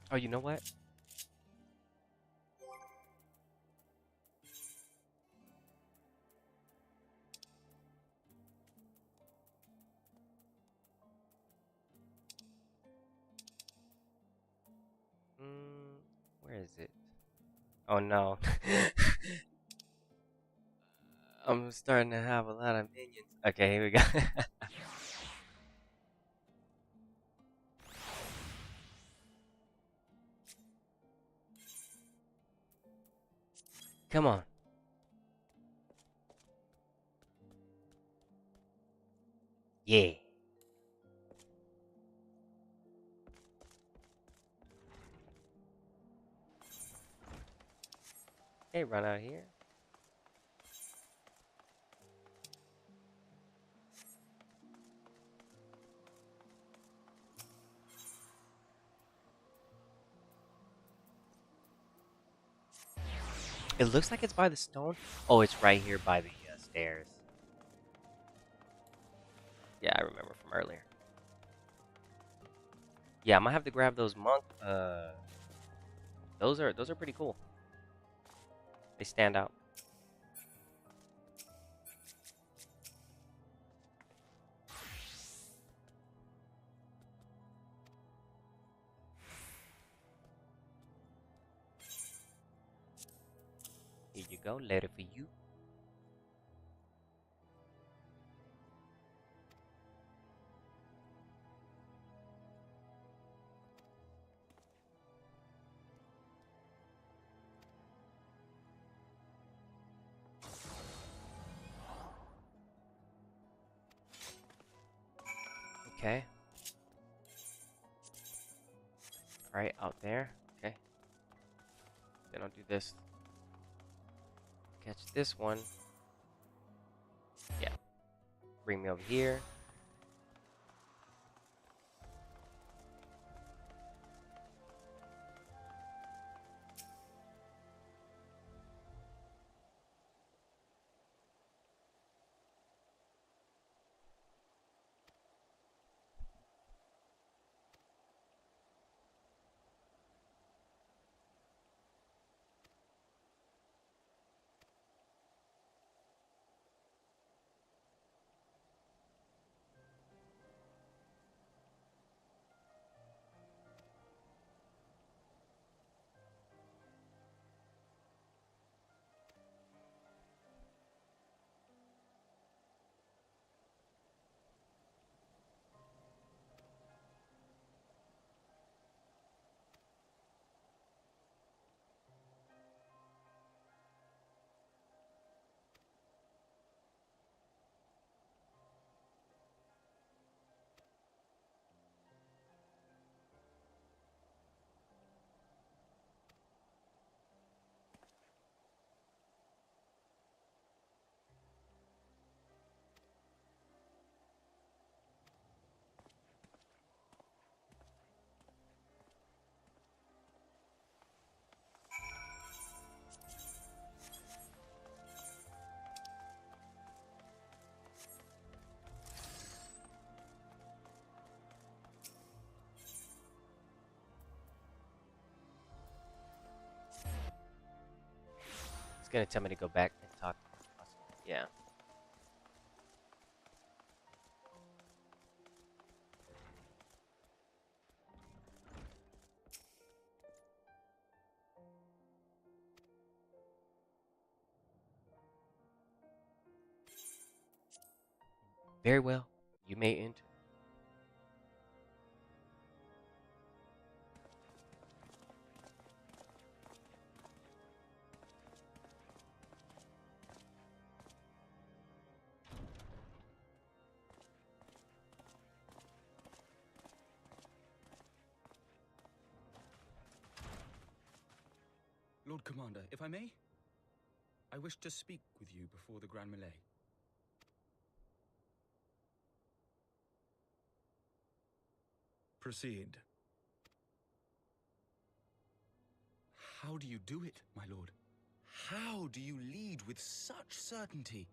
Oh, you know what? Where is it? Oh no. I'm starting to have a lot of minions. Okay, here we go. Come on. Yeah. Hey, run out here. It looks like it's by the stone. Oh, it's right here by the stairs. Yeah, I remember from earlier. Yeah, I'm gonna have to grab those monk. Those are pretty cool. They stand out. Here you go, letter for you. Okay. Right out there. Okay. Then I'll do this. Catch this one. Yeah. Bring me over here. It's gonna tell me to go back and talk. Yeah. Very well. You may enter. Lord Commander, if I may, I wish to speak with you before the Grand Melee. Proceed. How do you do it, my lord? How do you lead with such certainty,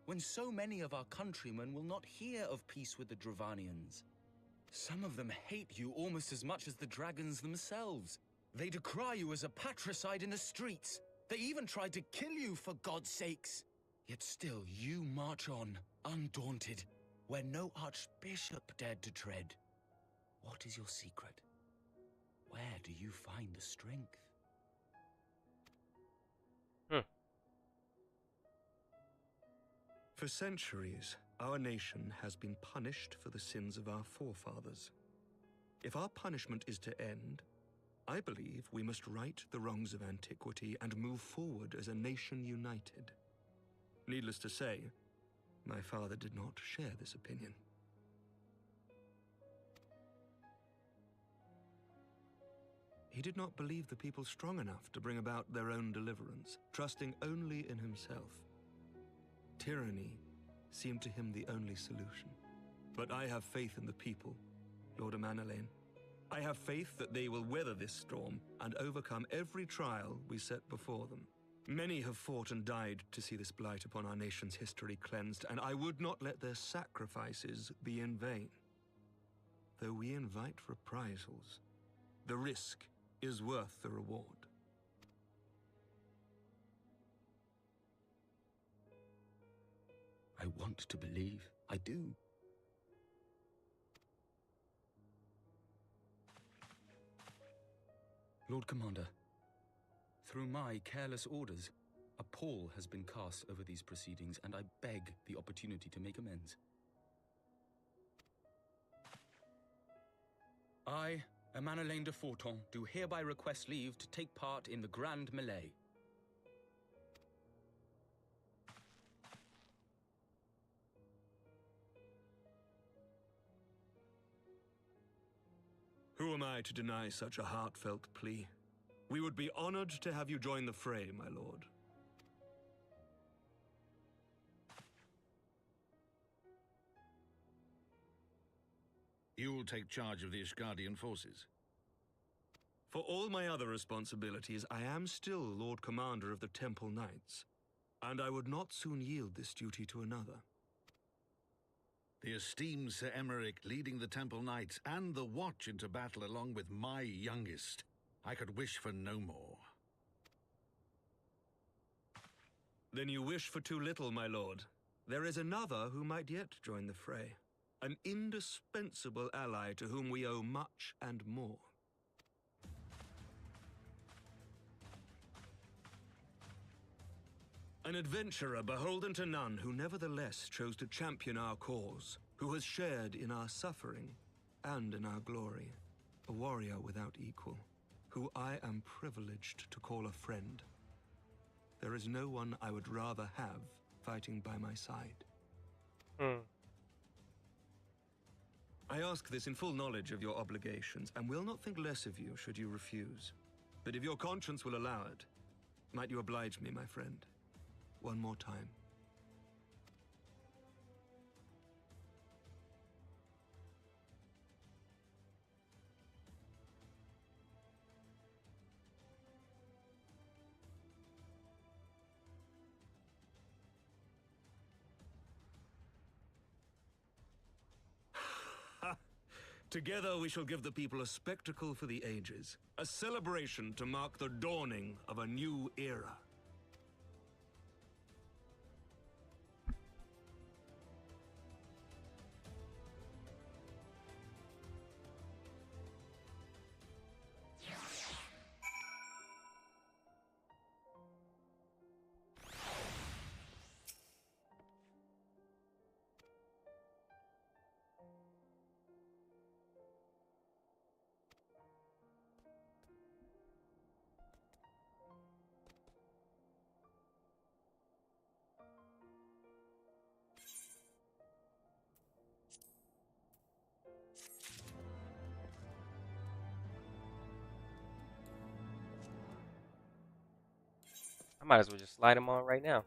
when so many of our countrymen will not hear of peace with the Dravanians? Some of them hate you almost as much as the dragons themselves. They decry you as a patricide in the streets. They even tried to kill you, for God's sakes. Yet still you march on, undaunted, where no archbishop dared to tread. What is your secret? Where do you find the strength? For centuries, our nation has been punished for the sins of our forefathers. If our punishment is to end, I believe we must right the wrongs of antiquity and move forward as a nation united. Needless to say, my father did not share this opinion. He did not believe the people strong enough to bring about their own deliverance, trusting only in himself. Tyranny seemed to him the only solution. But I have faith in the people, Lord Amanalain. I have faith that they will weather this storm and overcome every trial we set before them. Many have fought and died to see this blight upon our nation's history cleansed, and I would not let their sacrifices be in vain. Though we invite reprisals, the risk is worth the reward. I want to believe. I do. Lord Commander, through my careless orders, a pall has been cast over these proceedings, and I beg the opportunity to make amends. I, Amanalain de Forton, do hereby request leave to take part in the Grand Melee. Who am I to deny such a heartfelt plea? We would be honored to have you join the fray, my lord. You will take charge of the Ishgardian forces. For all my other responsibilities, I am still Lord Commander of the Temple Knights, and I would not soon yield this duty to another. The esteemed Sir Emeric leading the Temple Knights and the Watch into battle along with my youngest. I could wish for no more. Then you wish for too little, my lord. There is another who might yet join the fray. An indispensable ally to whom we owe much and more. An adventurer beholden to none who nevertheless chose to champion our cause, who has shared in our suffering and in our glory. A warrior without equal, who I am privileged to call a friend. There is no one I would rather have fighting by my side. I ask this in full knowledge of your obligations, and will not think less of you should you refuse. But if your conscience will allow it, might you oblige me, my friend? One more time. Together we shall give the people a spectacle for the ages, a celebration to mark the dawning of a new era. I might as well just slide them on right now.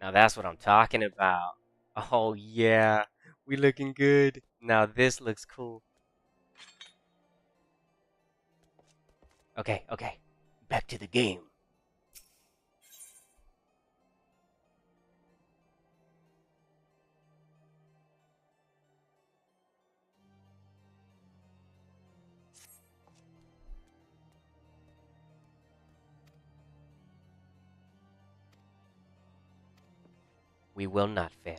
Now that's what I'm talking about. Oh yeah, We looking good. Now this looks cool. Okay, okay. Back to the game. We will not fail.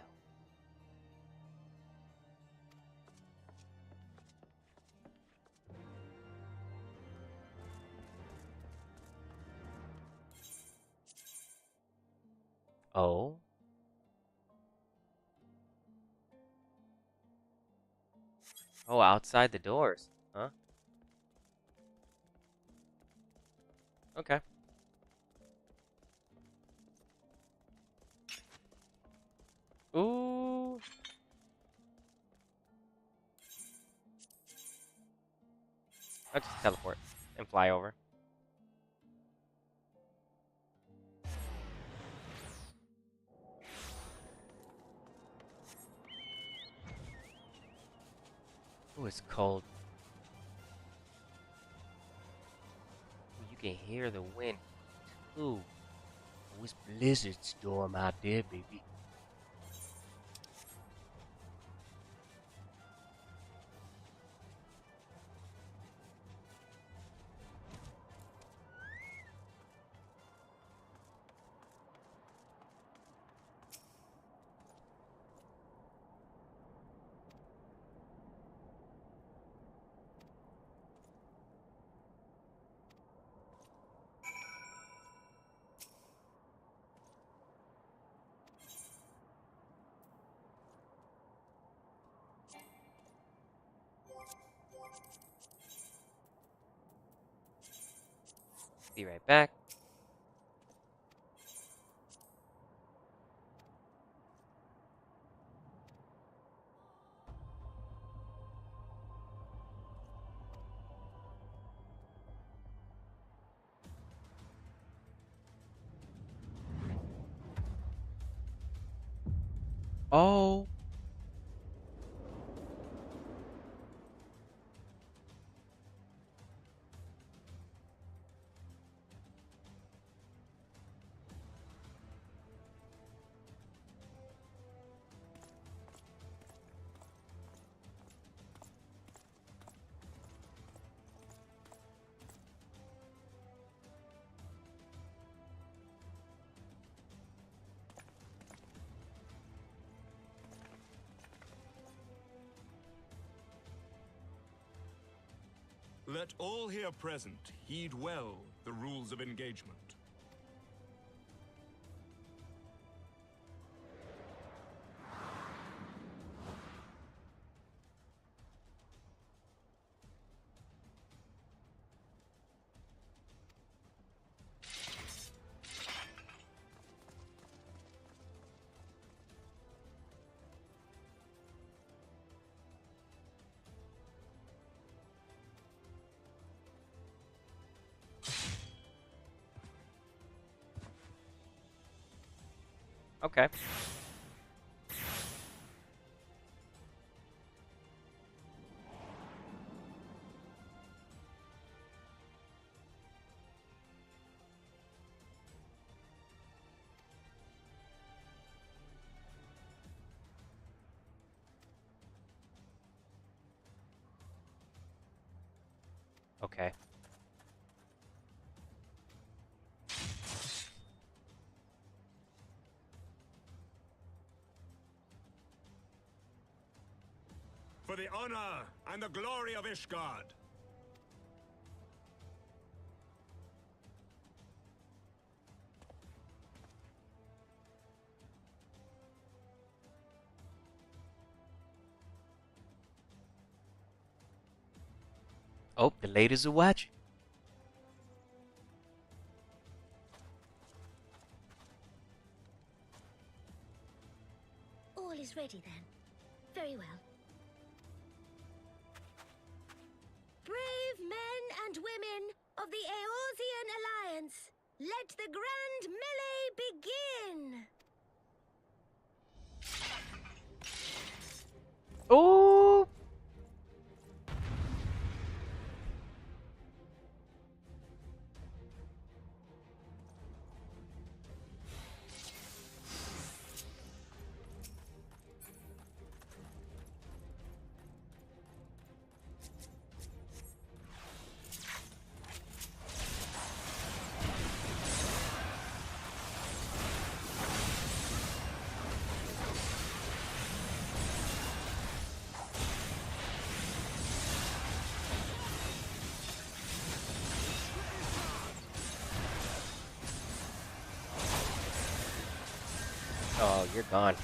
Oh. Oh, outside the doors. Huh? Okay. Ooh. I'll just teleport and fly over. Ooh, it's cold. Ooh, you can hear the wind. Ooh. Oh, it's blizzard storm out there, baby. Be right back. Oh. Let all here present heed well the rules of engagement. Okay. Okay. For the honor and the glory of Ishgard. Oh, the ladies are watching. All is ready then. Very well. Brave men and women of the Eorzean Alliance, let the grand melee begin! Ooh! Oh, you're gone.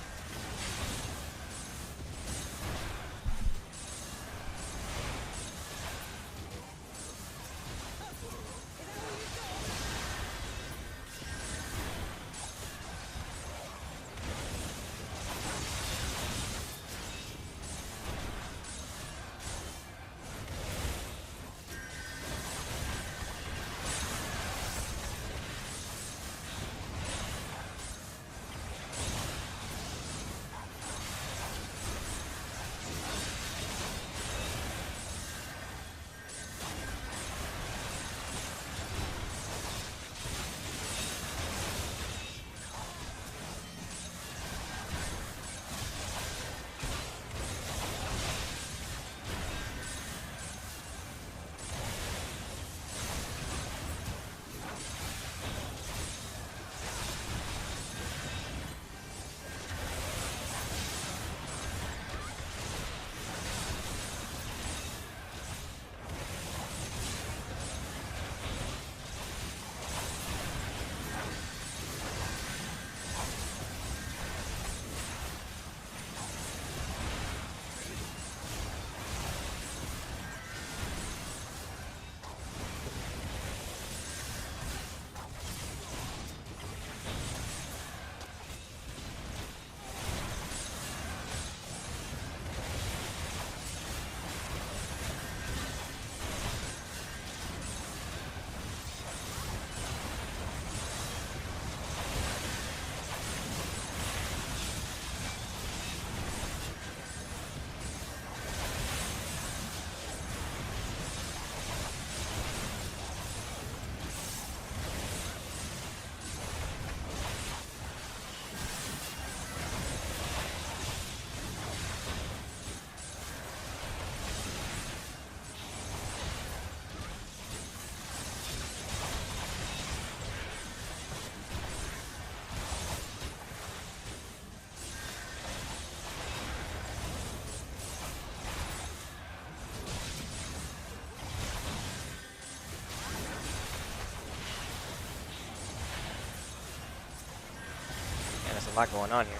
There's a lot going on here.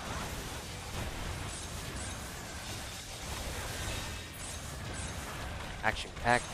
Action packed.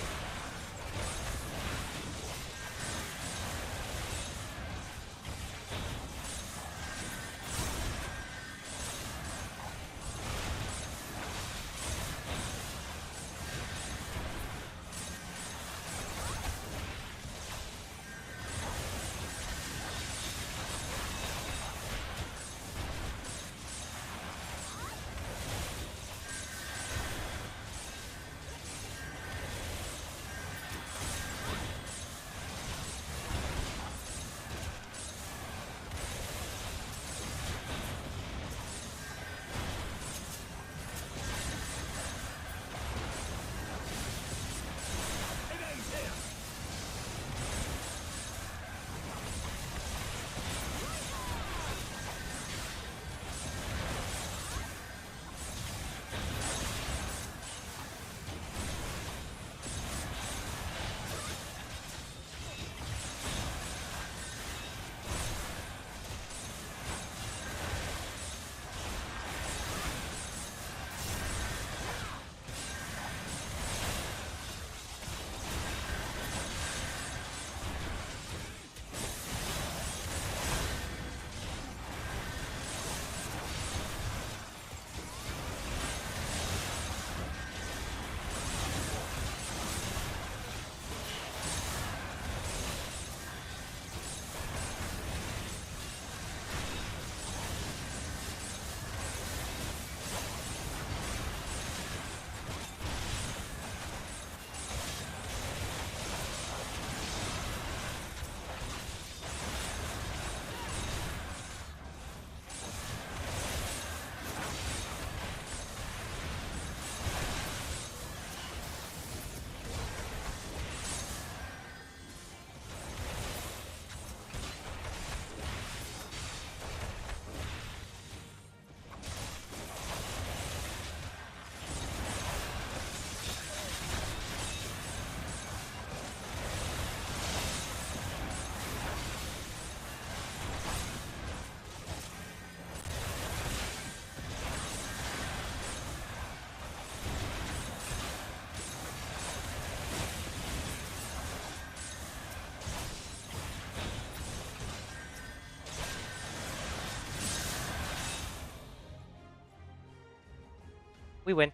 We win.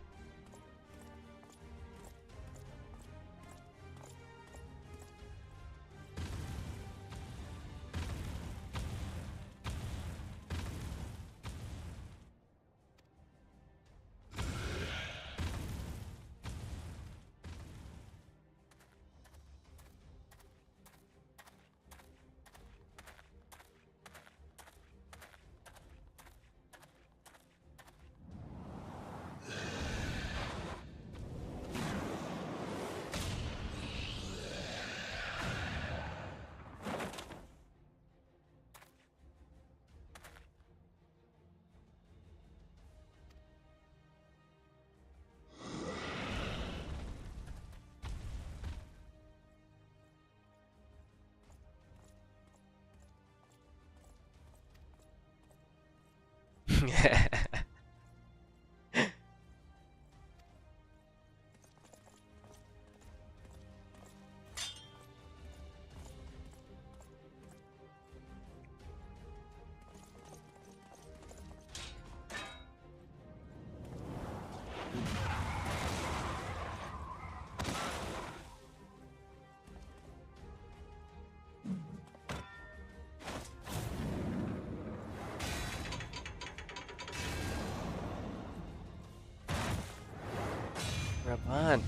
Raban.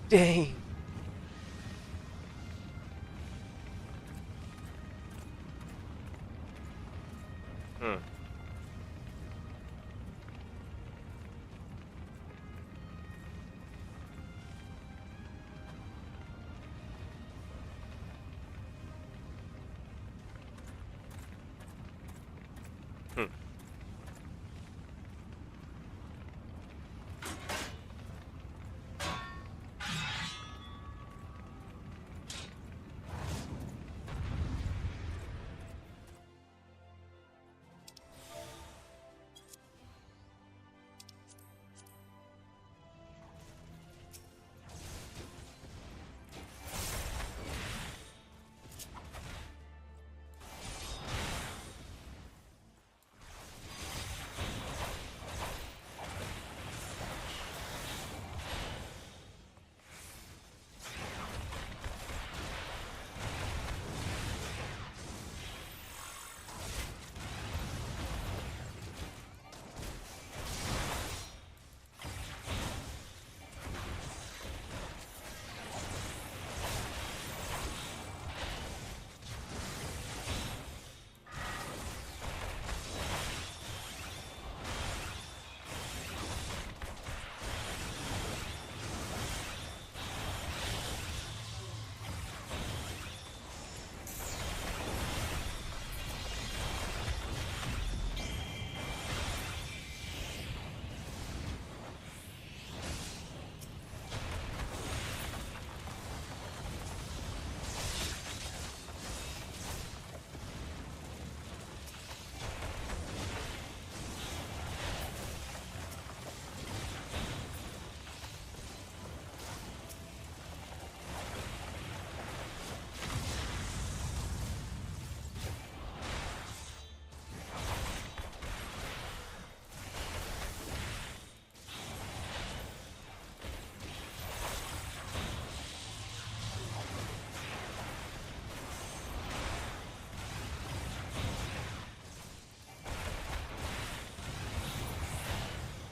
Dang.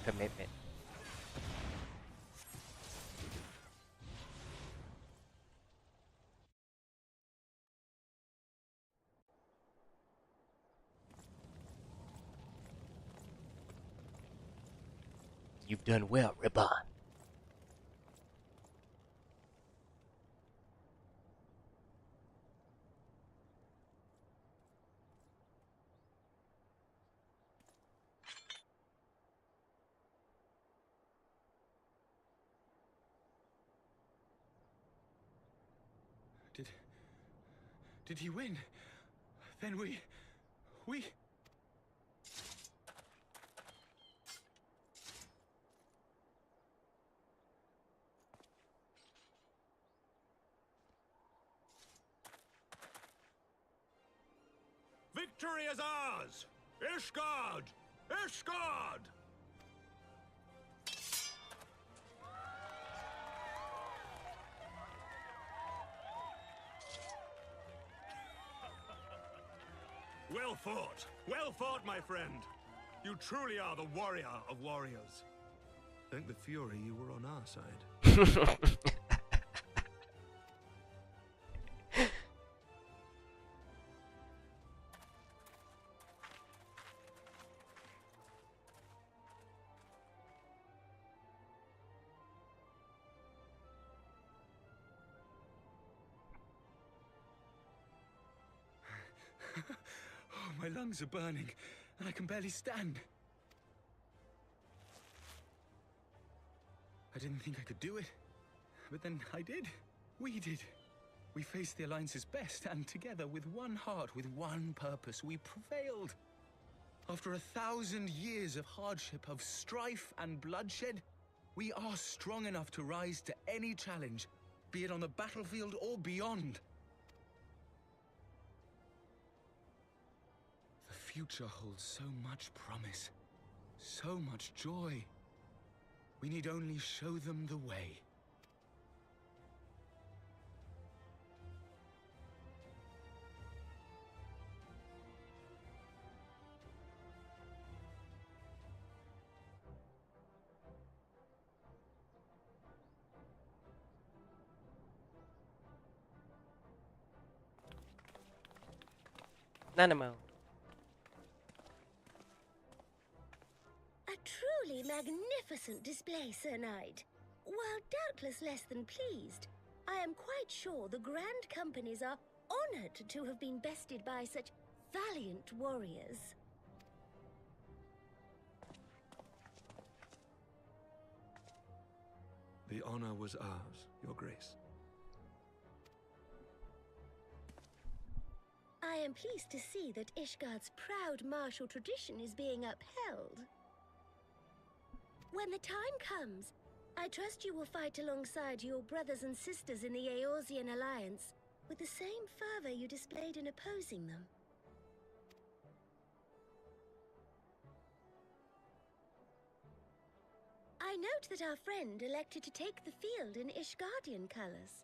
Commitment. You've done well, Ribbon. Did he win? Then we... Victory is ours! Ishgard! Ishgard! Well fought! Well fought, my friend! You truly are the warrior of warriors. Thank the Fury you were on our side. Oh, my lungs are burning, and I can barely stand. I didn't think I could do it, but then I did. We did. We faced the Alliance's best, and together, with one heart, with one purpose, we prevailed. After 1,000 years of hardship, of strife and bloodshed, we are strong enough to rise to any challenge, be it on the battlefield or beyond. The future holds so much promise, so much joy. We need only show them the way. Nanamo. A truly magnificent display, Sir Knight. While doubtless less than pleased, I am quite sure the Grand Companies are honored to have been bested by such valiant warriors. The honor was ours, Your Grace. I am pleased to see that Ishgard's proud martial tradition is being upheld. When the time comes, I trust you will fight alongside your brothers and sisters in the Eorzean Alliance with the same fervor you displayed in opposing them. I note that our friend elected to take the field in Ishgardian colors.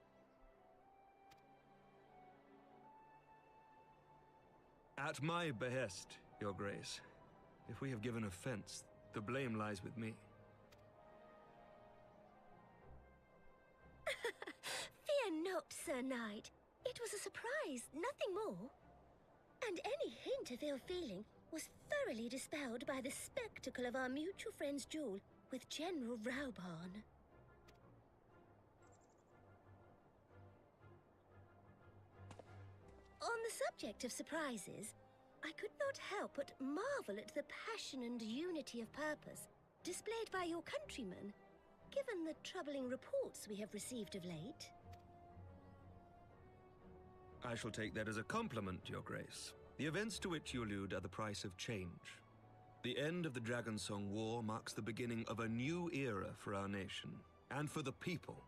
At my behest, Your Grace. If we have given offense, the blame lies with me. Fear not, Sir Knight. It was a surprise, nothing more. And any hint of ill feeling was thoroughly dispelled by the spectacle of our mutual friend's duel with General Raubarn. On the subject of surprises, I could not help but marvel at the passion and unity of purpose displayed by your countrymen, given the troubling reports we have received of late. I shall take that as a compliment, Your Grace. The events to which you allude are the price of change. The end of the Dragonsong War marks the beginning of a new era for our nation, and for the people,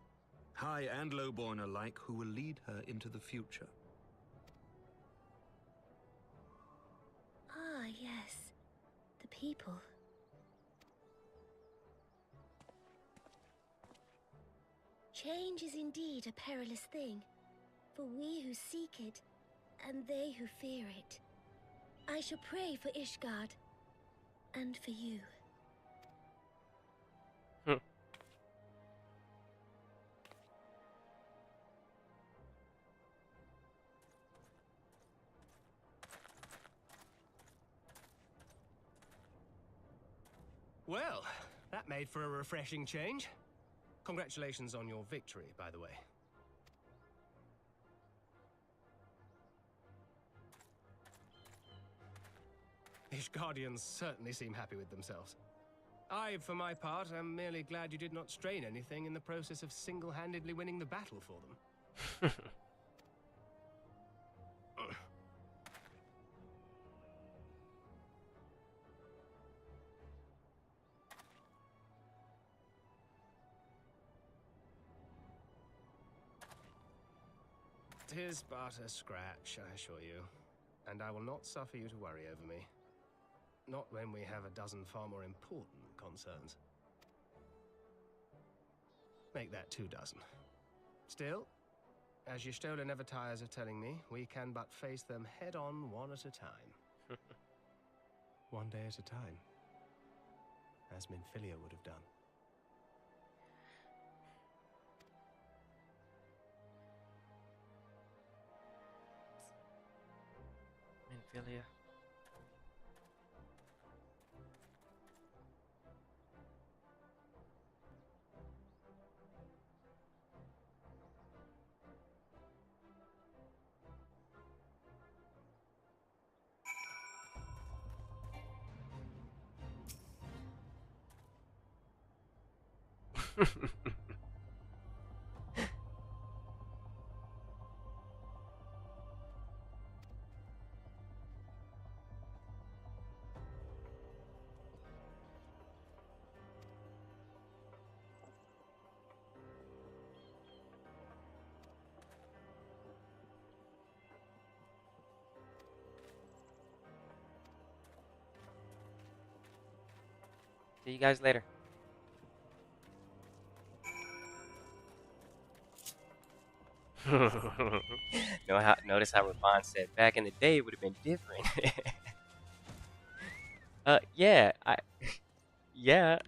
high and lowborn alike, who will lead her into the future. Ah, yes. The people. Change is indeed a perilous thing, for we who seek it, and they who fear it. I shall pray for Ishgard, and for you. Well, that made for a refreshing change. Congratulations on your victory, by the way. Ishgardians certainly seem happy with themselves. I, for my part, am merely glad you did not strain anything in the process of single-handedly winning the battle for them. Tis but a scratch, I assure you, and I will not suffer you to worry over me. Not when we have a dozen far more important concerns. Make that 2 dozen. Still, as your Stola never tires of telling me, we can but face them head-on one at a time. One day at a time. As Minfilia would have done. Minfilia. See you guys later. Notice how Ramon said back in the day it would have been different. Yeah, yeah.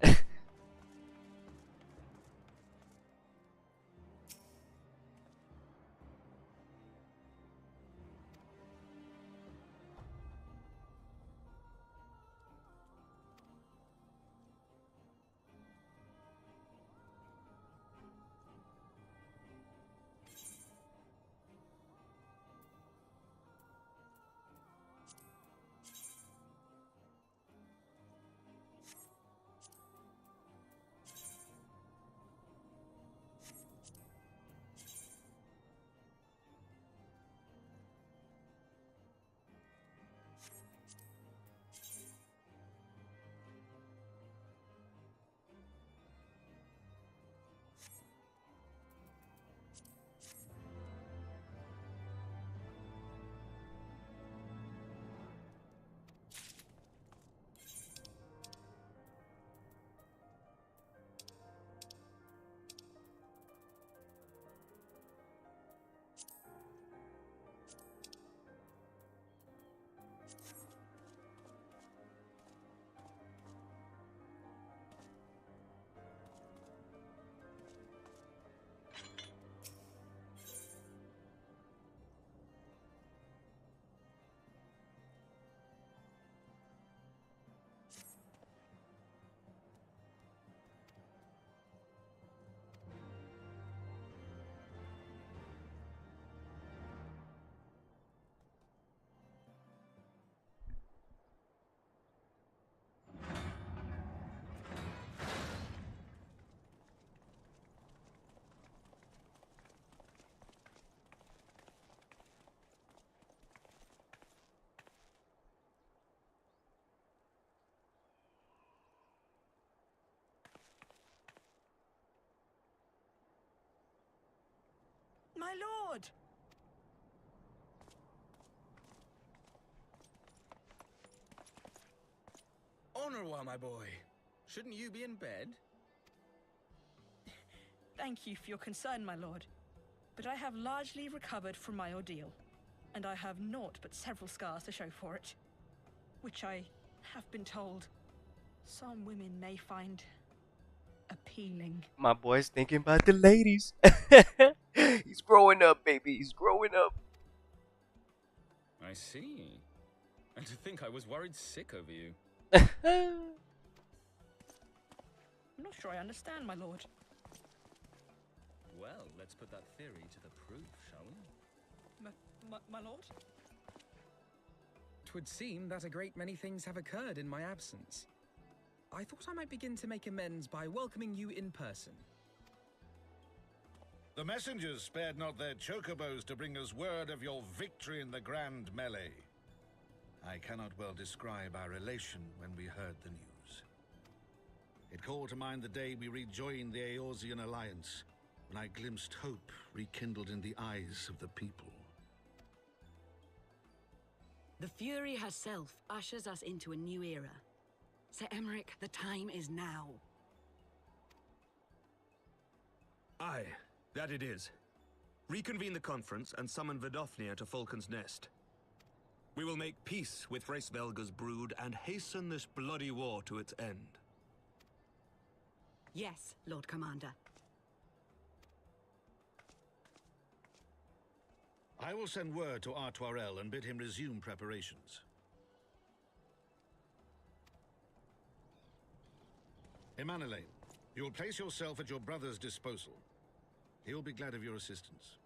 My lord! Honorwa, my boy. Shouldn't you be in bed? Thank you for your concern, my lord. But I have largely recovered from my ordeal, and I have naught but several scars to show for it, which I have been told some women may find appealing. My boy's thinking about the ladies. He's growing up, baby. He's growing up. I see. And to think I was worried sick over you. I'm not sure I understand, my lord. Well, let's put that theory to the proof, shall we? My lord? 'Twould seem that a great many things have occurred in my absence. I thought I might begin to make amends by welcoming you in person. The messengers spared not their chocobos to bring us word of your victory in the grand melee. I cannot well describe our elation when we heard the news. It called to mind the day we rejoined the Eorzean alliance, when I glimpsed hope rekindled in the eyes of the people. The Fury herself ushers us into a new era. Sir Emmerich, the time is now. Aye, that it is. Reconvene the conference and summon Vidofnir to Falcon's Nest. We will make peace with Hraesvelga's brood and hasten this bloody war to its end. Yes, Lord Commander. I will send word to Artoirel and bid him resume preparations. Emmanuel, you will place yourself at your brother's disposal. He will be glad of your assistance.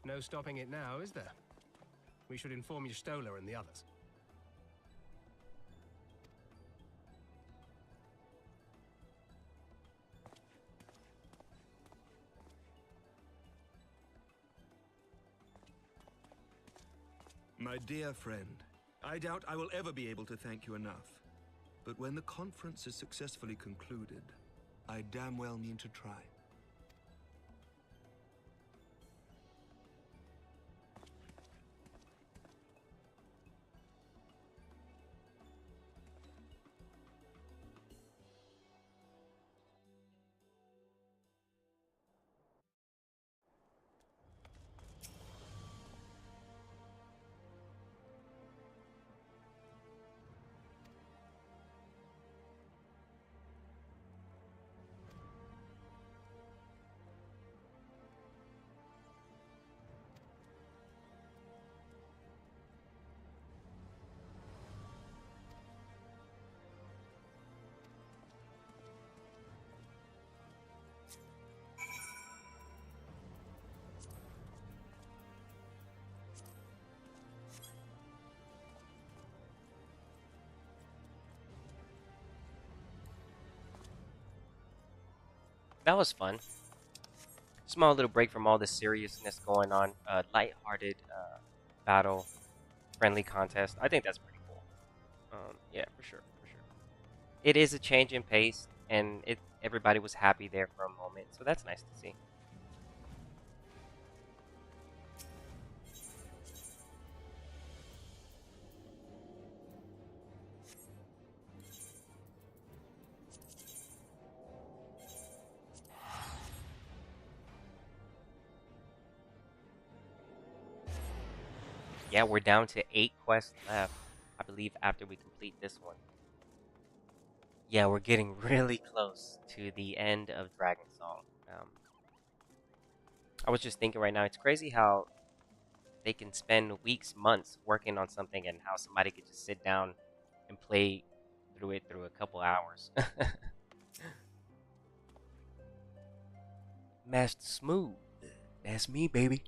No stopping it now, is there? We should inform Y'shtola and the others. My dear friend, I doubt I will ever be able to thank you enough. But when the conference is successfully concluded, I damn well mean to try. That was fun. Small little break from all the seriousness going on. Light-hearted battle, friendly contest. I think that's pretty cool. Yeah, for sure, for sure. It is a change in pace, and everybody was happy there for a moment, so that's nice to see. Yeah, we're down to 8 quests left, I believe, after we complete this one. Yeah, we're getting really close to the end of Dragon Song. I was just thinking right now, it's crazy how they can spend weeks, months working on something and how somebody could just sit down and play through it through a couple hours. Master Smooth. That's me, baby.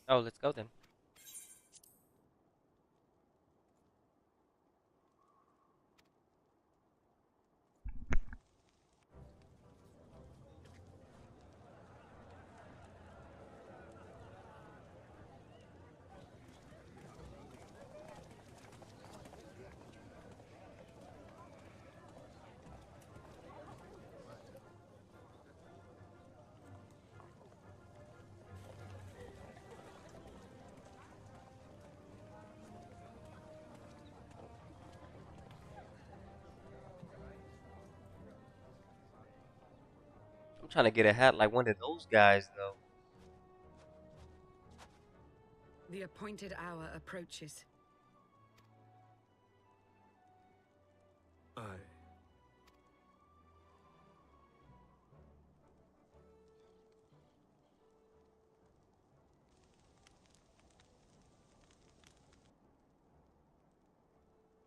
Oh, let's go then. I'm trying to get a hat like one of those guys, though. The appointed hour approaches. Aye.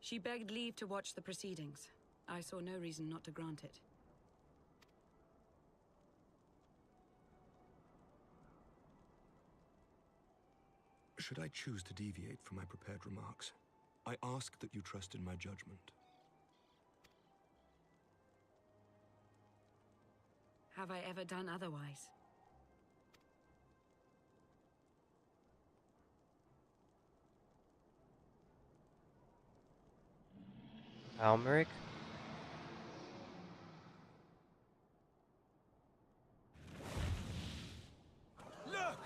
She begged leave to watch the proceedings. I saw no reason not to grant it. Should I choose to deviate from my prepared remarks, I ask that you trust in my judgment. Have I ever done otherwise? Almeric? Look!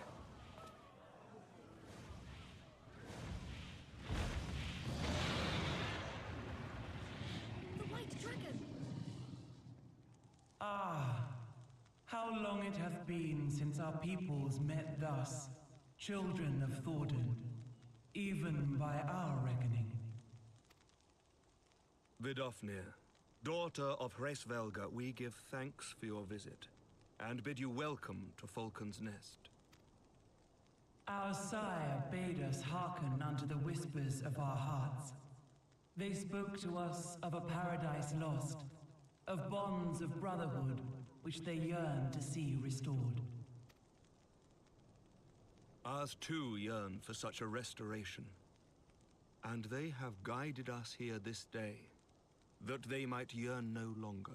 The White Dragon! Ah, how long it hath been since our peoples met thus, children of Thordan, even by our reckoning. Vidofnir, daughter of Hraesvelga, we give thanks for your visit, and bid you welcome to Falcon's Nest. Our sire bade us hearken unto the whispers of our hearts. They spoke to us of a paradise lost, of bonds of brotherhood which they yearn to see restored. Ours too yearn for such a restoration, and they have guided us here this day, that they might yearn no longer.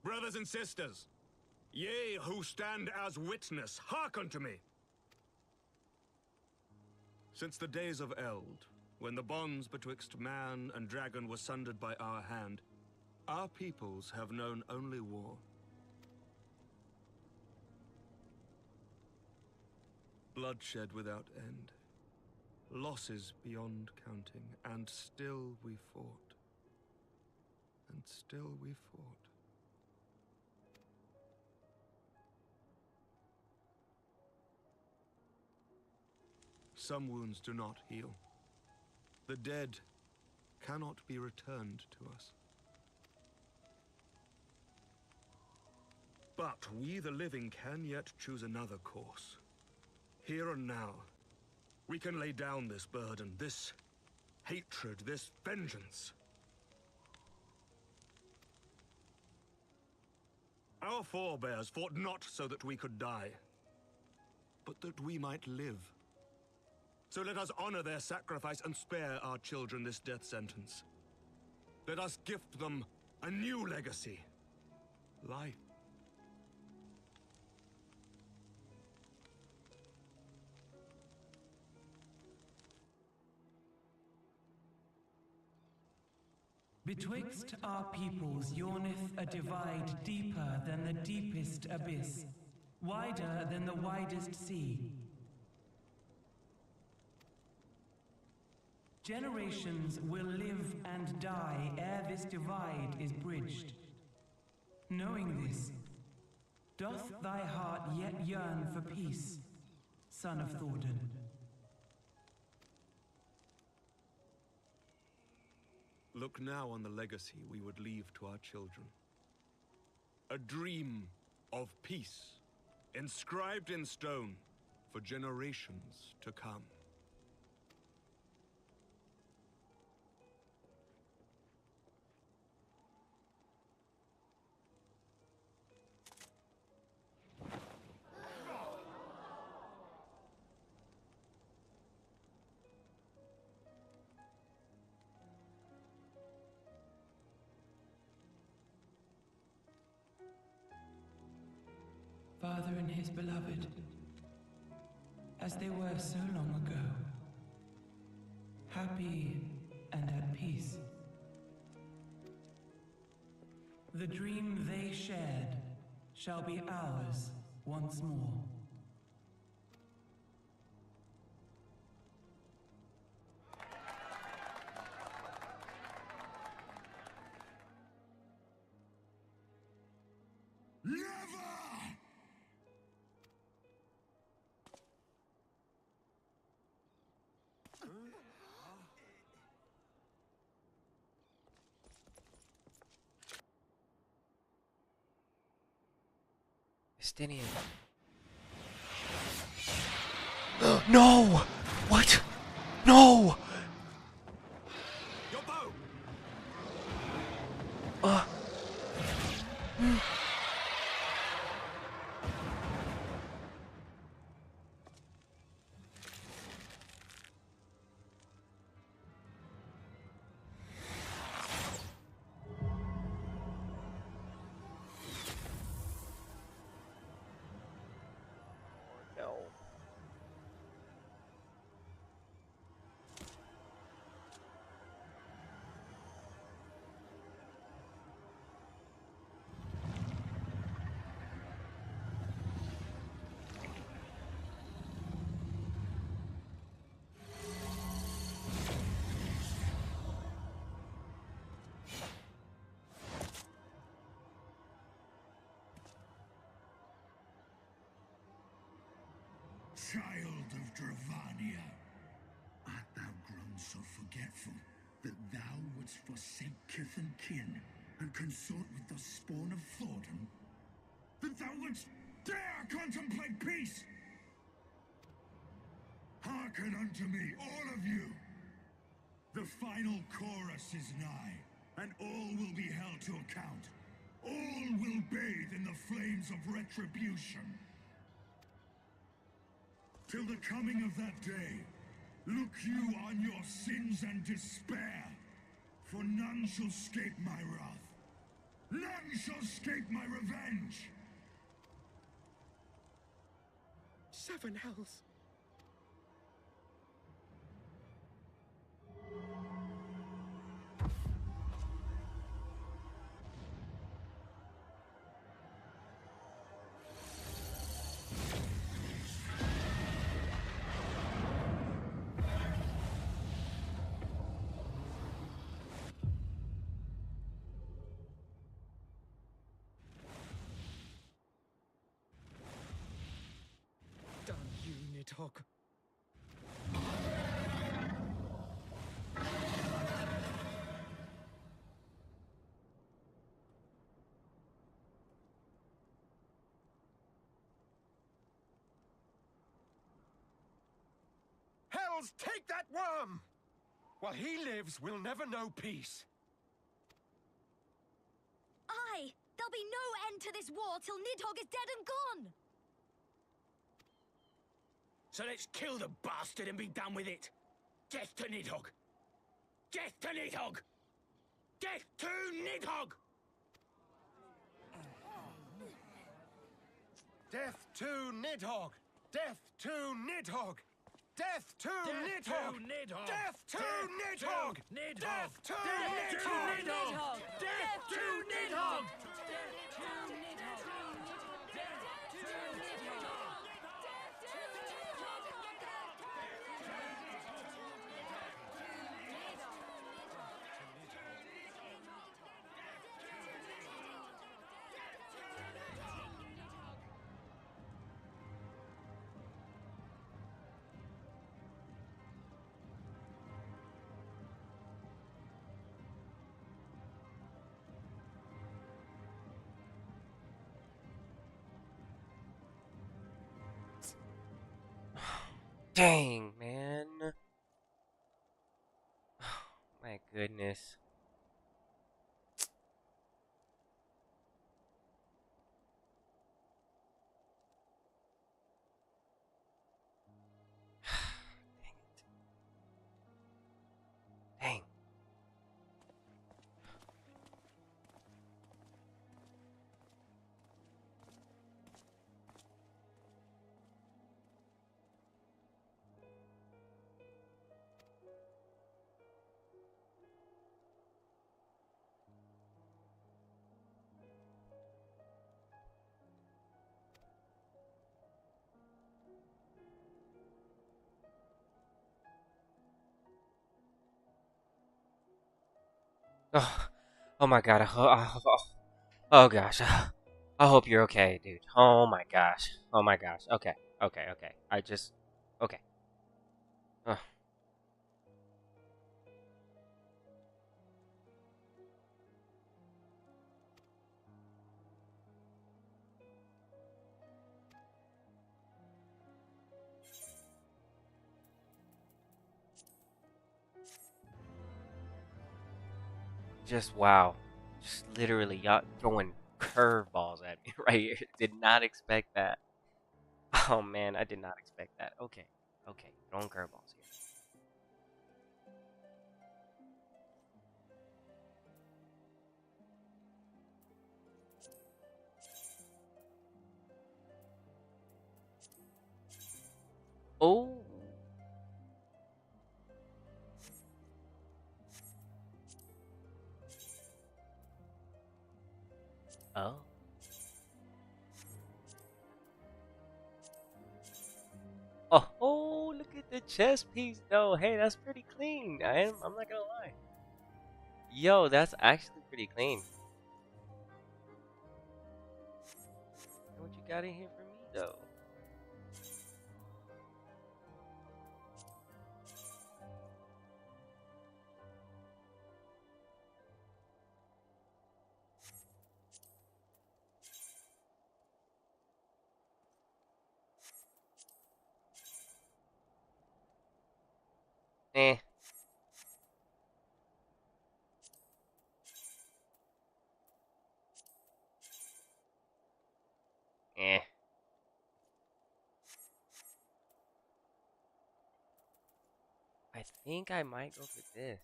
Brothers and sisters, ye who stand as witness, hearken to me. Since the days of Eld, when the bonds betwixt man and dragon were sundered by our hand, our peoples have known only war. Bloodshed without end, losses beyond counting, and still we fought. And still we fought. Some wounds do not heal. The dead cannot be returned to us. But we, the living, can yet choose another course. Here and now, we can lay down this burden, this hatred, this vengeance. Our forebears fought not so that we could die, but that we might live. So let us honor their sacrifice and spare our children this death sentence. Let us gift them a new legacy. Life. Betwixt our peoples yawneth a divide deeper than the deepest abyss, wider than the widest sea. Generations will live and die ere this divide is bridged. Knowing this, doth thy heart yet yearn for peace, son of Thordan? Look now on the legacy we would leave to our children. A dream of peace, inscribed in stone for generations to come. Father and his beloved, as they were so long ago, happy and at peace. The dream they shared shall be ours once more. Justinian. No! What? No! Your bow! No. Child of Dravania, art thou grown so forgetful that thou wouldst forsake kith and kin and consort with the spawn of Thornton? That thou wouldst dare contemplate peace? Hearken unto me, all of you! The final chorus is nigh, and all will be held to account. All will bathe in the flames of retribution. Till the coming of that day, look you on your sins and despair, for none shall escape my wrath. None shall escape my revenge! 7 hells. Damn you, Nidhogg. Hells, take that worm! While he lives, we'll never know peace. Aye! There'll be no end to this war till Nidhogg is dead and gone! So let's kill the bastard and be done with it. Death to Nidhogg! Death to Nidhogg! Death to Nidhogg! Death to Nidhogg! Death to Nidhogg! Death to Nidhogg! Death to Nidhogg! Death to Nidhogg! Death to Nidhogg! Dang, man. My goodness. Dang. Oh my god. Oh gosh. I hope you're okay, dude. Oh my gosh. Oh my gosh. Okay. I just. Okay. Ugh. Just wow. Just literally y'all throwing curveballs at me right here. Did not expect that. Oh man, I did not expect that. Okay. Okay. Throwing curveballs here. Oh. Oh. Oh, look at the chest piece though. Hey, that's pretty clean. I'm not gonna lie. Yo, that's actually pretty clean. What you got in here for me though? Eh. Eh. I think I might go for this.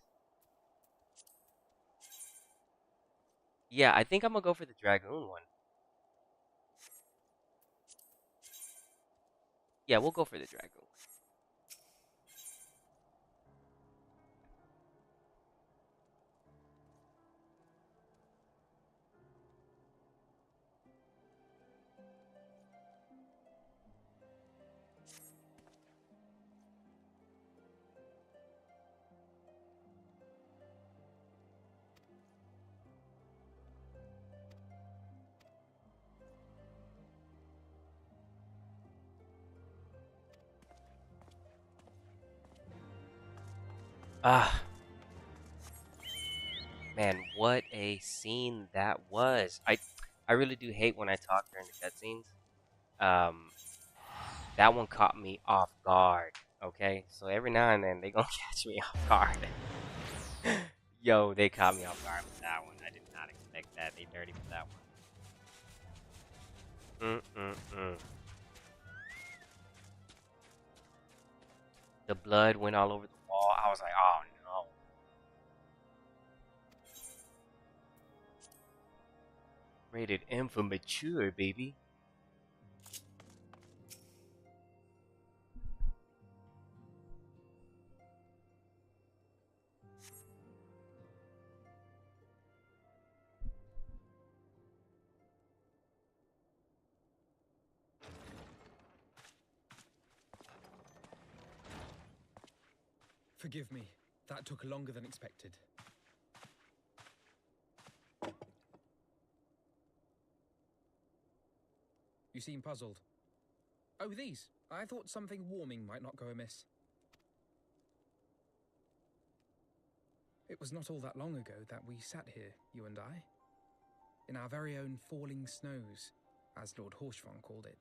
Yeah, I think I'm gonna go for the Dragoon one. Yeah, we'll go for the Dragoon. Ah, man, what a scene that was. I really do hate when I talk during the cutscenes. That one caught me off guard. Okay, so every now and then they gonna catch me off guard. Yo, they caught me off guard with that one. I did not expect that. They dirty with that one. The blood went all over the wall. I was like, oh no. Rated M for mature, baby. Forgive me. That took longer than expected. You seem puzzled. Oh, these. I thought something warming might not go amiss. It was not all that long ago that we sat here, you and I. In our very own falling snows, as Lord Horshvon called it.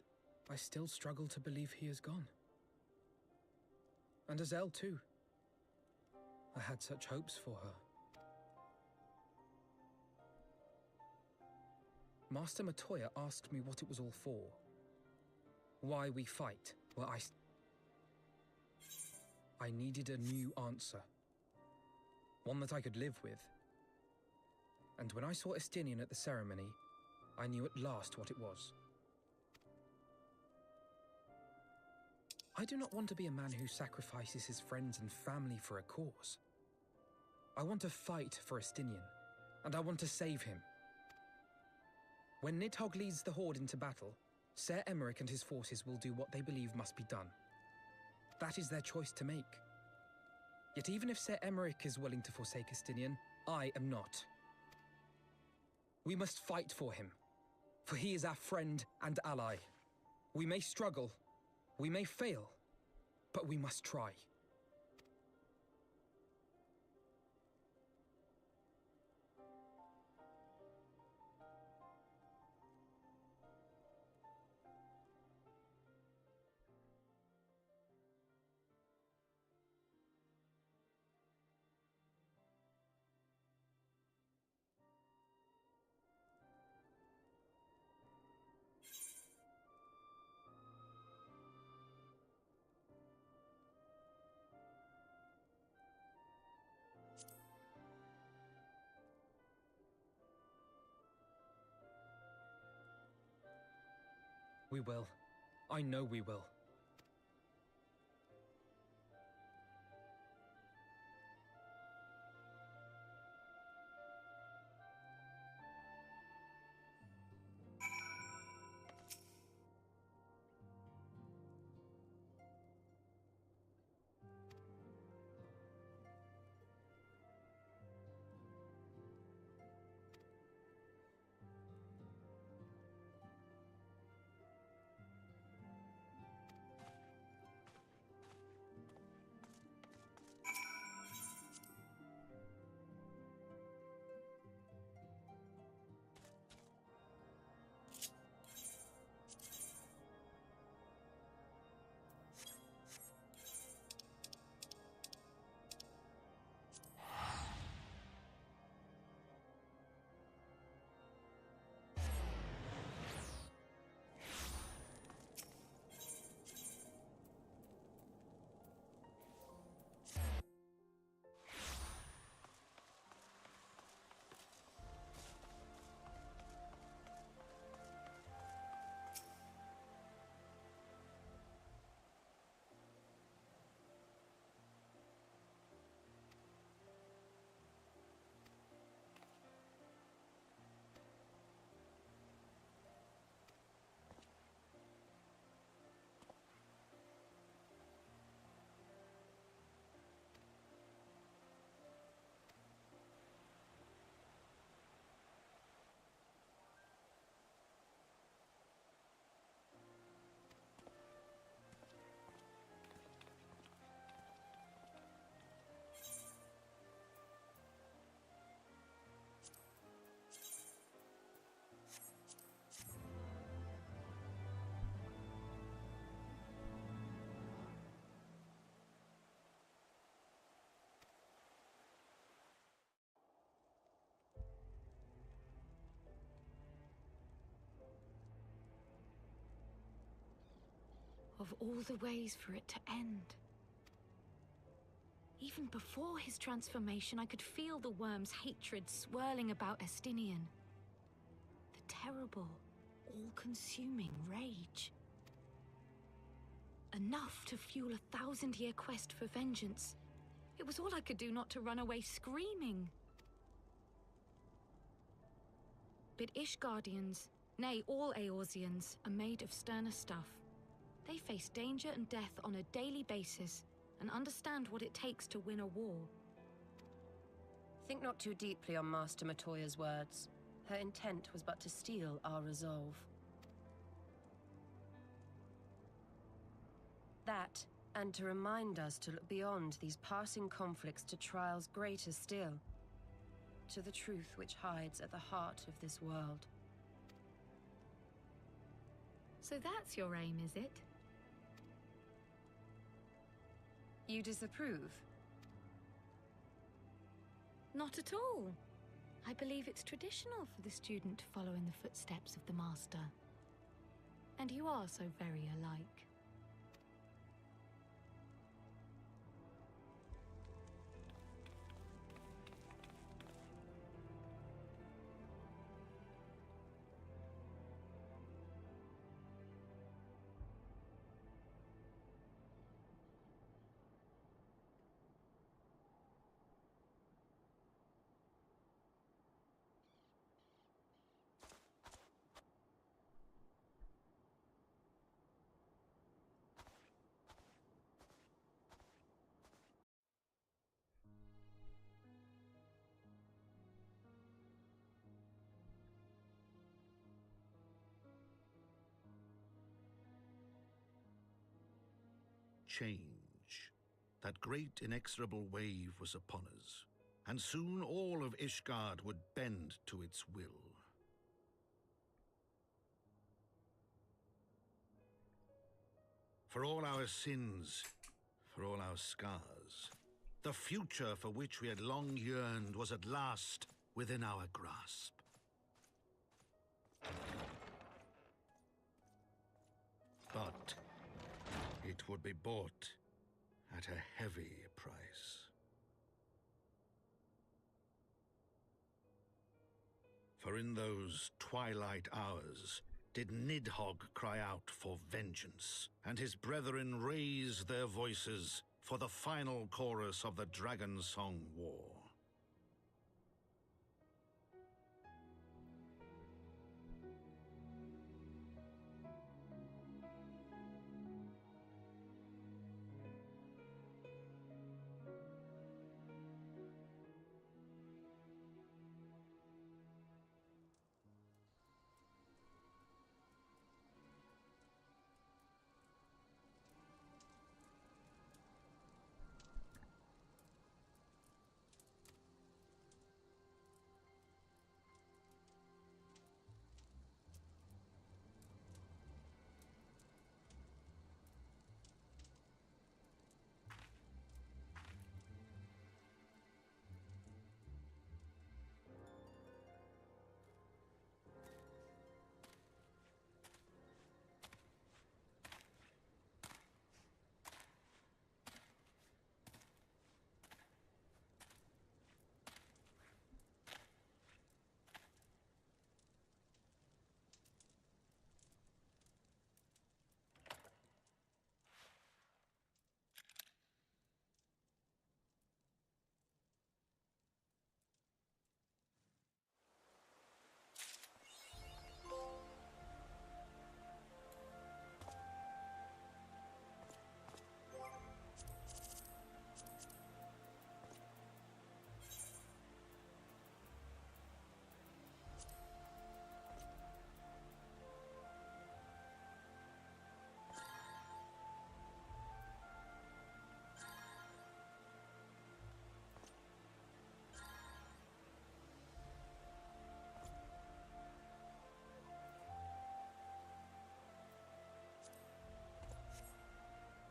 I still struggle to believe he is gone. And Azelle too. I had such hopes for her. Master Matoya asked me what it was all for. Why we fight. Well, I needed a new answer. One that I could live with. And when I saw Estinian at the ceremony, I knew at last what it was. I do not want to be a man who sacrifices his friends and family for a cause. I want to fight for Estinian, and I want to save him. When Nidhogg leads the Horde into battle, Ser Emeric and his forces will do what they believe must be done. That is their choice to make. Yet even if Ser Emeric is willing to forsake Estinian, I am not. We must fight for him, for he is our friend and ally. We may struggle, we may fail, but we must try. We will. I know we will. Of all the ways for it to end. Even before his transformation, I could feel the Wyrm's hatred swirling about Estinian. The terrible, all-consuming rage. Enough to fuel a 1,000-year quest for vengeance. It was all I could do not to run away screaming. But Ishgardians, nay, all Eorzeans, are made of sterner stuff. They face danger and death on a daily basis and understand what it takes to win a war. Think not too deeply on Master Matoya's words. Her intent was but to steal our resolve. That, and to remind us to look beyond these passing conflicts to trials greater still, to the truth which hides at the heart of this world. So that's your aim, is it? You disapprove? Not at all. I believe it's traditional for the student to follow in the footsteps of the master. And you are so very alike. Change. That great inexorable wave was upon us, and soon all of Ishgard would bend to its will. For all our sins, for all our scars, the future for which we had long yearned was at last within our grasp. But it would be bought at a heavy price. For in those twilight hours, did Nidhogg cry out for vengeance, and his brethren raise their voices for the final chorus of the Dragon Song War.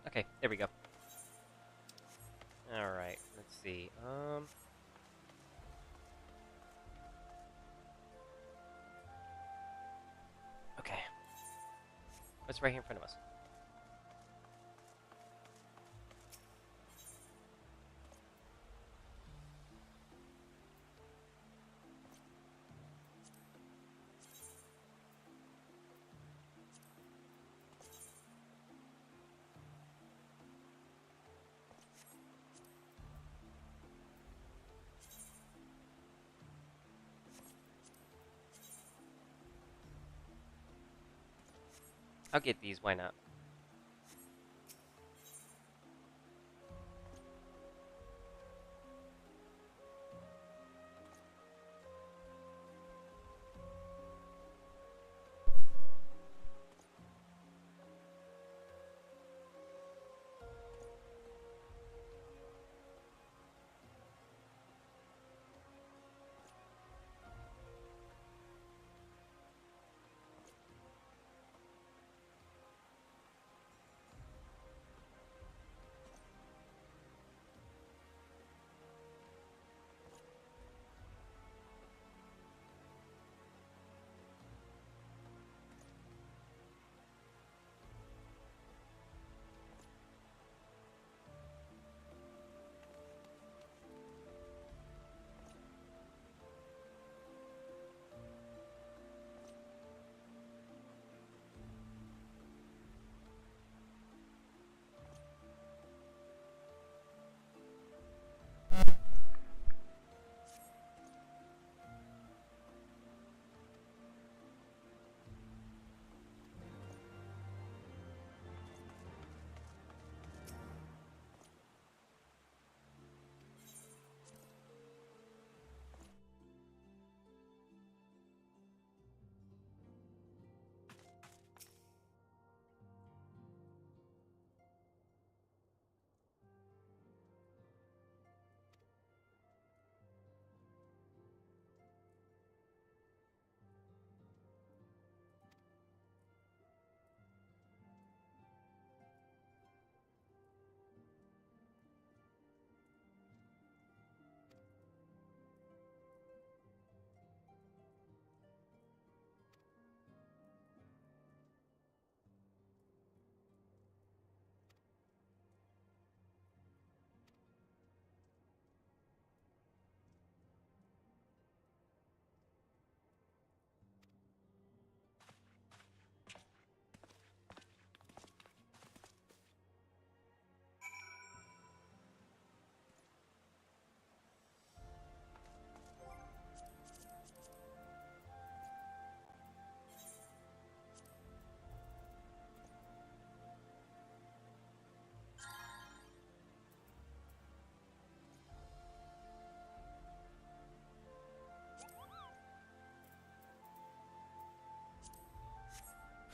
Okay, there we go. Alright, let's see. Okay. What's right here in front of us? I'll get these, why not?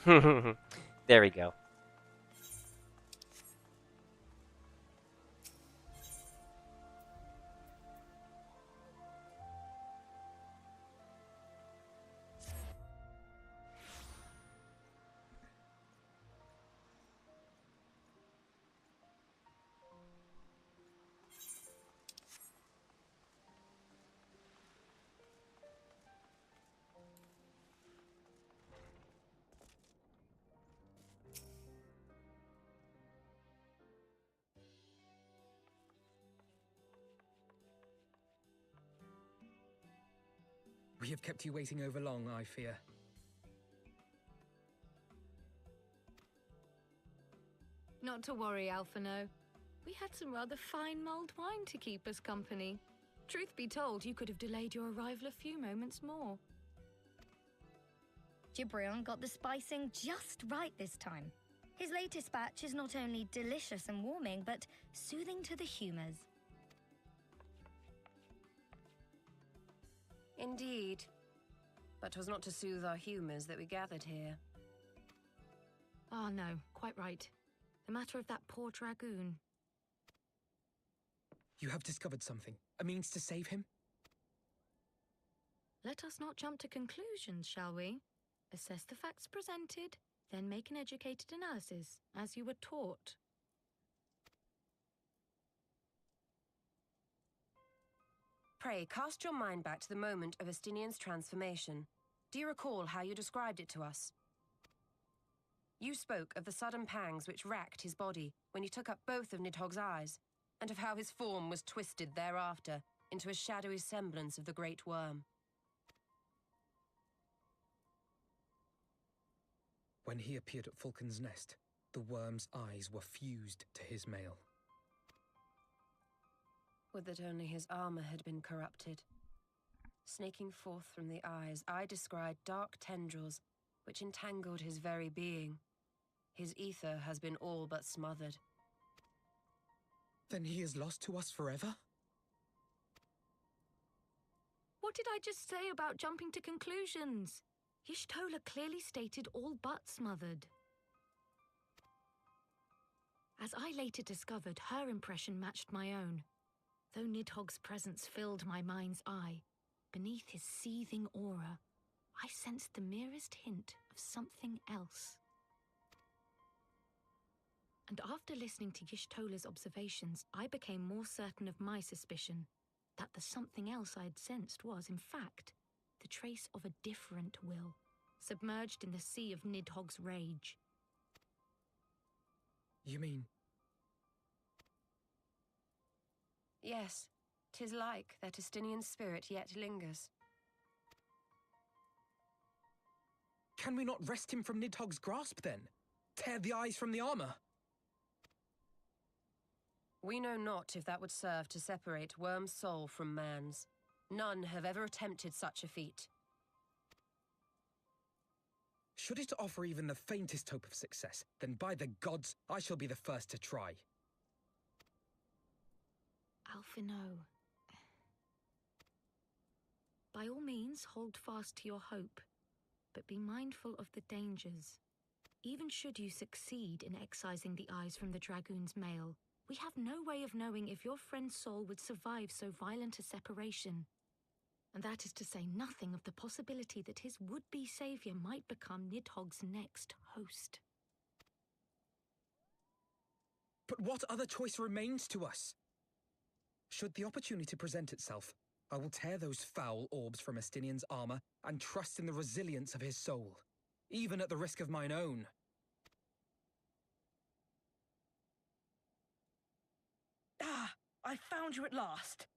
There we go. We have kept you waiting over long, I fear. Not to worry, Alphino. We had some rather fine mulled wine to keep us company. Truth be told, you could have delayed your arrival a few moments more. Gibrion got the spicing just right this time. His latest batch is not only delicious and warming, but soothing to the humours. Indeed. But 'twas not to soothe our humours that we gathered here. Ah, no, quite right. The matter of that poor dragoon. You have discovered something. A means to save him? Let us not jump to conclusions, shall we? Assess the facts presented, then make an educated analysis, as you were taught. Pray, cast your mind back to the moment of Estinian's transformation. Do you recall how you described it to us? You spoke of the sudden pangs which racked his body when he took up both of Nidhogg's eyes, and of how his form was twisted thereafter into a shadowy semblance of the great Wyrm. When he appeared at Falcon's Nest, the Wyrm's eyes were fused to his mail. Would that only his armor had been corrupted. Snaking forth from the eyes, I descried dark tendrils which entangled his very being. His ether has been all but smothered. Then he is lost to us forever? What did I just say about jumping to conclusions? Y'shtola clearly stated all but smothered. As I later discovered, her impression matched my own. Though Nidhogg's presence filled my mind's eye, beneath his seething aura, I sensed the merest hint of something else. And after listening to Y'shtola's observations, I became more certain of my suspicion that the something else I'd sensed was, in fact, the trace of a different will, submerged in the sea of Nidhogg's rage. You mean? Yes, 'tis like that Estinian spirit yet lingers. Can we not wrest him from Nidhogg's grasp, then? Tear the eyes from the armor? We know not if that would serve to separate Wyrm's soul from man's. None have ever attempted such a feat. Should it offer even the faintest hope of success, then by the gods, I shall be the first to try. Alphino. By all means, hold fast to your hope, but be mindful of the dangers. Even should you succeed in excising the eyes from the dragoon's mail, we have no way of knowing if your friend's soul would survive so violent a separation. And that is to say nothing of the possibility that his would-be savior might become Nidhogg's next host. But what other choice remains to us? Should the opportunity present itself, I will tear those foul orbs from Estinian's armor and trust in the resilience of his soul, even at the risk of mine own. Ah! I found you at last!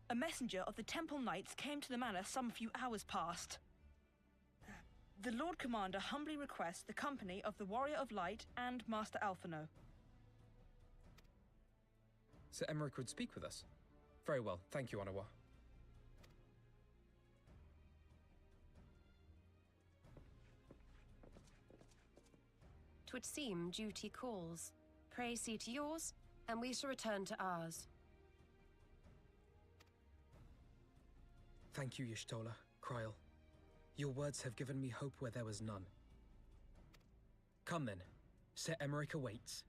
A messenger of the Temple Knights came to the manor some few hours past. The Lord Commander humbly requests the company of the Warrior of Light and Master Alphino. Sir Emmerich would speak with us. Very well, thank you, Anawa. 'Twould seem duty calls. Pray see to yours, and we shall return to ours. Thank you, Y'shtola, Kryl. Your words have given me hope where there was none. Come then. Ser Emeric awaits.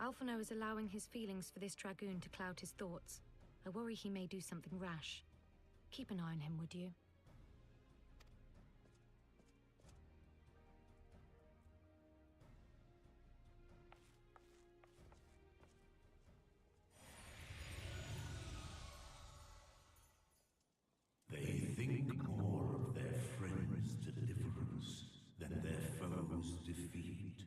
Alphino is allowing his feelings for this dragoon to cloud his thoughts. I worry he may do something rash. Keep an eye on him, would you? They think more of their friends' deliverance than their foes' defeat.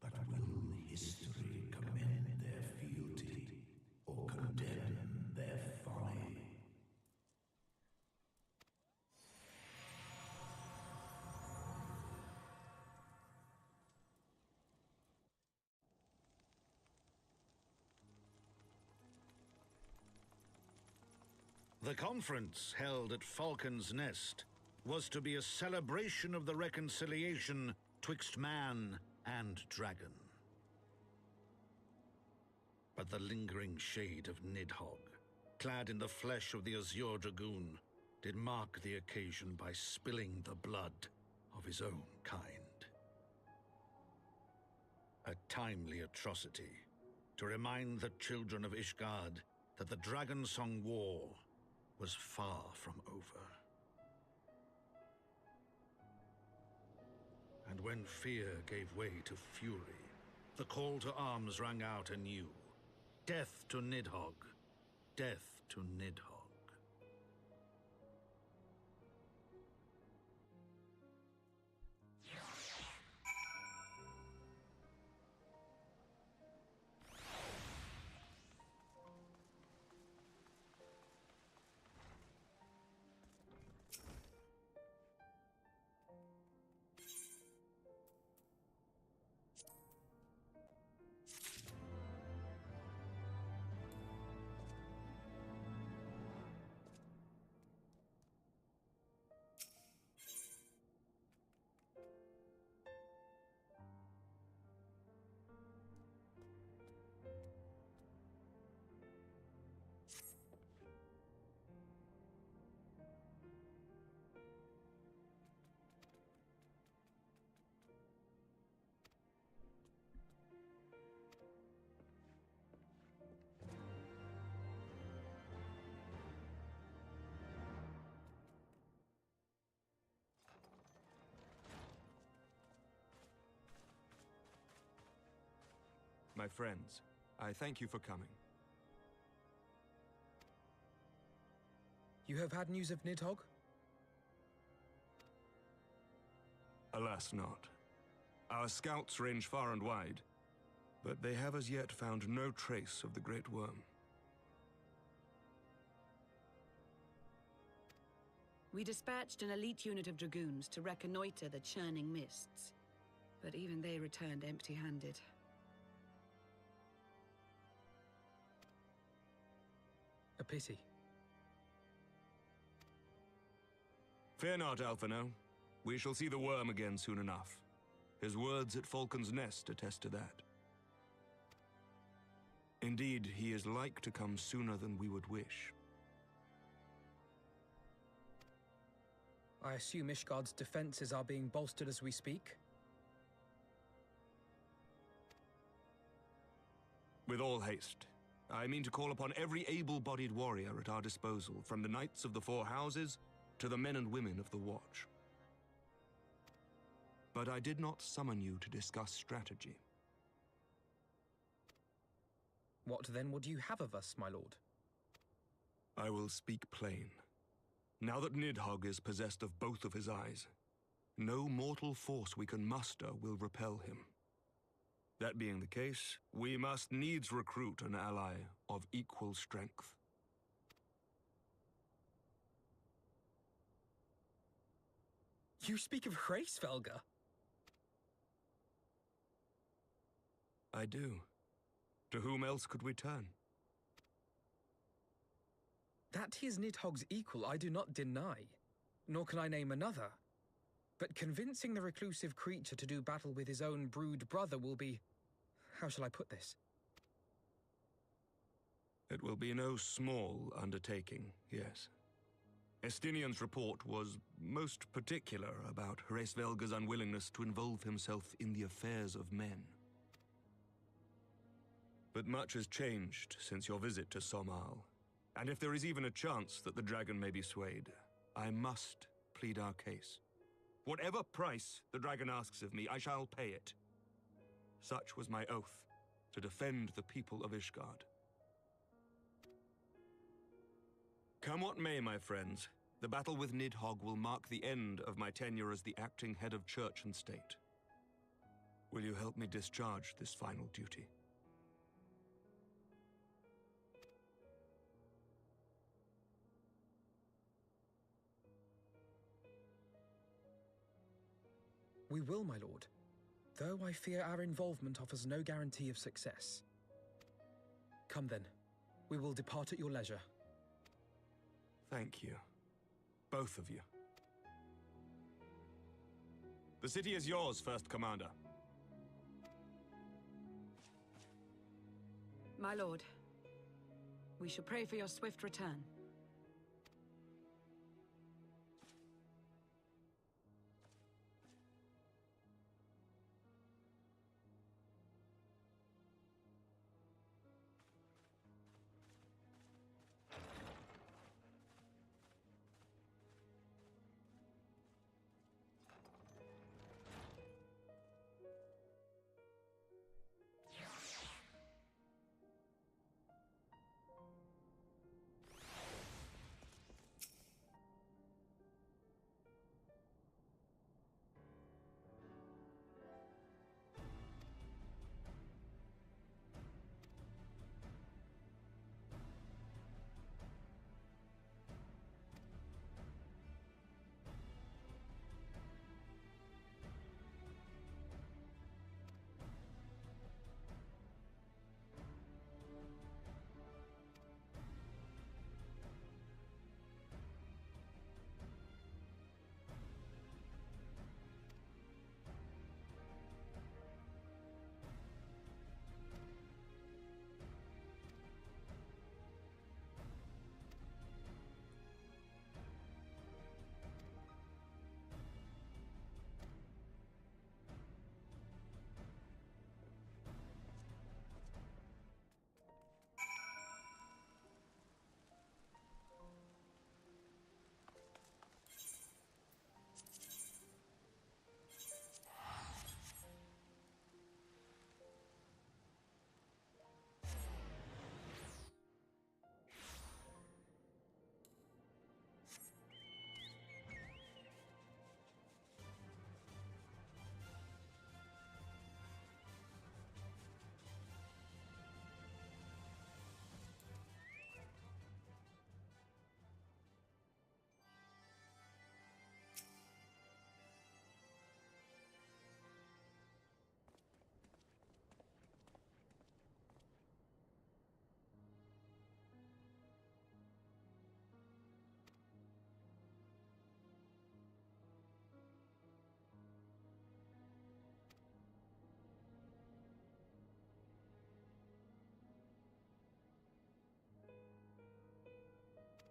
But will history commend their fealty or condemn their folly? The conference held at Falcon's Nest was to be a celebration of the reconciliation twixt man and dragon. But the lingering shade of Nidhogg, clad in the flesh of the Azure Dragoon, did mark the occasion by spilling the blood of his own kind. A timely atrocity to remind the children of Ishgard that the Dragonsong War was far from over. And when fear gave way to fury, the call to arms rang out anew. Death to Nidhogg. Death to Nidhogg. My friends, I thank you for coming. You have had news of Nidhogg? Alas not. Our scouts range far and wide, but they have as yet found no trace of the Great Wyrm. We dispatched an elite unit of dragoons to reconnoiter the churning mists, but even they returned empty-handed. A pity. Fear not, Alphino. We shall see the Wyrm again soon enough. His words at Falcon's Nest attest to that. Indeed, he is like to come sooner than we would wish. I assume Ishgard's defenses are being bolstered as we speak? With all haste. I mean to call upon every able-bodied warrior at our disposal, from the Knights of the Four Houses to the men and women of the Watch. But I did not summon you to discuss strategy. What then would you have of us, my lord? I will speak plain. Now that Nidhogg is possessed of both of his eyes, no mortal force we can muster will repel him. That being the case, we must needs recruit an ally of equal strength. You speak of Hraesvelga? I do. To whom else could we turn? That he is Nidhogg's equal I do not deny, nor can I name another. But convincing the reclusive creature to do battle with his own brood brother will be... how shall I put this? It will be no small undertaking, yes. Estinian's report was most particular about Hraesvelga's unwillingness to involve himself in the affairs of men. But much has changed since your visit to Somal, and if there is even a chance that the dragon may be swayed, I must plead our case. Whatever price the dragon asks of me, I shall pay it. Such was my oath, to defend the people of Ishgard. Come what may, my friends, the battle with Nidhogg will mark the end of my tenure as the acting head of church and state. Will you help me discharge this final duty? We will, my lord, though I fear our involvement offers no guarantee of success. Come then, we will depart at your leisure. Thank you. Both of you. The city is yours, First Commander. My lord, we shall pray for your swift return.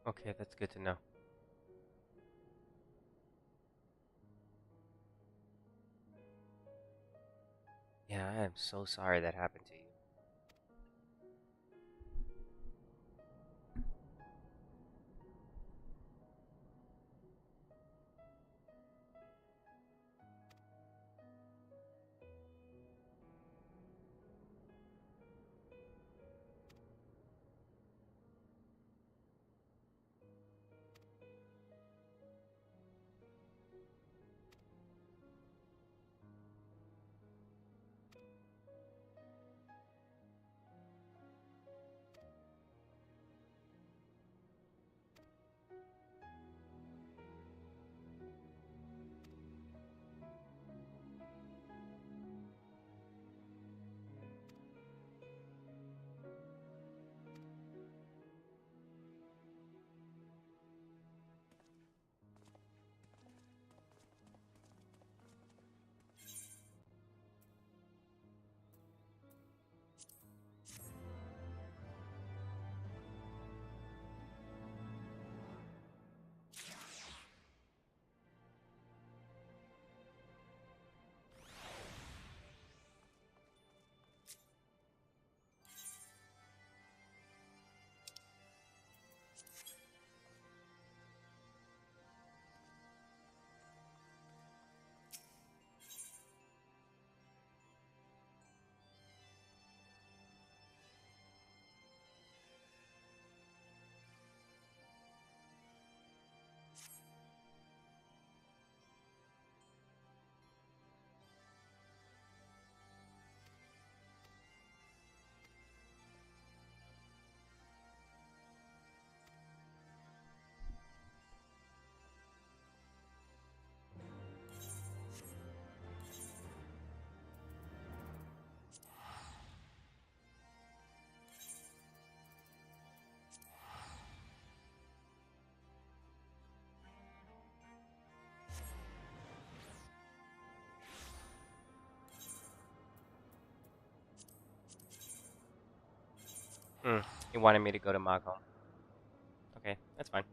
Okay, that's good to know. Yeah, I am so sorry that happened to you. He wanted me to go to Magholm. Okay, that's fine.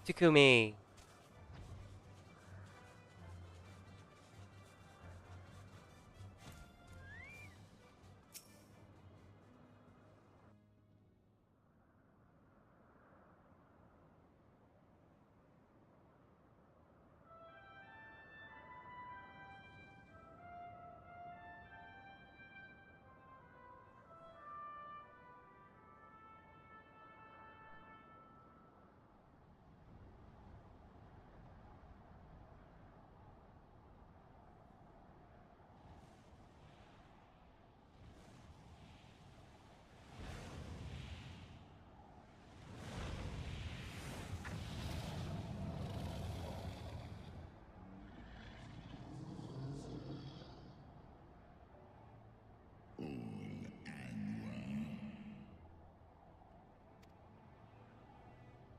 Takumi!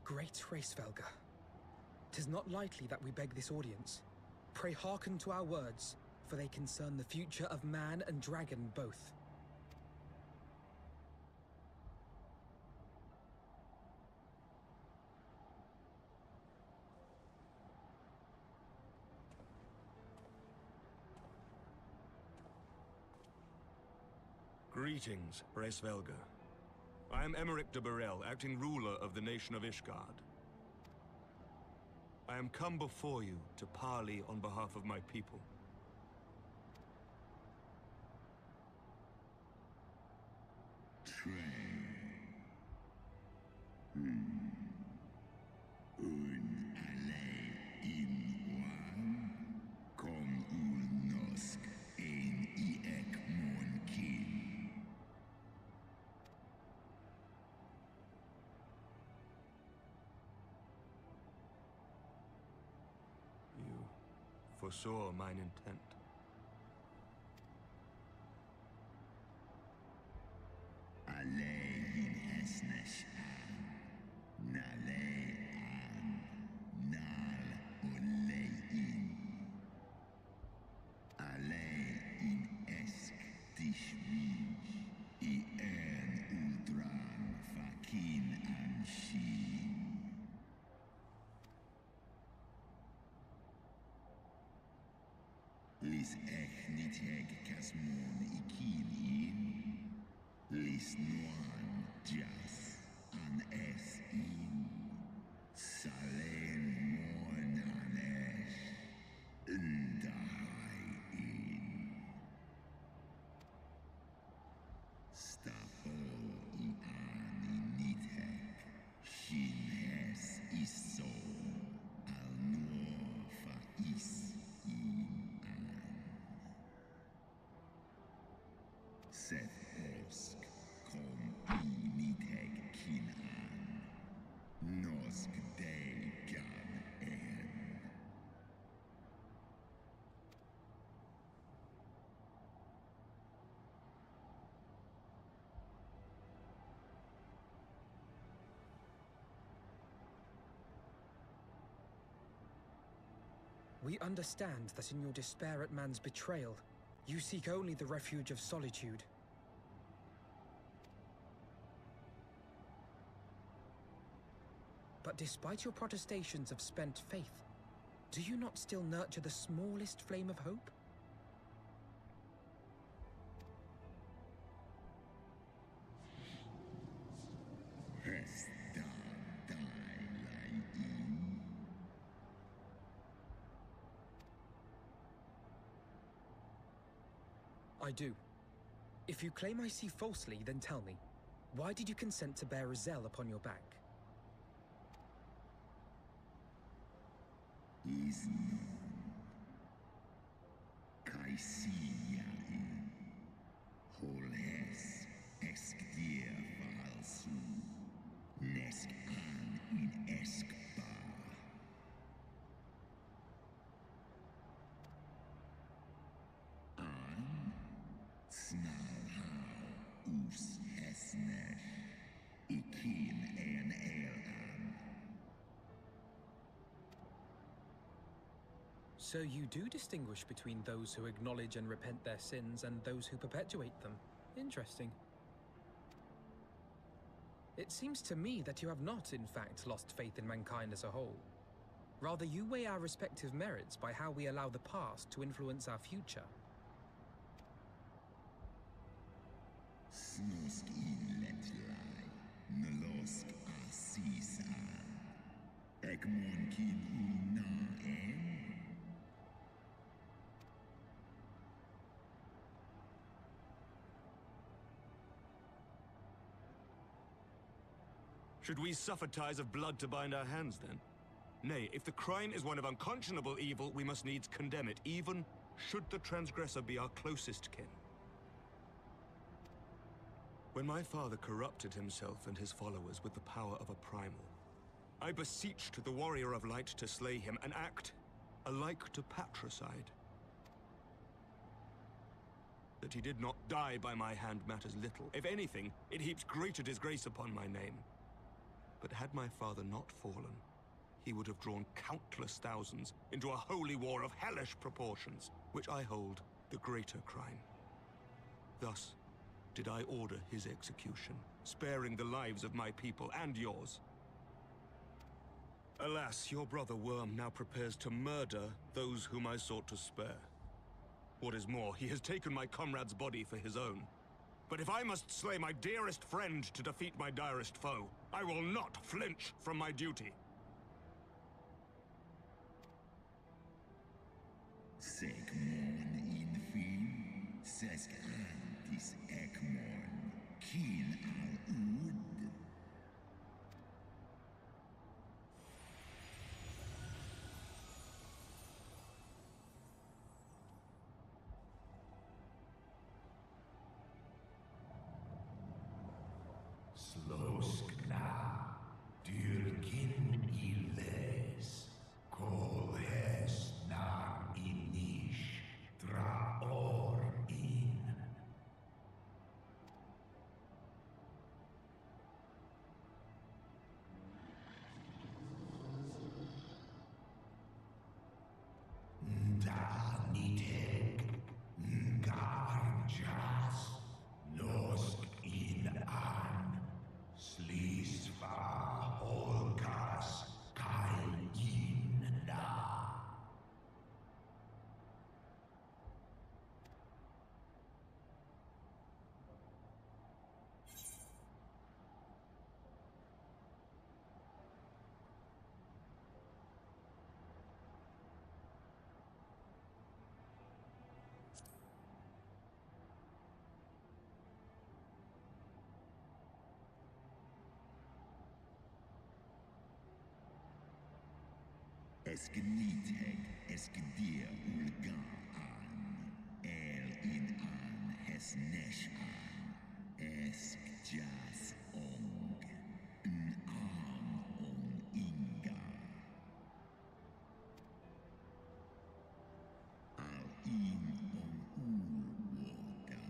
Great Hraesvelga, 'tis not lightly that we beg this audience. Pray hearken to our words, for they concern the future of man and dragon both. Greetings, Hraesvelga. I am Emeric de Burrell, acting ruler of the nation of Ishgard. I am come before you to parley on behalf of my people. Foresaw mine intent. Alei in Esnesh, Nalei Tis echniteg casmon ikinin. Lis noan jas an es in. Salen mon anesh. Undahai in. Stapo I ani nithek. Shinhes iso. Al nuo fa is in an. Seth osk kom I nithek kin an. Nosk de gan en. We understand that in your despair at man's betrayal, you seek only the refuge of solitude. But despite your protestations of spent faith, do you not still nurture the smallest flame of hope? Hast thou thy in? I do. If you claim I see falsely, then tell me, why did you consent to bear a Zell upon your back? Is known. Kaisia in. Holes exkdir falsu. Nesk an in eskba. An snarhau us hesnesh. Ikin en elan. So you do distinguish between those who acknowledge and repent their sins and those who perpetuate them. Interesting. It seems to me that you have not, in fact, lost faith in mankind as a whole. Rather, you weigh our respective merits by how we allow the past to influence our future. Snosk in letlai. Nolosk asisan. Egmon kin una en. Should we suffer ties of blood to bind our hands, then? Nay, if the crime is one of unconscionable evil, we must needs condemn it, even should the transgressor be our closest kin. When my father corrupted himself and his followers with the power of a primal, I beseeched the warrior of light to slay him, an act alike to patricide. That he did not die by my hand matters little. If anything, it heaps greater disgrace upon my name. But had my father not fallen, he would have drawn countless thousands into a holy war of hellish proportions, which I hold the greater crime. Thus did I order his execution, sparing the lives of my people and yours. Alas, your brother Wyrm now prepares to murder those whom I sought to spare. What is more, he has taken my comrade's body for his own. But if I must slay my dearest friend to defeat my direst foe, I will not flinch from my duty. Segmon in fin, sesk antis ekmon, kin al ud. Sloskna, dyrkin illes, kolhes na inish, draor in. Da niteg, ngarjas, nosk in an. Esgniteg, esgdir ulga an, in an, hesnesh an, eskjas ong, on inga. Al on water,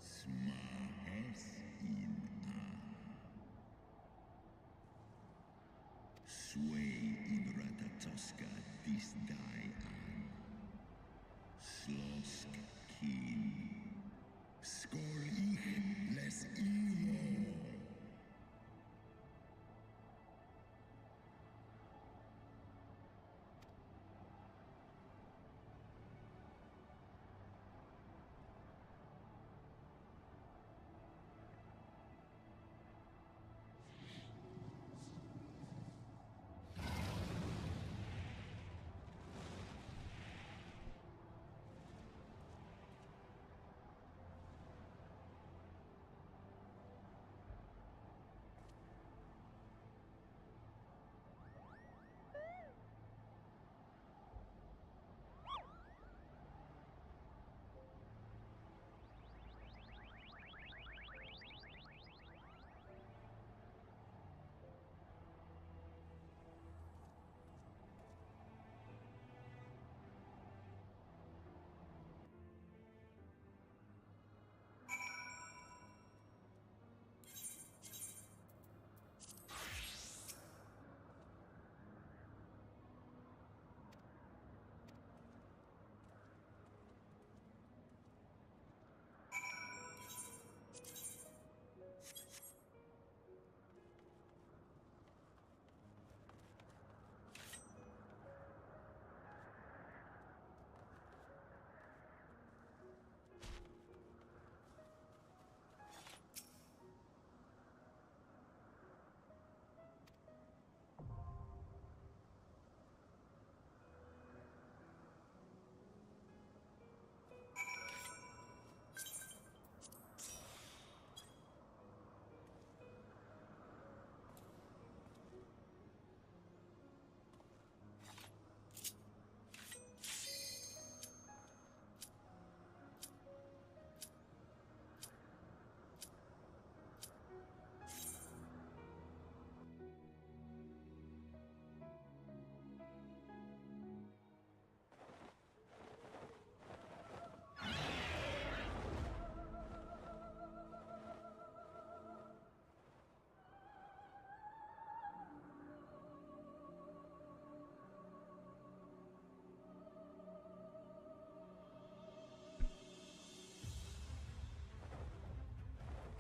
smahes in an. Sway in Ratatoska this die an. Slosk kin. Skol ich les imo.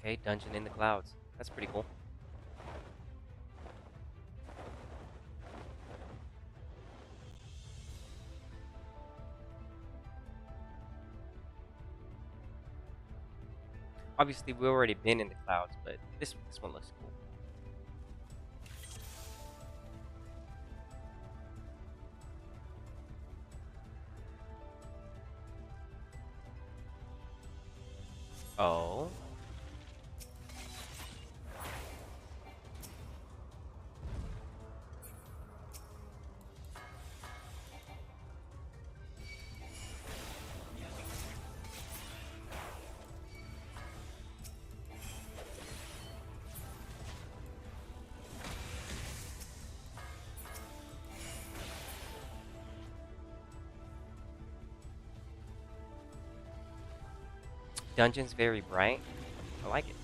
Okay, dungeon in the clouds. That's pretty cool. Obviously, we've already been in the clouds, but this one looks cool. Oh. Dungeon's very bright. I like it.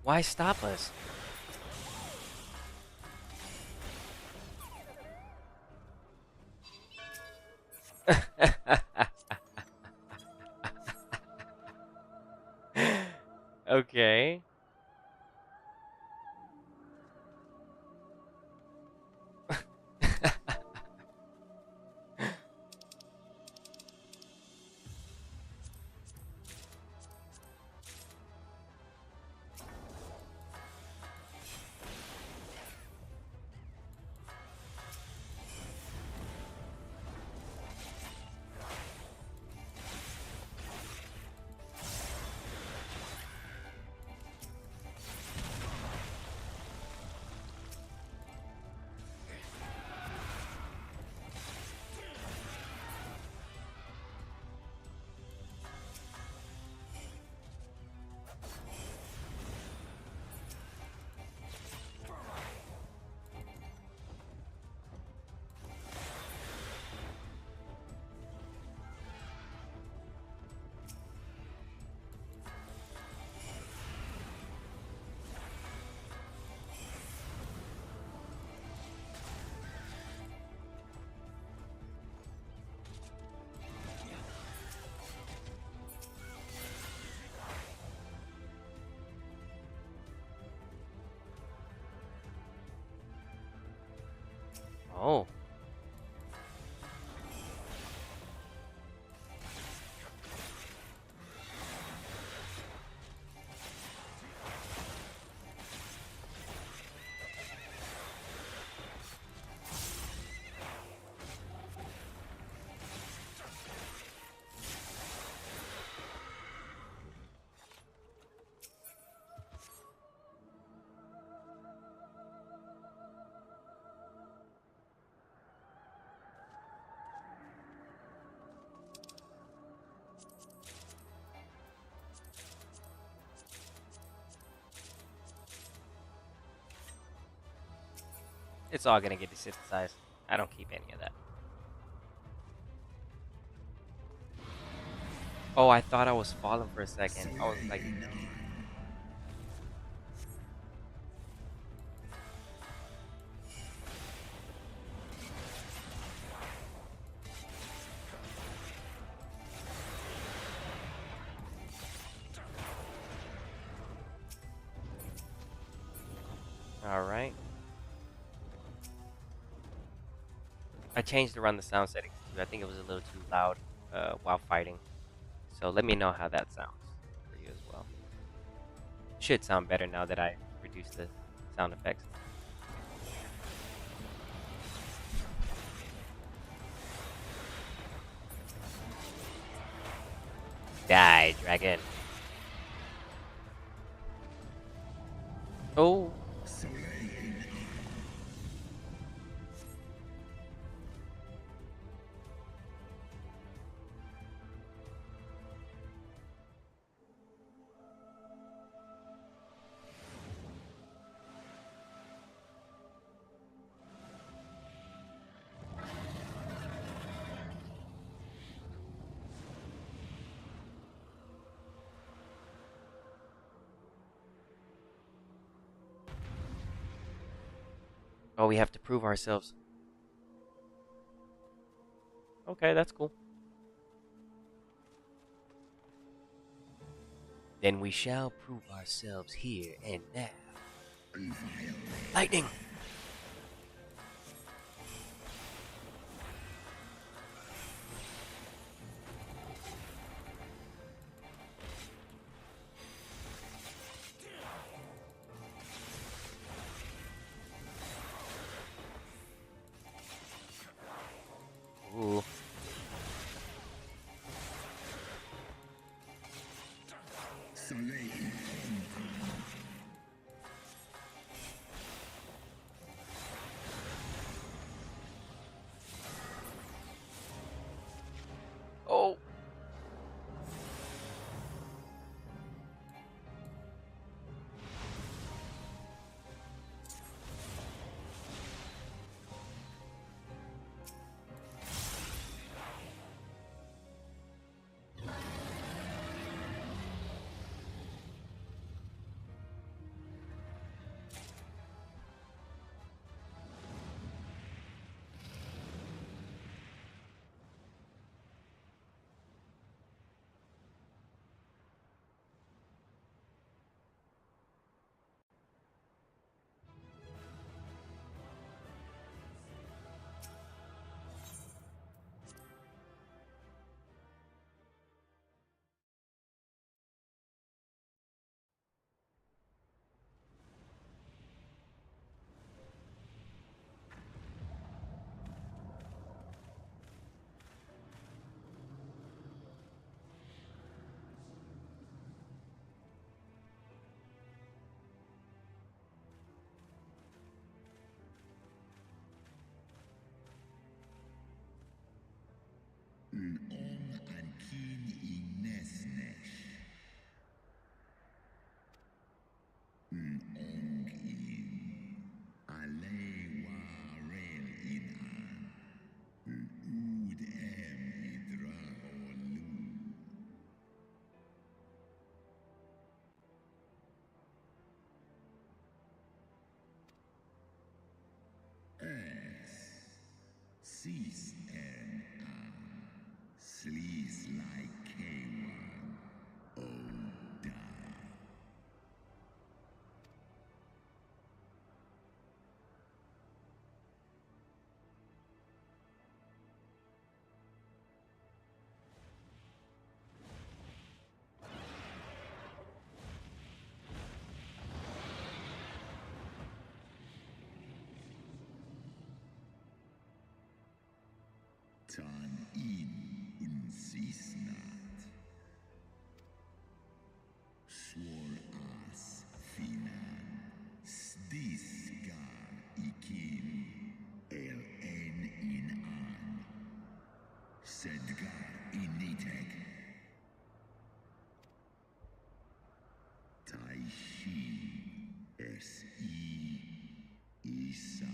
Why stop us? Okay. Oh. It's all gonna get desynthesized. I don't keep any of that. Oh, I thought I was falling for a second. I was like... Alright. I changed around the sound settings too. I think it was a little too loud while fighting. So let me know how that sounds for you as well. Should sound better now that I reduced the sound effects. Die, dragon. Oh. Oh, we have to prove ourselves. Okay, that's cool. Then we shall prove ourselves here and now. Lightning! Ooh. Oh. Cease and sleaze like K1. Oda. Tan in unsisnat. Swor as finan. Stiskar ikin. El en in an. Sedgar initek. Taishi S.I. Isa.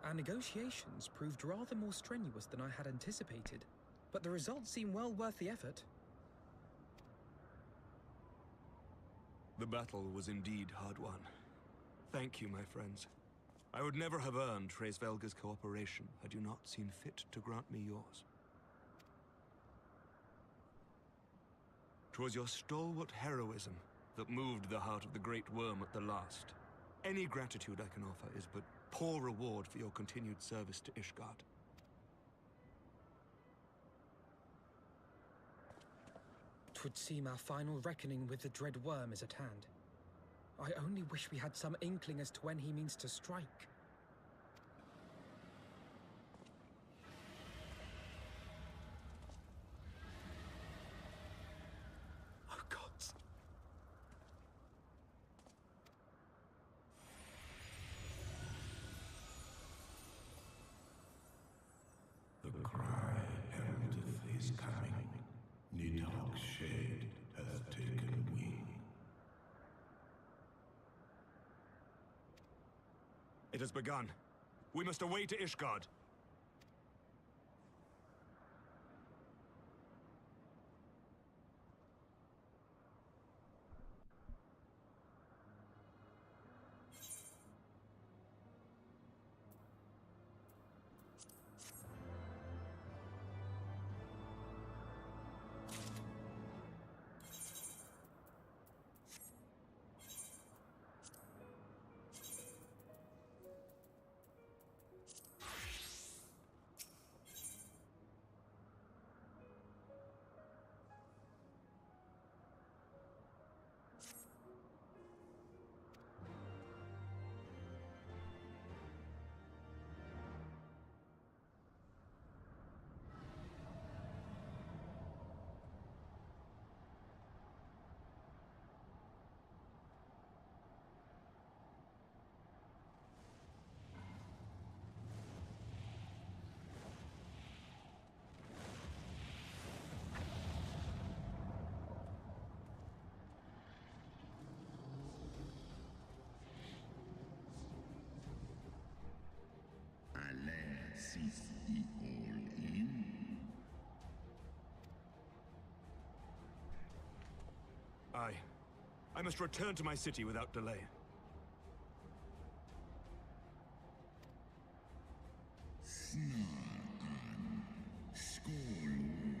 Our negotiations proved rather more strenuous than I had anticipated, but the results seem well worth the effort. The battle was indeed hard won. Thank you, my friends. I would never have earned Hraesvelga's cooperation had you not seen fit to grant me yours. 'Twas your stalwart heroism that moved the heart of the great Wyrm at the last. Any gratitude I can offer is but poor reward for your continued service to Ishgard. Twould seem our final reckoning with the dread Wyrm is at hand. I only wish we had some inkling as to when he means to strike. Oh, gods. The cry heraldeth his coming. Nidhogg's shade hath taken wing. It has begun. We must away to Ishgard. Sees ye all in? Aye. I must return to my city without delay. Snar an, skål,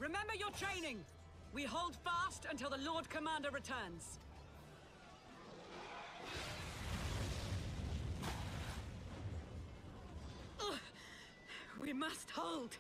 Remember your training! We hold fast until the Lord Commander returns. Ugh. We must hold.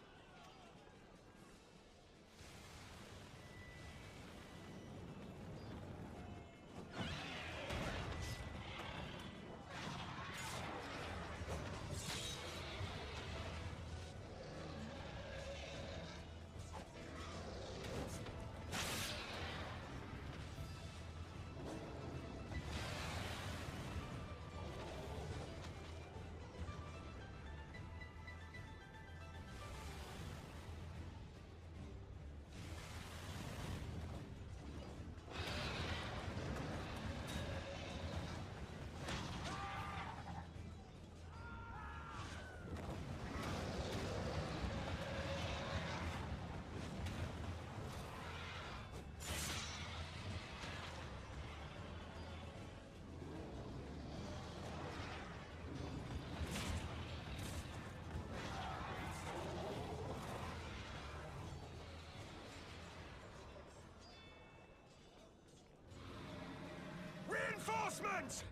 Reinforcements!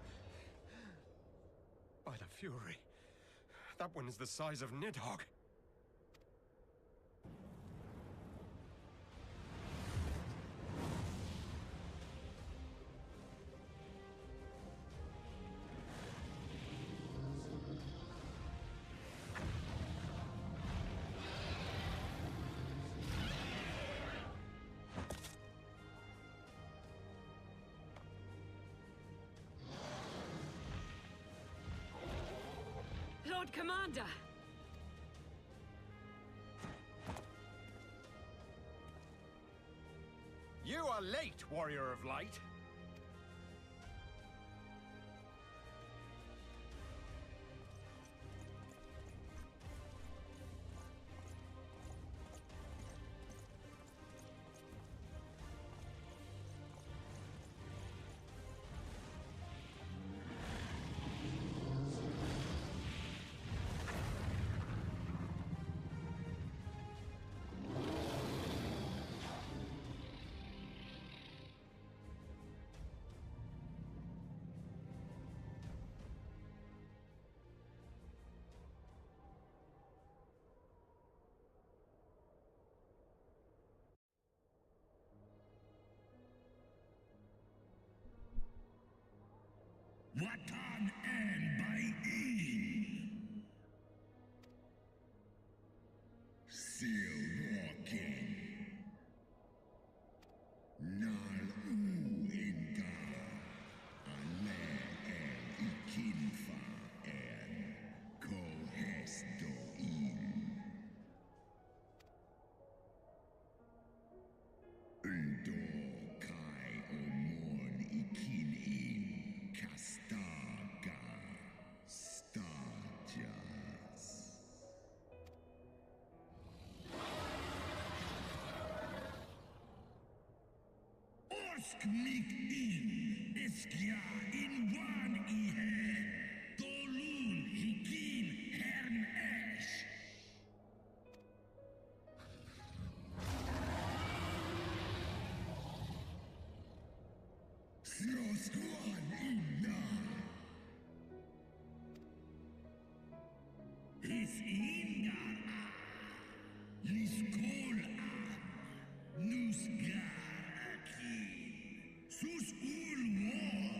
By the Fury, that one is the size of Nidhogg. Lord Commander! You are late, Warrior of Light. Watan and by in. Still walking. Nal inga. Ale el ikinfa en. Kohes do in. Undo kai omon ikin in. Castaga. Stajas. Orsk mik in. Eskja in wan ihe. Dolun hikin hern esh. Sroskuan inna. His ingar. Liskol an. Nusgar akin. Sus ul war.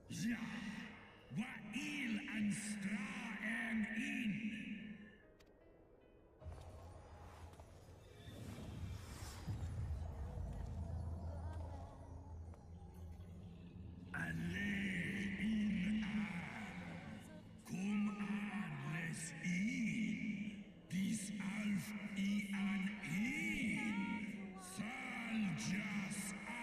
Ja, Wa'il and Stra and In. Alle in an. Kom an les in. Dis alf I an in. Sal jas an.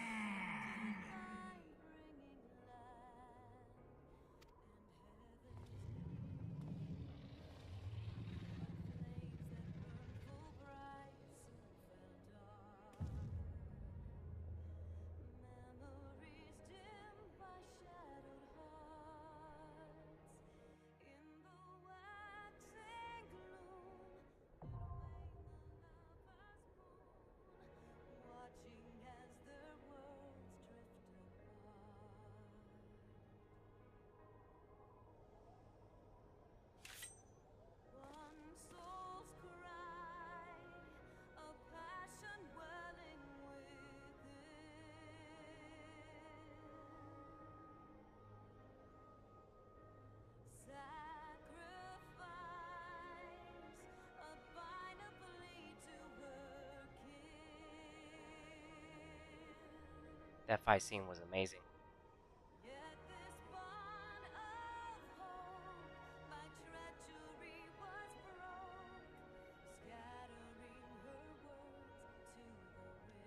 That fight scene was amazing.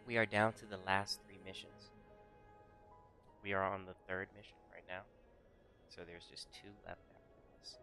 We are down to the last 3 missions. We are on the 3rd mission right now. So there's just 2 left after this.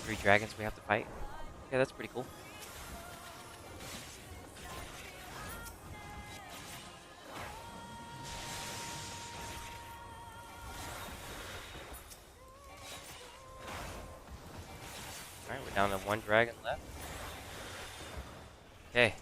3 dragons we have to fight. Yeah, that's pretty cool. Alright, we're down to 1 dragon left. Okay.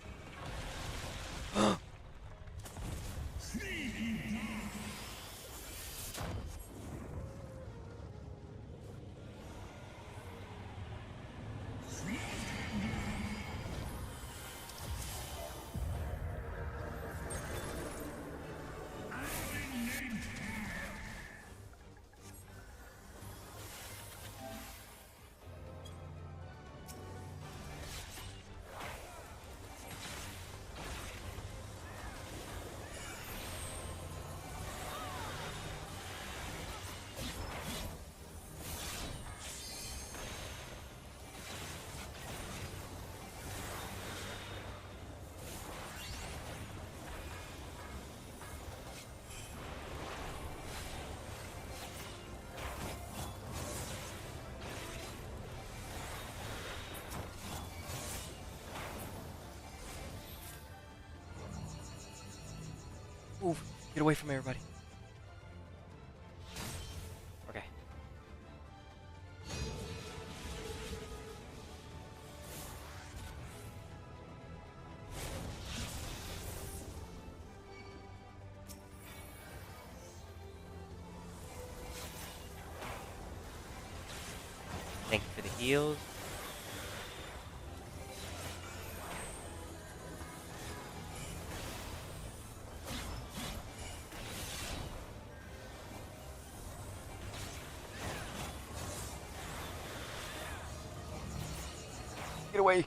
Move. Get away from everybody. Okay. Thank you for the heals. Get away.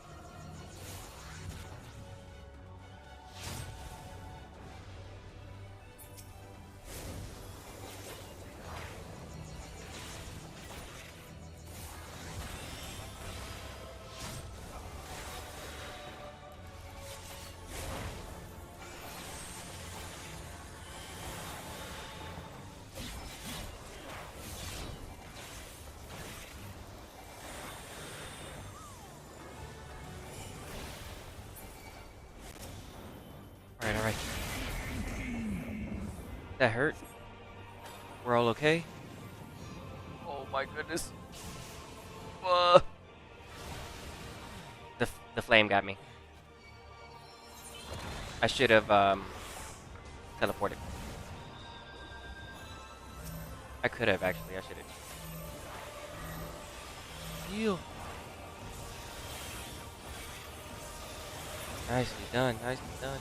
Alright. That hurt. We're all okay? Oh my goodness. The flame got me. I should have teleported. I could have actually. I should have. Heal. Nicely done. Nicely done.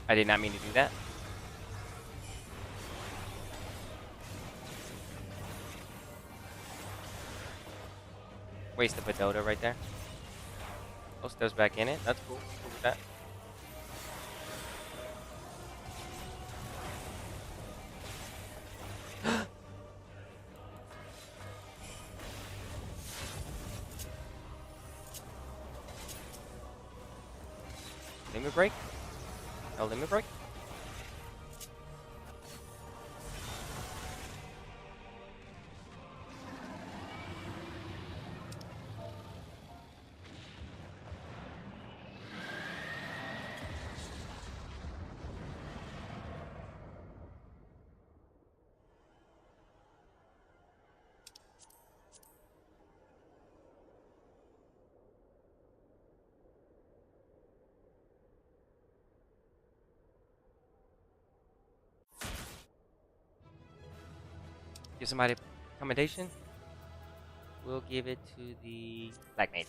I did not mean to do that. Waste of a Dota right there. Oh, Steph's back in it. That's cool. Cool with that. Limit break? No limit break? Give somebody accommodation. We'll give it to the Black Mage.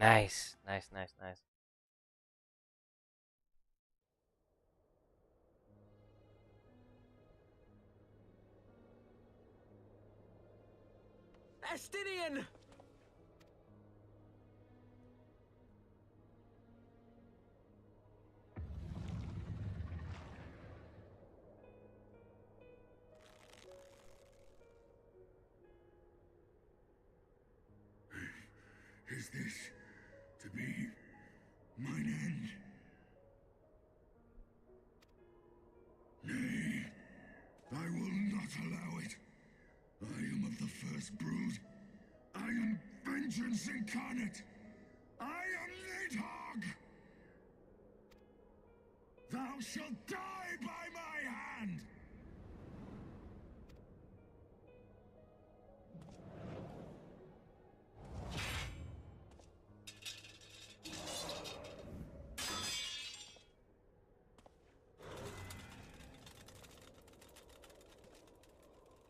Nice, nice, nice, nice. Estinian! Is this to be mine end? Nay, I will not allow it. I am of the first brood. I am vengeance incarnate. I am Nidhogg! Thou shalt die by my hand!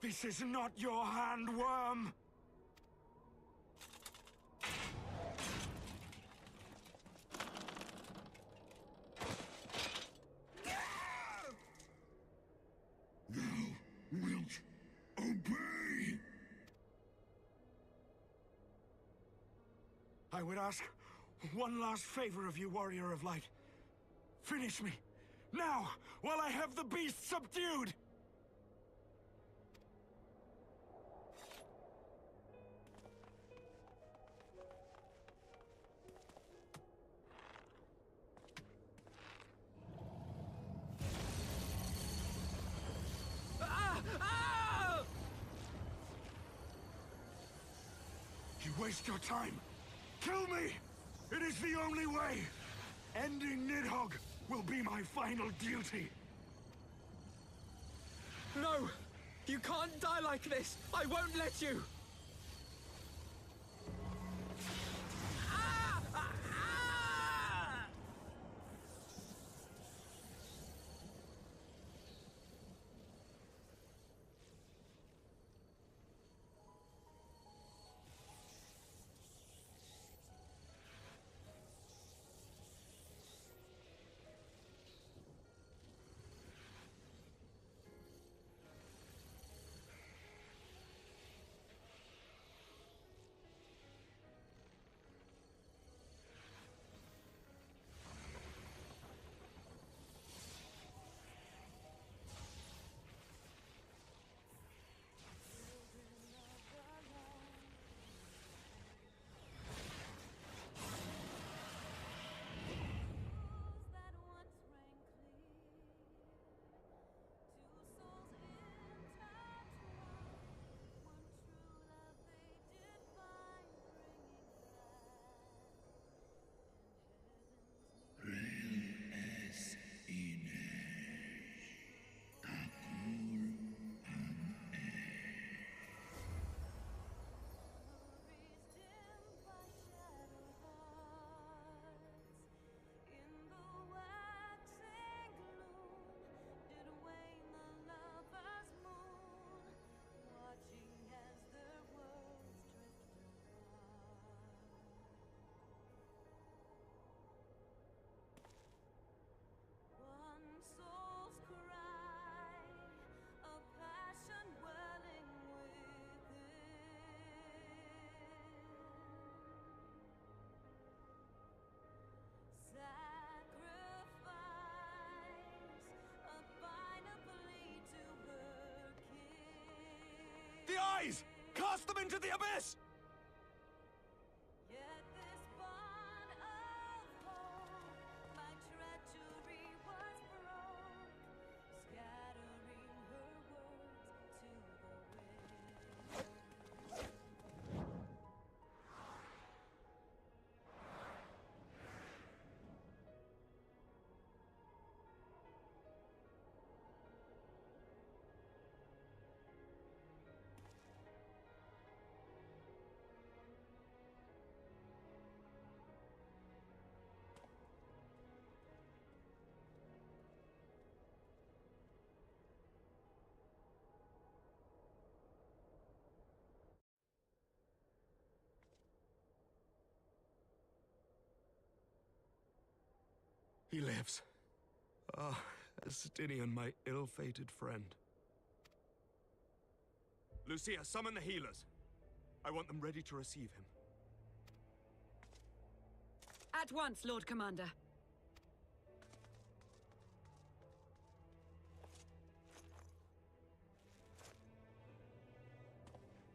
This is not your hand, Wyrm! Thou wilt obey! I would ask one last favor of you, Warrior of Light. Finish me, now, while I have the beast subdued! You waste your time. Kill me! It is the only way! Ending Nidhogg will be my final duty! No! You can't die like this! I won't let you! The eyes! Cast them into the abyss! He lives. Ah, Estinian, my ill-fated friend. Lucia, summon the healers. I want them ready to receive him. At once, Lord Commander.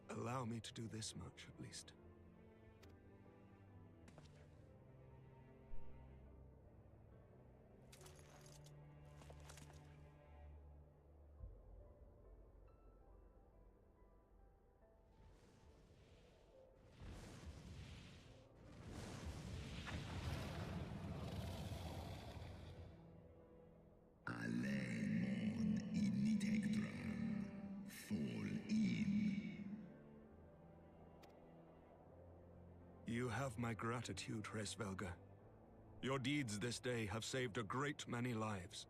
Allow me to do this much, at least. Alemon initectram. Fall in. You have my gratitude, Hraesvelga. Your deeds this day have saved a great many lives.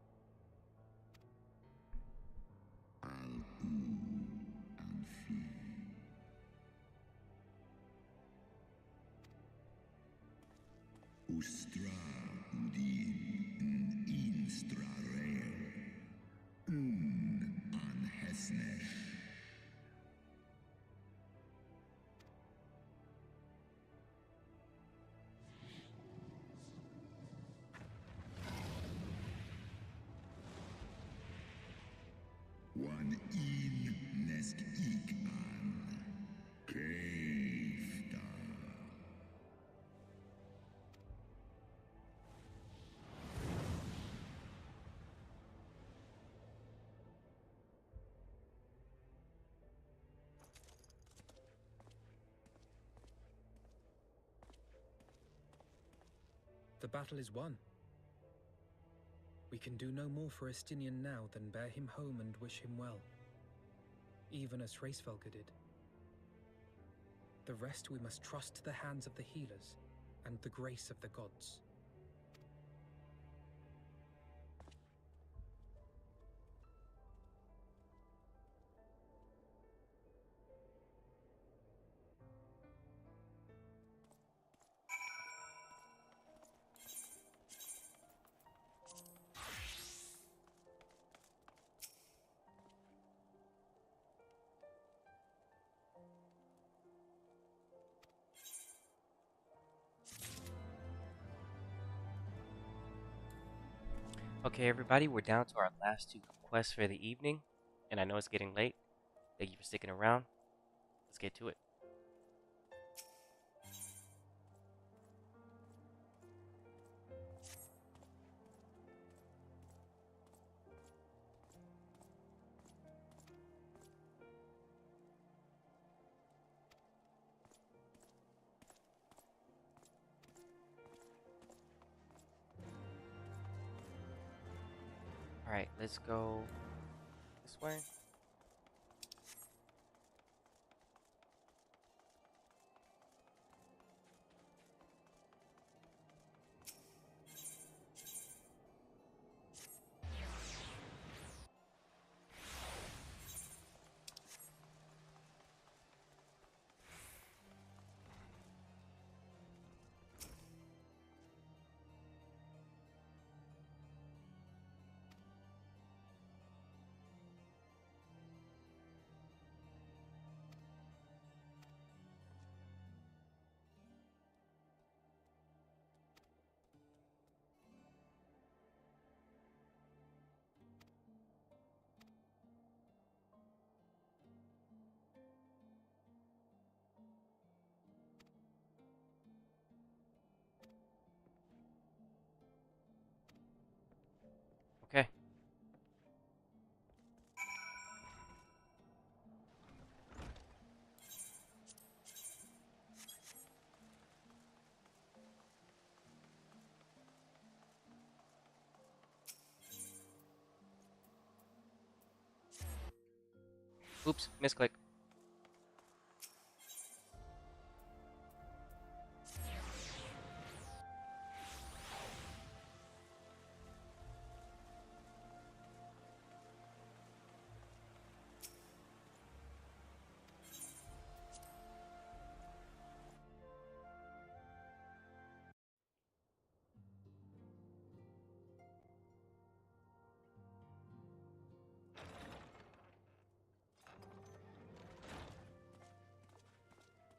Ustra udin instra reo. An hesnesh. One in nesk ik an. Keifta. The battle is won. We can do no more for Estinian now than bear him home and wish him well, even as Hraesvelga did. The rest we must trust to the hands of the healers and the grace of the gods. Okay, everybody, we're down to our last two quests for the evening, and I know it's getting late. Thank you for sticking around. Let's get to it. Alright, let's go this way. Okay. Oops, misclick.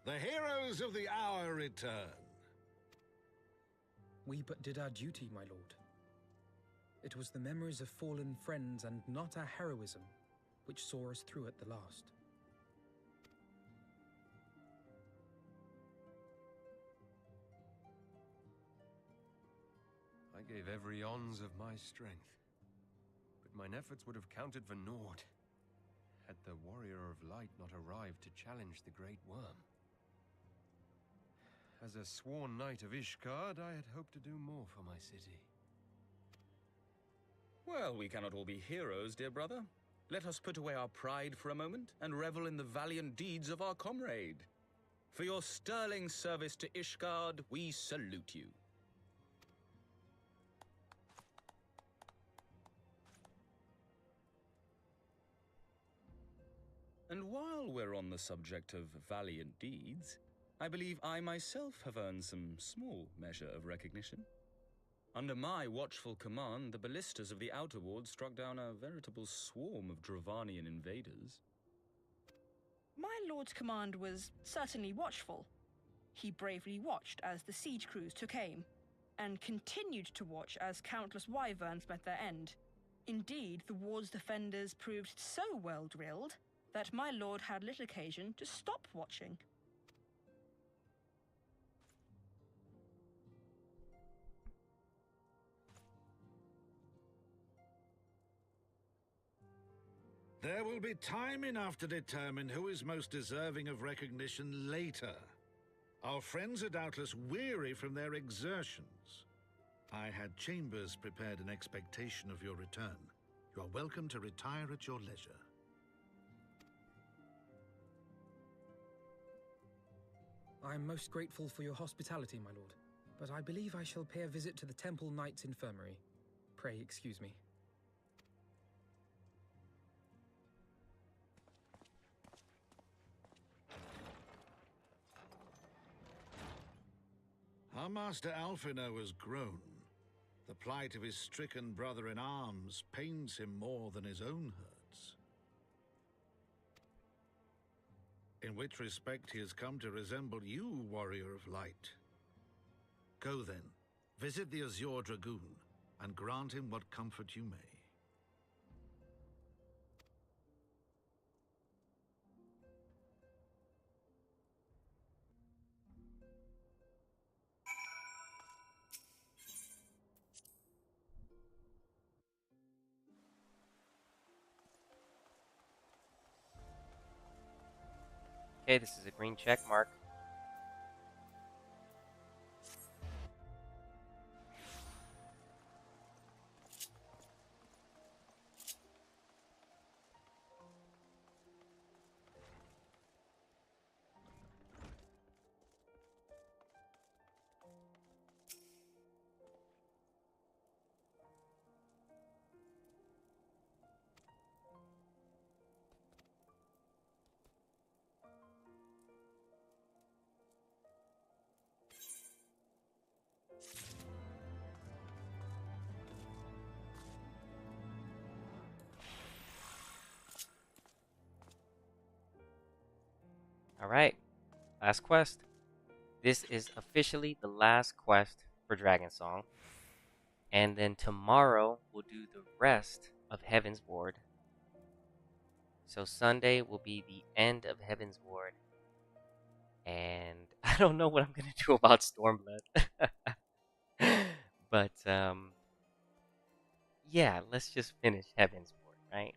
The heroes of the hour return. We but did our duty, my lord. It was the memories of fallen friends and not our heroism which saw us through at the last. I gave every ounce of my strength, but mine efforts would have counted for naught had the Warrior of Light not arrived to challenge the Great Wyrm. As a sworn knight of Ishgard, I had hoped to do more for my city. Well, we cannot all be heroes, dear brother. Let us put away our pride for a moment and revel in the valiant deeds of our comrade. For your sterling service to Ishgard, we salute you. And while we're on the subject of valiant deeds, I believe I myself have earned some small measure of recognition. Under my watchful command, the ballistas of the Outer Ward struck down a veritable swarm of Dravanian invaders. My lord's command was certainly watchful. He bravely watched as the siege crews took aim, and continued to watch as countless wyverns met their end. Indeed, the ward's defenders proved so well drilled that my lord had little occasion to stop watching. There will be time enough to determine who is most deserving of recognition later. Our friends are doubtless weary from their exertions. I had chambers prepared in expectation of your return. You are welcome to retire at your leisure. I am most grateful for your hospitality, my lord, but I believe I shall pay a visit to the Temple Knight's Infirmary. Pray excuse me. Our master Alphino has grown. The plight of his stricken brother-in-arms pains him more than his own hurts. In which respect he has come to resemble you, Warrior of Light. Go then, visit the Azure Dragoon, and grant him what comfort you may. Okay, this is a green check mark. Alright, last quest. This is officially the last quest for Dragon Song. And then tomorrow we'll do the rest of Heavensward. So Sunday will be the end of Heavensward. And I don't know what I'm going to do about Stormblood. But, yeah, let's just finish Heavensward, right?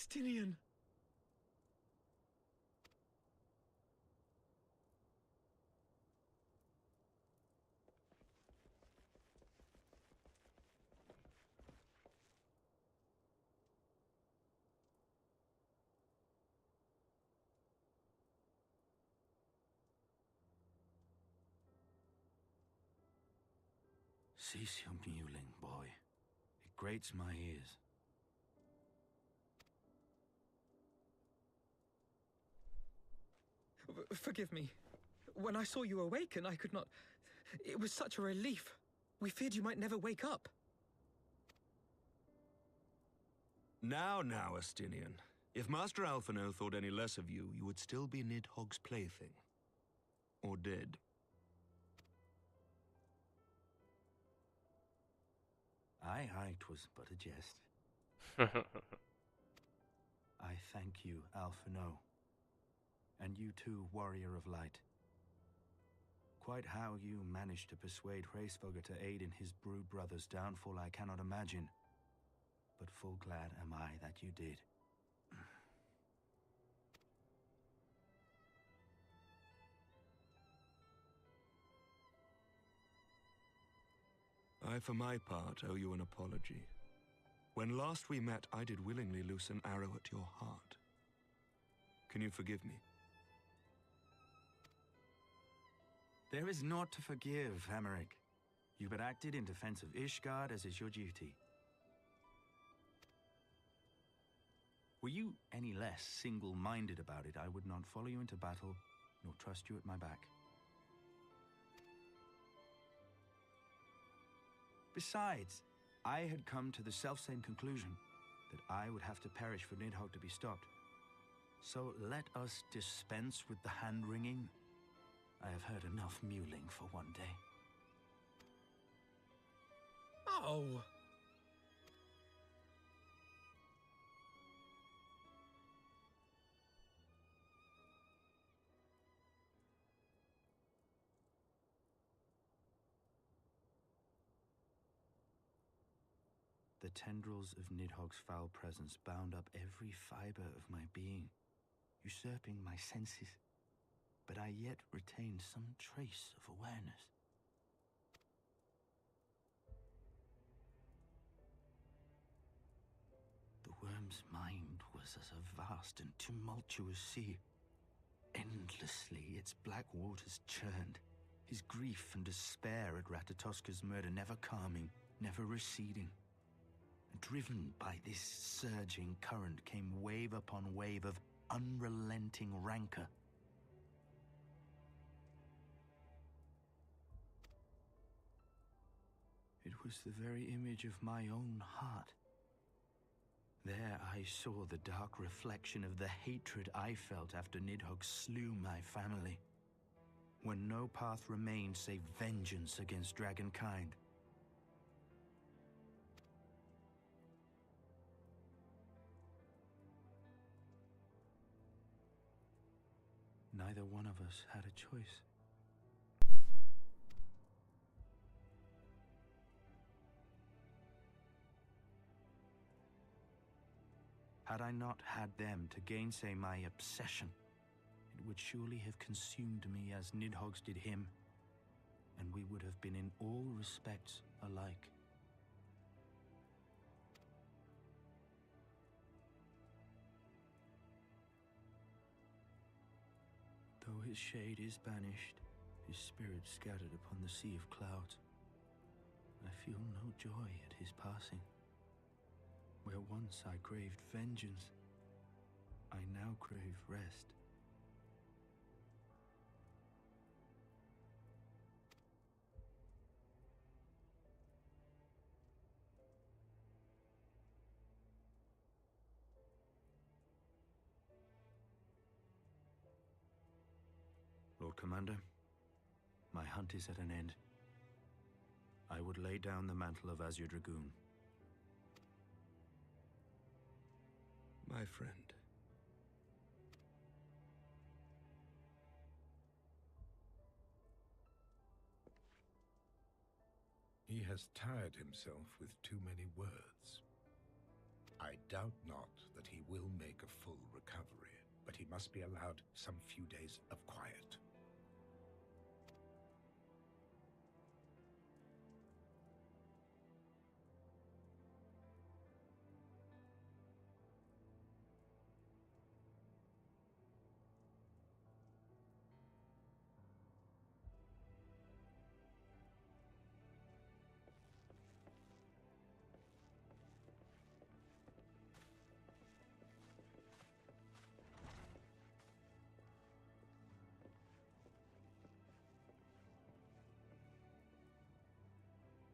Estinian! Cease your mewling, boy. It grates my ears. Forgive me. When I saw you awaken, I could not... It was such a relief. We feared you might never wake up. Now, Estinian. If Master Alphino thought any less of you, you would still be Nidhogg's plaything. Or dead. Aye, 'twas but a jest. I thank you, Alphino. And you too, Warrior of Light. Quite how you managed to persuade Hraesvogr to aid in his brood brother's downfall I cannot imagine. But full glad am I that you did. I, for my part, owe you an apology. When last we met, I did willingly loose an arrow at your heart. Can you forgive me? There is naught to forgive, Hameric. You but acted in defense of Ishgard as is your duty. Were you any less single-minded about it, I would not follow you into battle, nor trust you at my back. Besides, I had come to the selfsame conclusion that I would have to perish for Nidhogg to be stopped. So let us dispense with the hand-wringing. I have heard enough mewling for one day. Oh! The tendrils of Nidhogg's foul presence bound up every fiber of my being, usurping my senses, but I yet retained some trace of awareness. The worm's mind was as a vast and tumultuous sea. Endlessly its black waters churned, his grief and despair at Ratatoska's murder never calming, never receding. Driven by this surging current came wave upon wave of unrelenting rancor. It was the very image of my own heart. There I saw the dark reflection of the hatred I felt after Nidhogg slew my family, when no path remained save vengeance against dragonkind. Neither one of us had a choice. Had I not had them to gainsay my obsession, it would surely have consumed me as Nidhogg's did him, and we would have been in all respects alike. Though his shade is banished, his spirit scattered upon the sea of clouds, I feel no joy at his passing. Where once I craved vengeance, I now crave rest. Lord Commander, my hunt is at an end. I would lay down the mantle of Azure Dragoon. My friend. He has tired himself with too many words. I doubt not that he will make a full recovery, but he must be allowed some few days of quiet.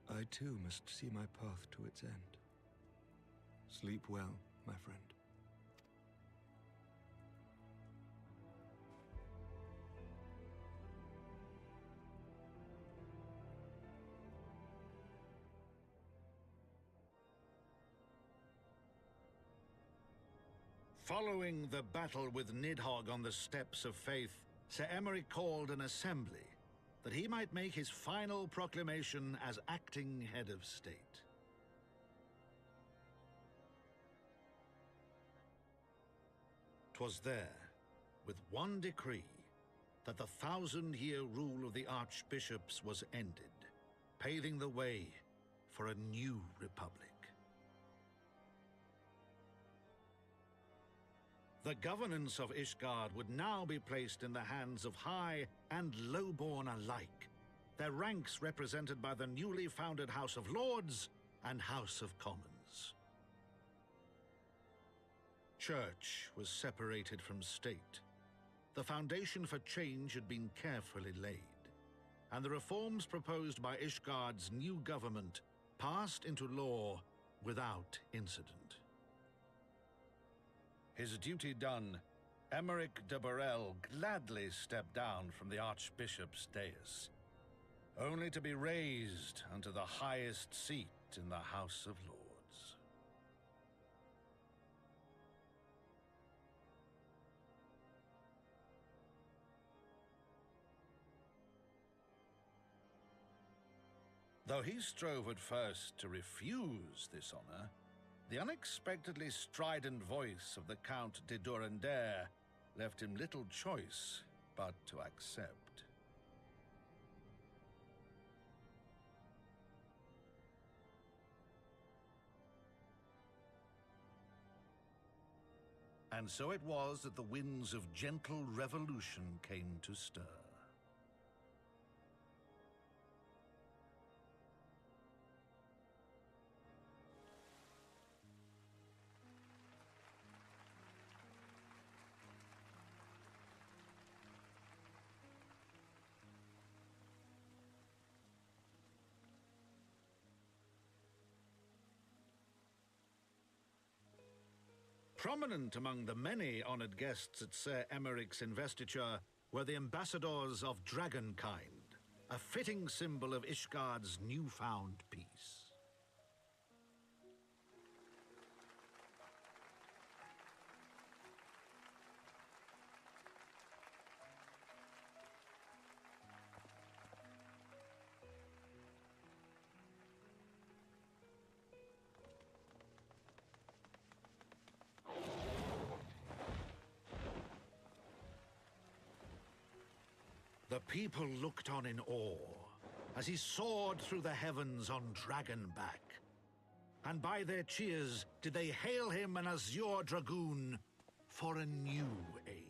I too must see my path to its end. Sleep well, my friend. Following the battle with Nidhogg on the Steps of Faith, Sir Emeric called an assembly that he might make his final proclamation as acting head of state. 'Twas there, with one decree, that the 1,000-year rule of the archbishops was ended, paving the way for a new republic. The governance of Ishgard would now be placed in the hands of high and lowborn alike, their ranks represented by the newly founded House of Lords and House of Commons. Church was separated from state. The foundation for change had been carefully laid, and the reforms proposed by Ishgard's new government passed into law without incident. His duty done, Emeric de Burrell gladly stepped down from the Archbishop's dais, only to be raised unto the highest seat in the House of Lords. Though he strove at first to refuse this honor, the unexpectedly strident voice of the Count de Durandare left him little choice but to accept. And so it was that the winds of gentle revolution came to stir. Prominent among the many honored guests at Sir Emeric's investiture were the ambassadors of Dragonkind, a fitting symbol of Ishgard's newfound peace. The people looked on in awe as he soared through the heavens on Dragonback, and by their cheers did they hail him an Azure Dragoon for a new age.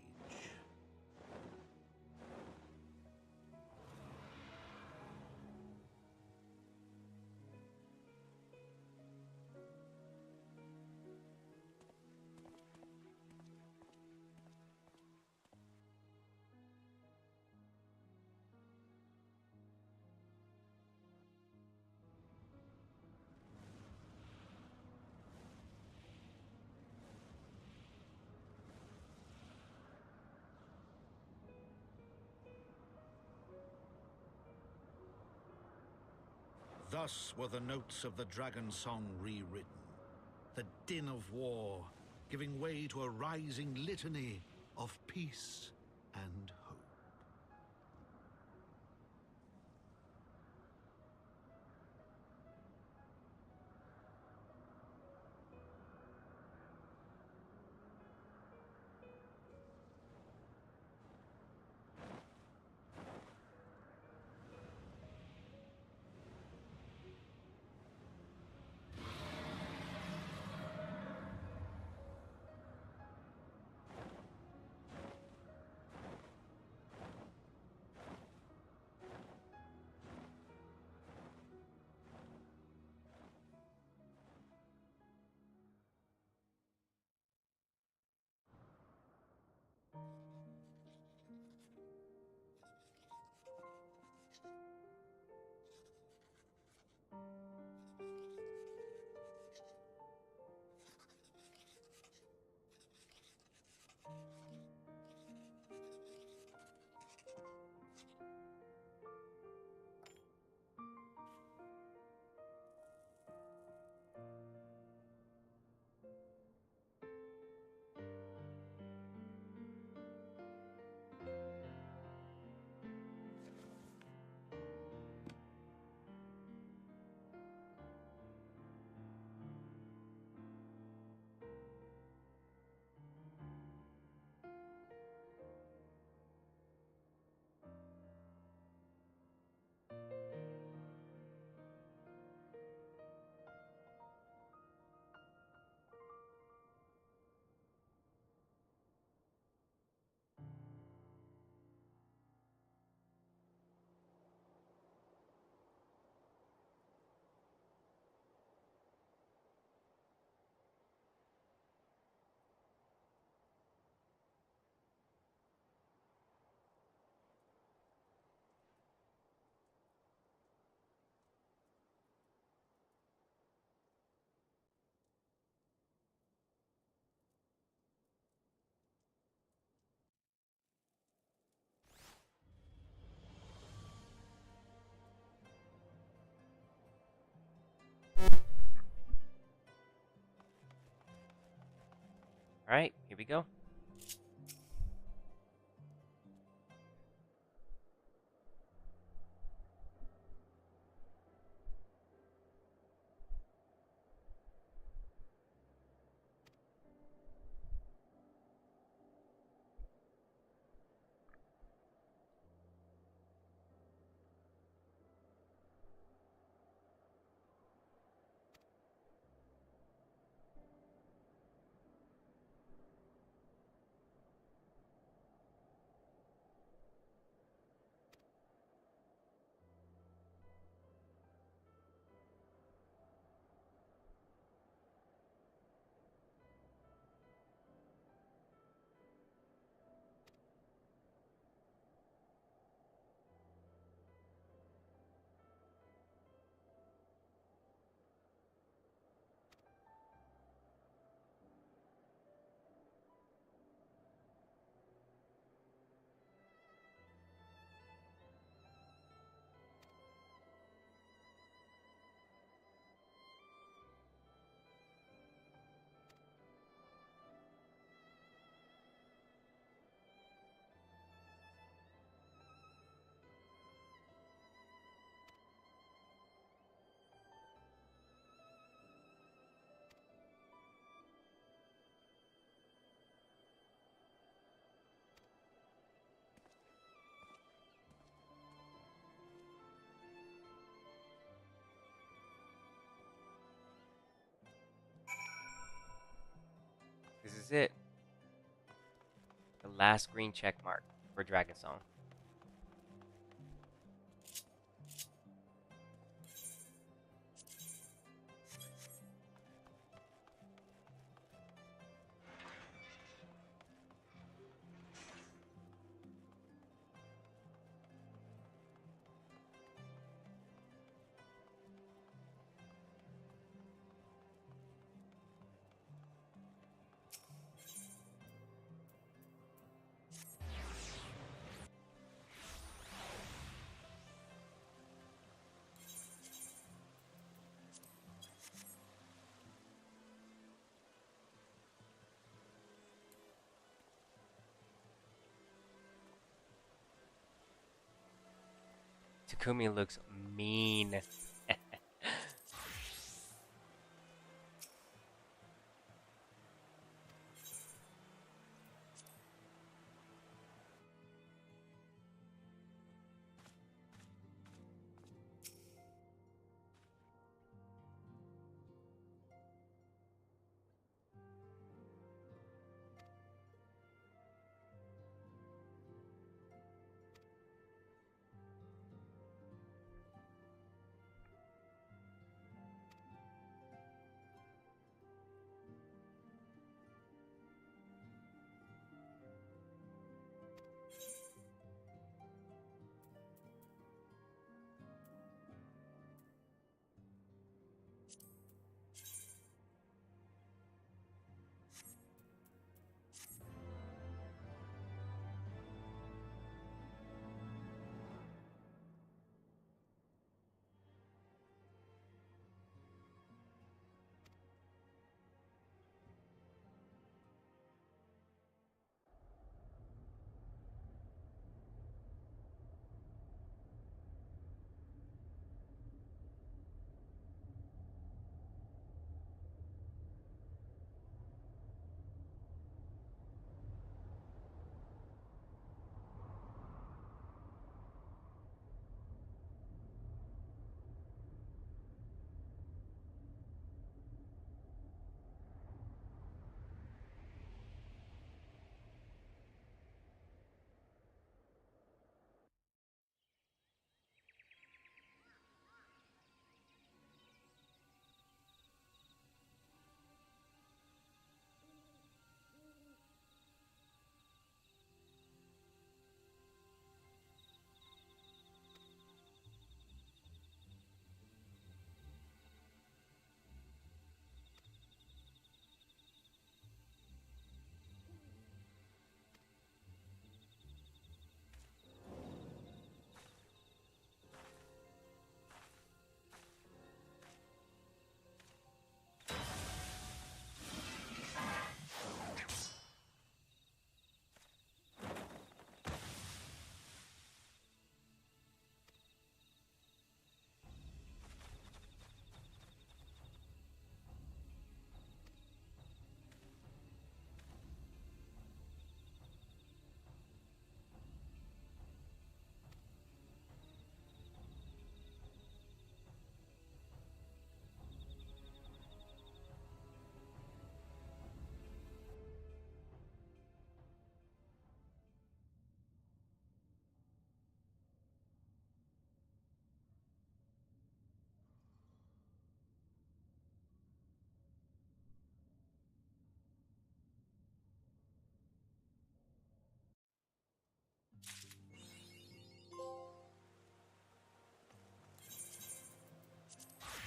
Thus were the notes of the dragon song rewritten, the din of war giving way to a rising litany of peace and hope. Alright, here we go. This is it. The last green check mark for Dragon Song. Takumi looks mean.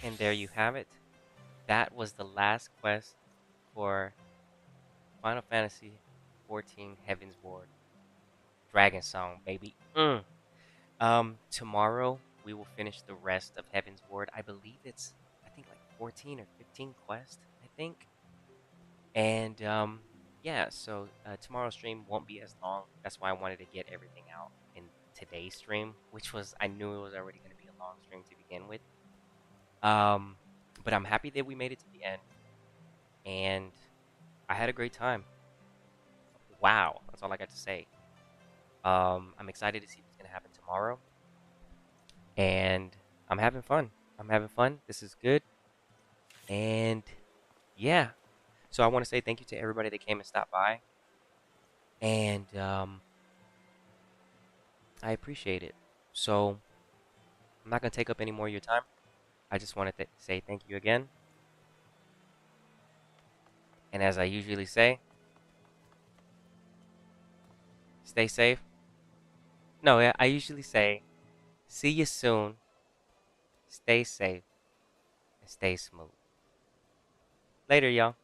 And there you have it. That was the last quest for Final Fantasy XIV Heavensward. Dragon Song, baby. Tomorrow we will finish the rest of Heavensward. I believe it's, I think, like 14 or 15 quests, I think. And yeah, so tomorrow's stream won't be as long. That's why I wanted to get everything out in today's stream, which was, I knew it was already going to be a long stream to begin with. But I'm happy that we made it to the end, and I had a great time. Wow, that's all I got to say. I'm excited to see what's gonna happen tomorrow, and I'm having fun. This is good, and yeah. So I want to say thank you to everybody that came and stopped by, and I appreciate it. So I'm not gonna take up any more of your time. I just wanted to say thank you again, and as I usually say, stay safe. No, I usually say, see you soon, stay safe, and stay smooth. Later, y'all.